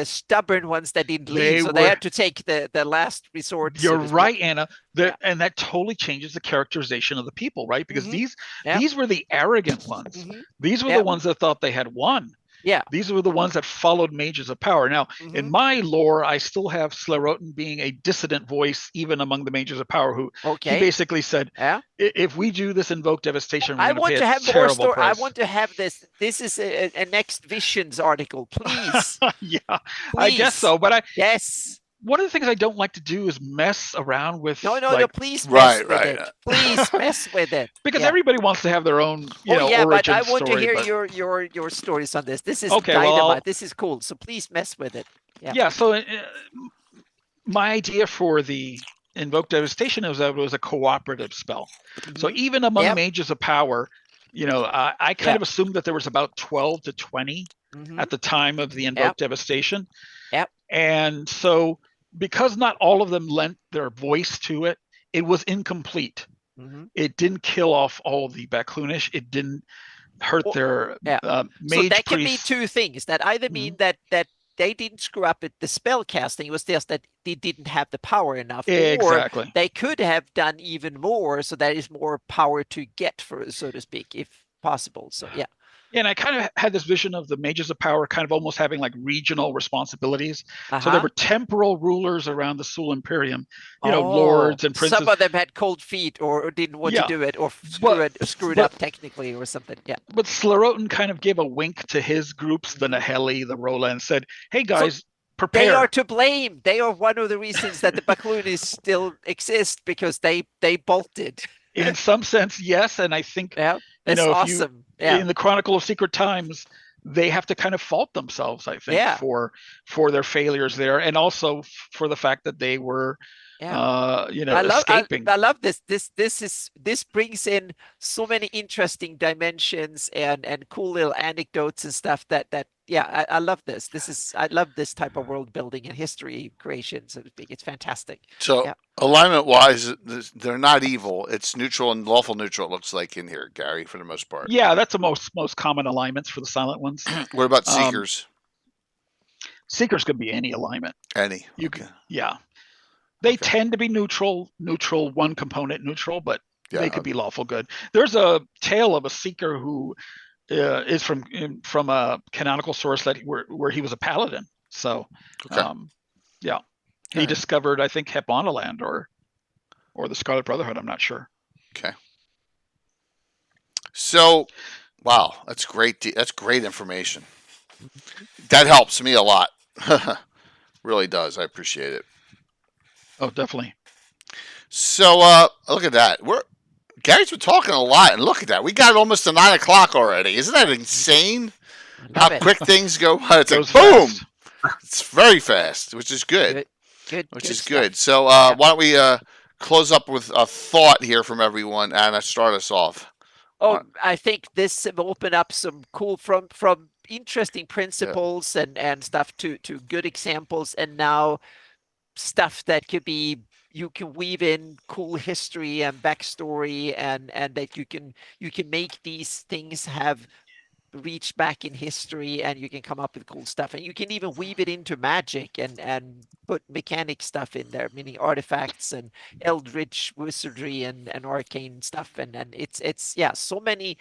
stubborn ones that didn't leave, so they had to take the last resort. You're right, Anna. And that totally changes the characterization of the people, right? Because these were the arrogant ones. These were the ones that thought they had won. Yeah. These were the ones that followed Mages of Power. Now, in my lore, I still have Slerotin being a dissident voice, even among the Mages of Power, who he basically said, if we do this Invoke Devastation, we're going to pay a terrible price. I want to have this. This is a next Visions article, please. Yeah, please. I guess so. But yes. One of the things I don't like to do is mess around with. No, please mess with it. Please mess with it. Because everybody wants to have their own, origin but I want story, to hear your stories on this. This is okay, dynamite. This is cool. So please mess with it. Yeah. So my idea for the Invoke Devastation was that it was a cooperative spell. So even among Mages of Power, I kind of assumed that there was about 12 to 20 at the time of the Invoke Devastation. Yep. And so, because not all of them lent their voice to it, it was incomplete. It didn't kill off all of the Baklunish. It didn't hurt Or- their yeah. So mage that can mean priests. two things. That either mean that they didn't screw up at the spell casting, it was just that they didn't have the power enough, or Exactly. they could have done even more, so there is more power to get, for so to speak, if possible. So yeah. And I kind of had this vision of the mages of power kind of almost having like regional responsibilities. So there Uh-huh. were temporal rulers around the Sul Imperium, Oh, lords and some princes. of them had cold feet, or didn't want to Yeah, do it, or but screwed but up technically, or something. Yeah. but Slarotin kind of gave a wink to his groups, the Naheli, the Rola, and said, "Hey So guys, they are prepare." to blame. They are one of the reasons that the Baklunis still exist, because they bolted. In some sense, yes, and I think Yeah, that's if you awesome. Yeah, in the Chronicle of Secret Times, they have to kind of fault themselves, I think, yeah, for their failures there, and also for the fact that they were, yeah. escaping. I love this. This brings in so many interesting dimensions and cool little anecdotes and stuff that yeah, I love this. I love this type of world building and history creation, so to speak. It's fantastic. So Yeah. alignment wise, they're not evil. It's neutral and lawful neutral. It looks like in here, Gary, for the most part. Yeah, that's the most common alignments for the silent ones. What about Um, seekers? Seekers could be any alignment. Any? You Okay. yeah, they Okay. tend to be neutral, one component neutral, but Yeah. they could be lawful good. There's a tale of a seeker who is from a canonical source where he was a paladin. So, Okay. yeah, he Alright. discovered, I think, Heponiland or the Scarlet Brotherhood. I'm not sure. Okay. So, wow, that's great. That's great information. That helps me a lot. Really does. I appreciate it. Oh, definitely. So, look at that. Gary's been talking a lot, and look at that. We got almost to 9 o'clock already. Isn't that insane? How Love it. quick things go. It's like Goes boom. fast. It's very fast, which is good. Which is stuff. good. So, Yeah. why don't we close up with a thought here from everyone, and start us off. Oh, I think this will open up some cool from interesting principles and stuff to good examples, and now stuff that could be, you can weave in cool history and backstory, and that you can make these things have reach back in history, and you can come up with cool stuff, and you can even weave it into magic and put mechanic stuff in there, meaning artifacts and eldritch wizardry and arcane stuff, and it's yeah, so many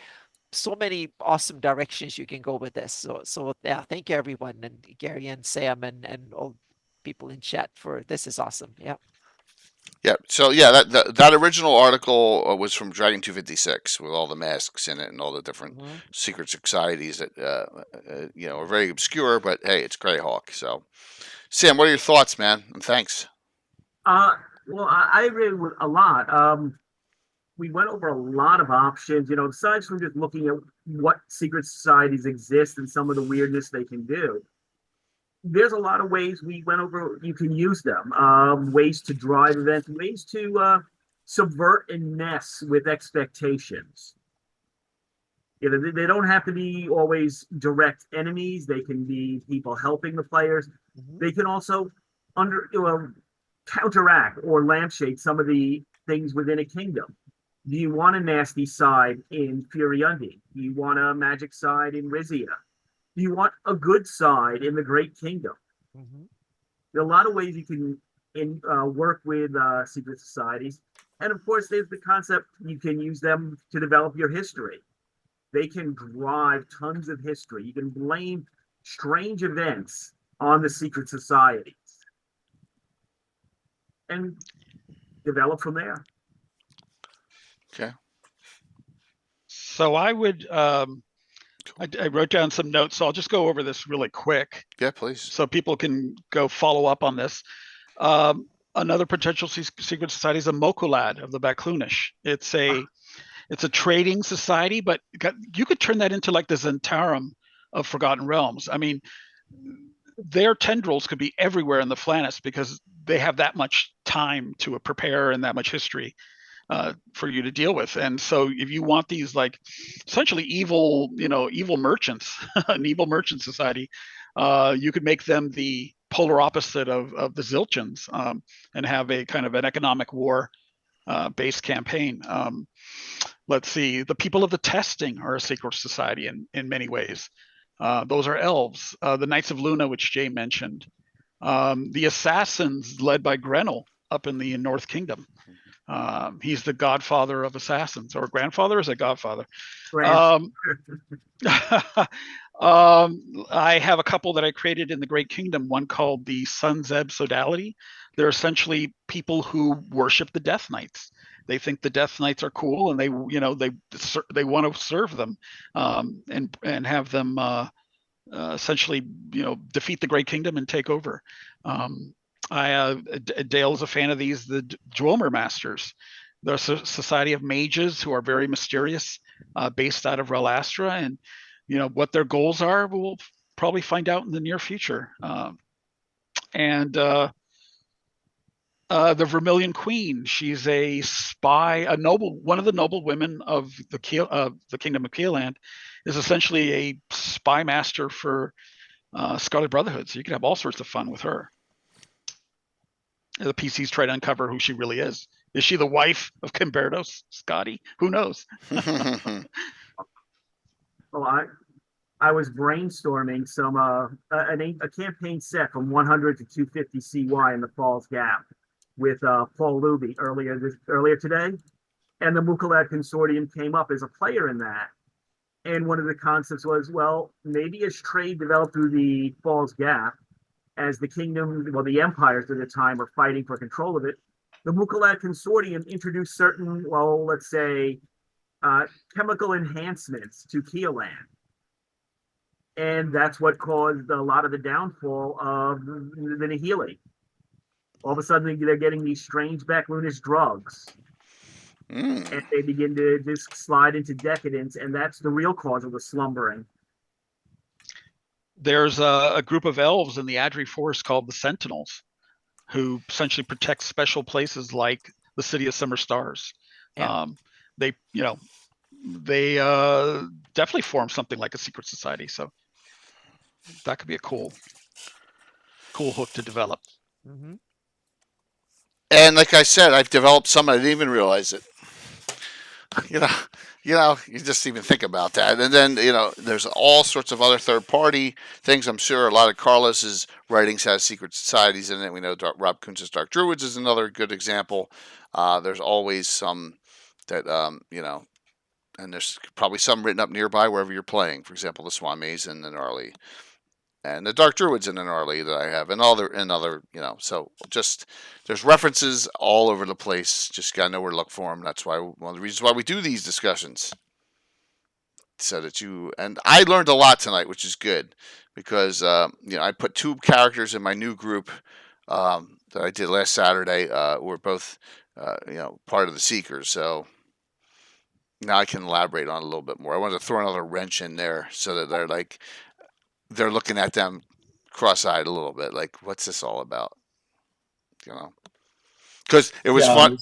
awesome directions you can go with this. So yeah, thank you everyone, and Gary and Sam and all people in chat, for this is awesome. Yeah. Yeah. So yeah, that original article was from Dragon 256 with all the masks in it and all the different secret societies that are very obscure. But hey, it's GREYHAWK. So, Sam, what are your thoughts, man? And thanks. Well, I agree with a lot. We went over a lot of options, aside from just looking at what secret societies exist and some of the weirdness they can do. There's a lot of ways we went over. You can use them, ways to drive events, ways to subvert and mess with expectations. They don't have to be always direct enemies. They can be people helping the players. They can also counteract or lampshade some of the things within a kingdom. Do you want a nasty side in Furiundi? Do you want a magic side in Rizia? Do you want a good side in the Great Kingdom? There are a lot of ways you can work with secret societies. And of course, there's the concept, you can use them to develop your history. They can drive tons of history. You can blame strange events on the secret societies and develop from there. Okay. So I would, I wrote down some notes, so I'll just go over this really quick. Yeah, please. So people can go follow up on this. Another potential secret society is a Mokulad of the Baklunish. It's a trading society, but you could turn that into like the Zentarum of Forgotten Realms. I mean, their tendrils could be everywhere in the Flannis because they have that much time to prepare and that much history for you to deal with. And so if you want these like essentially evil merchants, an evil merchant society, you could make them the polar opposite of the Zilchans, and have a kind of an economic war based campaign. Let's see, the people of the testing are a secret society in many ways. Those are elves. The Knights of Luna, which Jay mentioned. The assassins led by Grenell up in the North Kingdom. He's the godfather of assassins, or grandfather, is it godfather? Grand. I have a couple that I created in the Great Kingdom, one called the Sun Zeb Sodality. They're essentially people who worship the Death Knights. They think the Death Knights are cool, and they want to serve them, and have them essentially defeat the Great Kingdom and take over. Dale is a fan of these, the Dwemer Masters. They're a society of mages who are very mysterious, based out of Relastra, and what their goals are, we'll probably find out in the near future. The Vermilion Queen, she's a spy, one of the noble women of the Kingdom of Keeland, is essentially a spy master for Scarlet Brotherhood. So you can have all sorts of fun with her. The PCs try to uncover who she really is. Is she the wife of Kimbertos, Scotty? Who knows? Well, I was brainstorming some a campaign set from 100 to 250 CY in the Falls Gap with Paul Luby earlier today, and the Mukalad Consortium came up as a player in that. And one of the concepts was, well, maybe as trade developed through the Falls Gap, as the kingdom, well, the empires at the time were fighting for control of it, the Mukalad Consortium introduced certain, well, let's say, chemical enhancements to Keeland. And that's what caused a lot of the downfall of the Nihili. All of a sudden, they're getting these strange Backlunish drugs. And they begin to just slide into decadence, and that's the real cause of the slumbering. There's a group of elves in the Adri Forest called the Sentinels, who essentially protect special places like the City of Summer Stars. Yeah. They definitely form something like a secret society. So that could be a cool hook to develop. Mm-hmm. And like I said, I've developed some. I didn't even realize it. You just even think about that. And then, there's all sorts of other third-party things. I'm sure a lot of Carlos's writings has secret societies in it. We know Rob Kuntz's Dark Druids is another good example. There's always some that, and there's probably some written up nearby wherever you're playing. For example, the Swamis in Gnarly, and the Dark Druids in Gnarly that I have, and other, so just there's references all over the place. Just gotta know where to look for them. That's why one of the reasons why we do these discussions, so that and I learned a lot tonight, which is good, because I put 2 characters in my new group that I did last Saturday. Were both part of the Seekers, so now I can elaborate on it a little bit more. I wanted to throw another wrench in there so that they're looking at them cross-eyed a little bit, like, what's this all about? Because it was fun.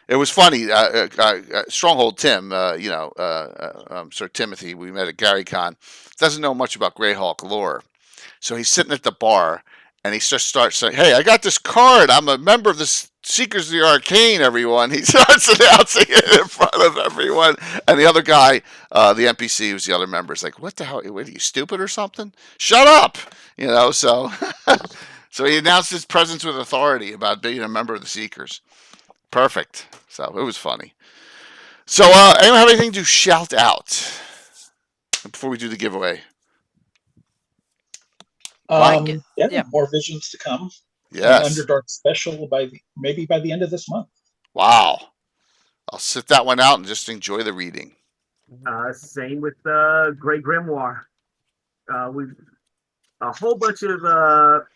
It was funny. Stronghold Tim, Sir Timothy, we met at GaryCon, doesn't know much about GREYHAWK lore. So he's sitting at the bar, and he just starts saying, "Hey, I got this card. I'm a member of the Seekers of the Arcane, everyone." He starts announcing it in front of everyone. And the other guy, the NPC, who's the other member, is like, "What the hell? What, are you stupid or something? Shut up!" So so he announced his presence with authority about being a member of the Seekers. Perfect. So it was funny. So anyone have anything to shout out before we do the giveaway? Yeah. More visions to come. Yes. An Underdark special maybe by the end of this month. Wow. I'll sit that one out and just enjoy the reading. Same with Grey Grimoire. We've a whole bunch of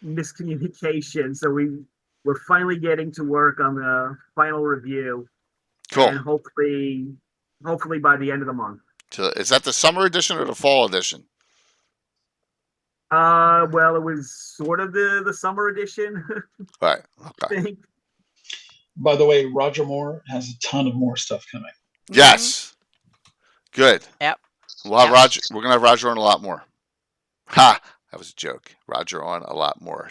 miscommunication, so we're finally getting to work on the final review. Cool. And hopefully by the end of the month. So is that the summer edition or the fall edition? Well, it was sort of the summer edition. Right. I think. By the way, Roger Moore has a ton of more stuff coming. Yes. Good. Yep. We'll have Roger. We're gonna have Roger on a lot more. Ha! That was a joke. Roger on a lot more.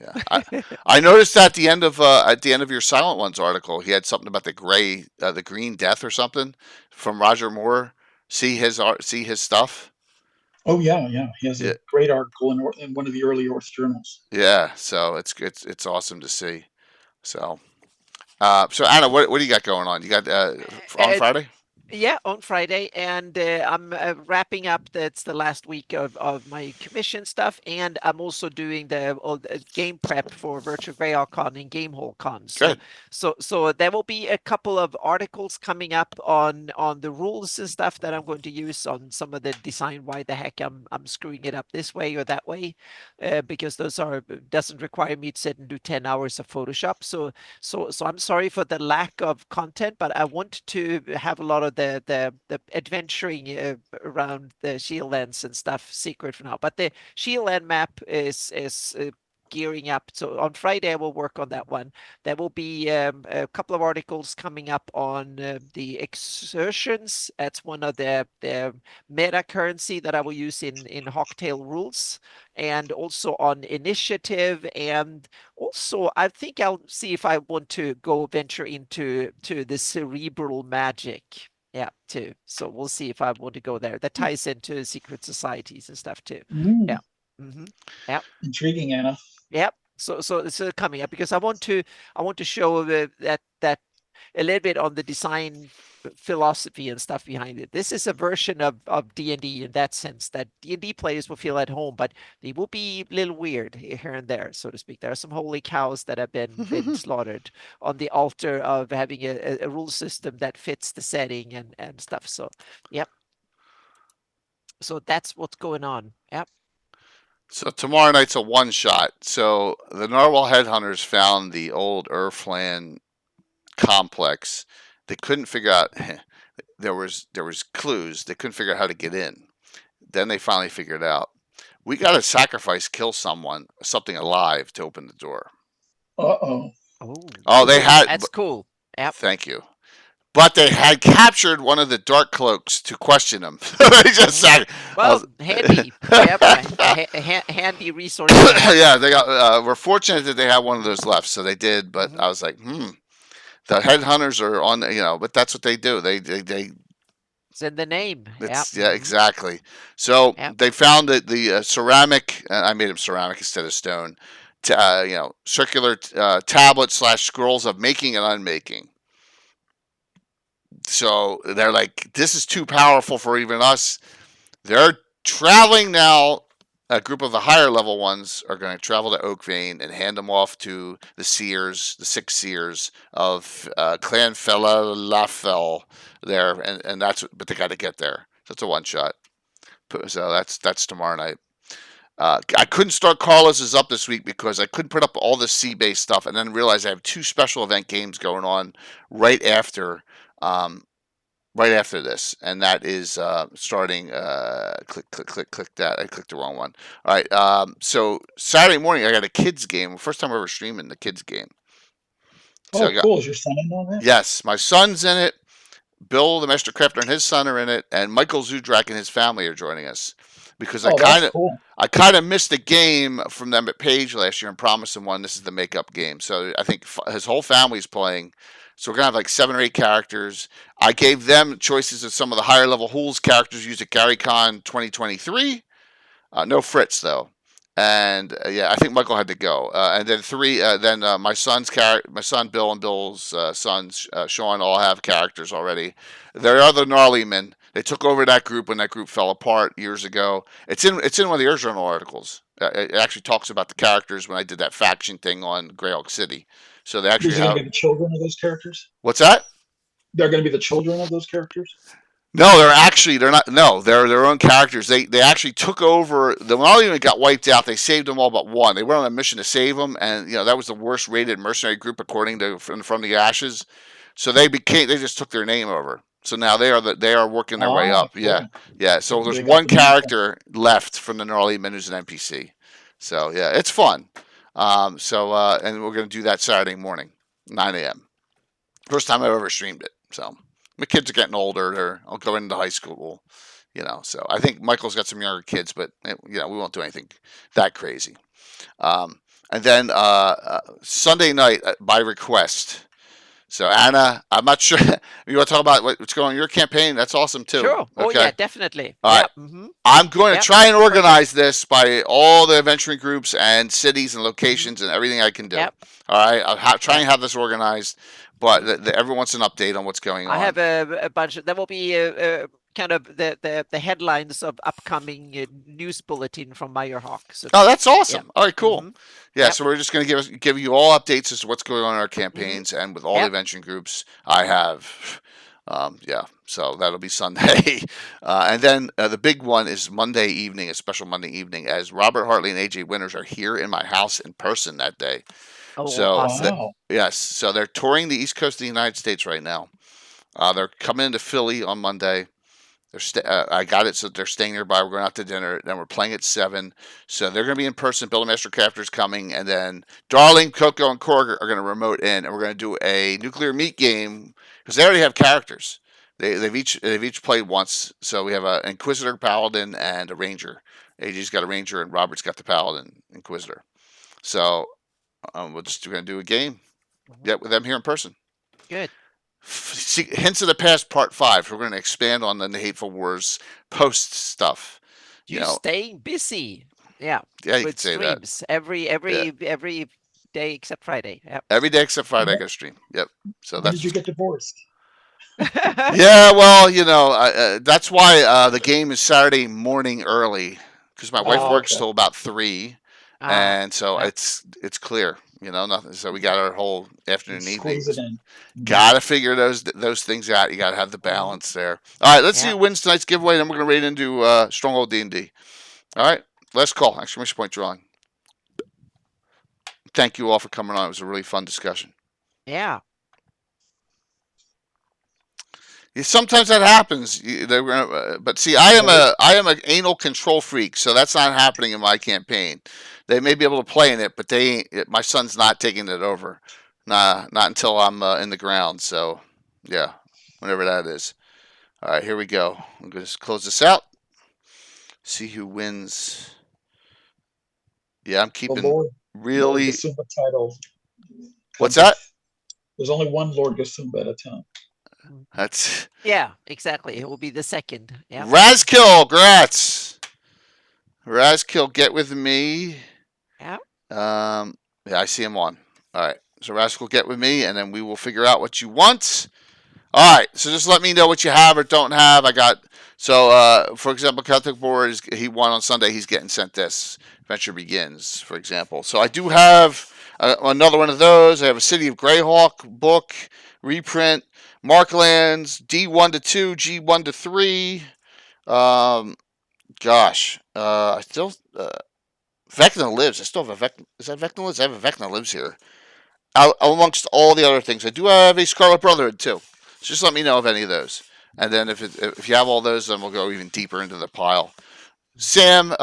Yeah, I noticed at the end of your Silent Ones article, he had something about the Green Death or something from Roger Moore. See his art, see his stuff. Oh yeah, yeah. He has a Yeah, great article in one of the early Orth journals. yeah. So it's awesome to see. So, so Anna, what do you got going on? You got on Uh, Friday? Yeah, on Friday, and I'm wrapping up. That's the last week of my commission stuff, and I'm also doing all the game prep for Virtual GREYHAWK Con and Gamehole Con. So, Good. so there will be a couple of articles coming up on the rules and stuff that I'm going to use on some of the design. Why the heck I'm screwing it up this way or that way, because those doesn't require me to sit and do 10 hours of Photoshop. So I'm sorry for the lack of content, but I want to have a lot of the adventuring around the shield lens and stuff secret for now. But the shield lens map is gearing up. So on Friday I will work on that one. There will be a couple of articles coming up on the exertions. That's one of the meta currency that I will use in Hawktail rules, and also on initiative, and also I think I'll see if I want to go venture into the cerebral magic. Yeah, too. So we'll see if I want to go there. That ties into secret societies and stuff too. Yeah. Mm, Mm-hmm. Yeah. intriguing, Anna. Yep. So it's coming up because I want to show that a little bit on the design philosophy and stuff behind it. This is a version of D&D in that sense, that D&D players will feel at home, but they will be a little weird here and there, so to speak. There are some holy cows that have been slaughtered on the altar of having a rule system that fits the setting and stuff. So, yep. So that's what's going on. Yep. So tomorrow night's a one shot. So the Narwhal Headhunters found the old Urfland complex. They couldn't figure out there was clues. They couldn't figure out how to get in. Then they finally figured out. We got to sacrifice, kill something alive to open the door. Uh-oh. Oh, Oh, they had. that's cool. Yep. Thank you. But they had captured one of the dark cloaks to question him. They just said, Well, handy. Yep, handy resource. yeah, they got. We're fortunate that they had one of those left, so they did. But I was like, the headhunters are on. But that's what they do. They It's in the name. It's, Yep. yeah, exactly. So Yep. they found that the ceramic. I made them ceramic instead of stone. Circular tablets / scrolls of making and unmaking. So they're like, this is too powerful for even us. They're traveling now. A group of the higher level ones are going to travel to Oakvein and hand them off to the seers, the 6 seers of Clan Falafel there, and but they got to get there. So it's a one shot. So that's tomorrow night. I couldn't start Carlos's up this week because I couldn't put up all the C-based stuff, and then realized I have 2 special event games going on right after um, this, and that is starting. Click that. I clicked the wrong one. All right. So Saturday morning, I got a kids game. First time ever streaming the kids game. So Oh, cool. Is your son in on that? Yes, my son's in it. Bill, the Master Crafter, and his son are in it, and Michael Zudrak and his family are joining us because Cool. I kind of missed a game from them at Page last year and promised him one. This is the makeup game, so I think his whole family's playing. So we're gonna have like 7 or 8 characters. I gave them choices of some of the higher level Hools characters used at GaryCon 2023. No Fritz though, and yeah, I think Michael had to go. And then 3. Then my son Bill and Bill's son Sean all have characters already. There are the gnarly men. They took over that group when that group fell apart years ago. It's in one of the Air Journal articles. It actually talks about the characters when I did that faction thing on Greyhawk City. So they actually These are going to be the children of those characters? What's that? They're going to be the children of those characters? No, they're not. No, they're their own characters. They actually took over. The Malian got wiped out. They saved them all but one. They went on a mission to save them, and that was the worst rated mercenary group according to from the Ashes. So they just took their name over. So now they are working their way up. Cool. Yeah. So there's They got one the character left from the Gnarly Men who's an NPC. So yeah, it's fun. And we're gonna do that Saturday morning, 9 a.m. First time I've ever streamed it. So my kids are getting older. I'll go into high school. So I think Michael's got some younger kids, but we won't do anything that crazy. And then Sunday night by request. So Anna, I'm not sure. You want to talk about what's going on in your campaign? That's awesome too. Sure. Oh Okay. yeah, definitely. All right. Mm-hmm. I'm going to Yep. try and organize this by all the adventuring groups and cities and locations and everything I can do. Yep. All right. I'll try and have this organized, but everyone wants an update on what's going on. I have a bunch. There will be kind of the headlines of upcoming news bulletin from GREYHAWK. So Oh, that's awesome. All right, cool. Mhm. Yeah, Yep. so we're just going to give you all updates as to what's going on in our campaigns and with all the Yep. adventuring groups I have. Yeah, so that'll be Sunday. And then the big one is Monday evening, a special Monday evening, as Robert Hartley and AJ Winters are here in my house in person that day. Oh, So, awesome. Wow. Yes, so they're touring the East Coast of the United States right now. They're coming into Philly on Monday. I got it, so they're staying nearby. We're going out to dinner. Then we're playing at 7. So they're going to be in person. Build a Master Crafter's coming. And then Darling, Coco, and Korg are going to remote in. And we're going to do a nuclear meat game because they already have characters. They've each played once. So we have an Inquisitor, Paladin, and a Ranger. AJ's got a Ranger, and Robert's got the Paladin Inquisitor. So we're going to do a game. Yeah, with them here in person. Good. See, Hints of the Past Part 5. We're going to expand on the Hateful Wars post stuff. You're staying busy. Yeah. Yeah, you with could say that. streams every day except Friday. Yep. Every day except Friday, I got to stream. Yep. So When that's. did you get divorced? Yeah, well, that's why the game is Saturday morning early because my wife Oh, works okay. till about 3, and so yeah. it's clear. Nothing. So we got our whole afternoon, evening. Squeeze it in. Got to figure those things out. You got to have the balance there. All right, let's see Yeah. who wins tonight's giveaway. Then we're going to raid into Stronghold D&D. All right, last call. Exclamation point drawing. Thank you all for coming on. It was a really fun discussion. Yeah. Yeah, sometimes that happens. But see, I am an anal control freak, so that's not happening in my campaign. They may be able to play in it, but my son's not taking it over. Nah, not until I'm in the ground. So, yeah, whenever that is. All right, here we go. I'm going to close this out. See who wins. Yeah, I'm keeping Lord really. Gasumba title. What's that? There's only one Lord Gasumba at a time. That's Yeah, exactly. It will be the second. Yeah. Razkill. Grats. Razkill, get with me. Yeah. Yeah, I see him on. All right. So Razkill, get with me, and then we will figure out what you want. All right. So just let me know what you have or don't have. For example, Celtic Board he won on Sunday. He's getting sent this. Adventure Begins, for example. So I do have another one of those. I have a City of GREYHAWK book reprint. Marklands D1 to 2, G1 to 3. I still Vecna Lives. I still have a Vecna. Is that Vecna Lives? I have a Vecna Lives here. Amongst all the other things, I do have a Scarlet Brotherhood too. So just let me know of any of those, and then if you have all those, then we'll go even deeper into the pile. Sam,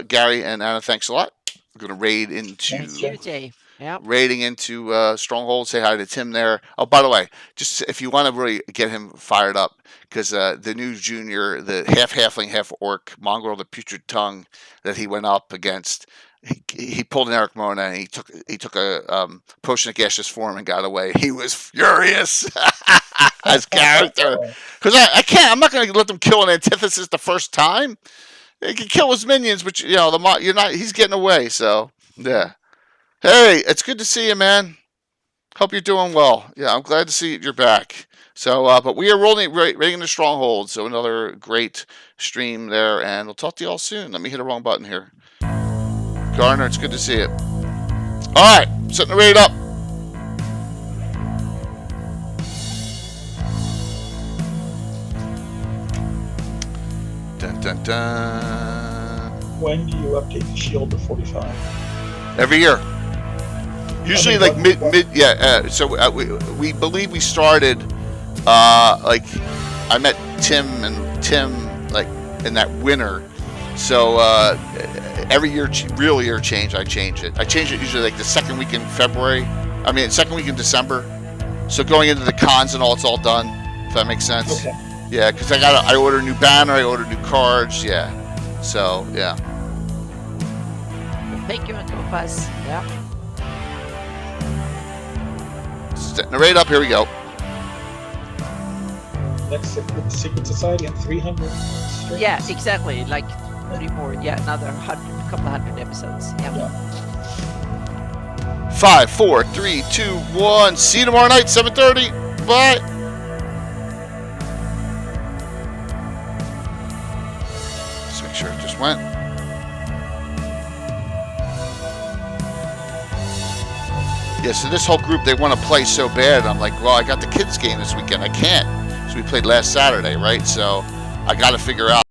Gary, and Anna, thanks a lot. We're going to raid into. Thanks, You, Jay. Yeah. Raiding into Stronghold. Say hi to Tim there. Oh, by the way, just if you want to really get him fired up, because the new junior, the half halfling, half orc mongrel, the putrid tongue that he went up against, he pulled an Eric Mona and he took a potion of gaseous form and got away. He was furious as character because I'm not going to let them kill an antithesis the first time. He can kill his minions, but you're not. He's getting away. So yeah. Hey, it's good to see you, man. Hope you're doing well. Yeah, I'm glad to see you're back. So, but we are raiding the Stronghold, so another great stream there, and we'll talk to you all soon. Let me hit the wrong button here. Garner, it's good to see you. All right, setting the raid up. Dun, dun, dun. When do you update the shield to 45? Every year. Usually, like mid. So we believe we started. I met Tim like in that winter. So every year, real year change, I change it. I change it usually like the second week in February. Second week in December. So going into the cons and all, it's all done. If that makes sense. Okay. Yeah, because I order a new banner, I order new cards. Yeah. So yeah. Thank you, Antopas. Yeah. Setting the rate up. Here we go. Next secret society at 300 strings. Yeah, exactly. Like 30 more. Yeah, another couple hundred episodes. Yeah. 5, 4, 3, 2, 1. See you tomorrow night, 7:30. Bye. Let's make sure it just went. Yeah, so this whole group, they want to play so bad. I'm like, well, I got the kids game this weekend. I can't. So we played last Saturday, right? So I got to figure out.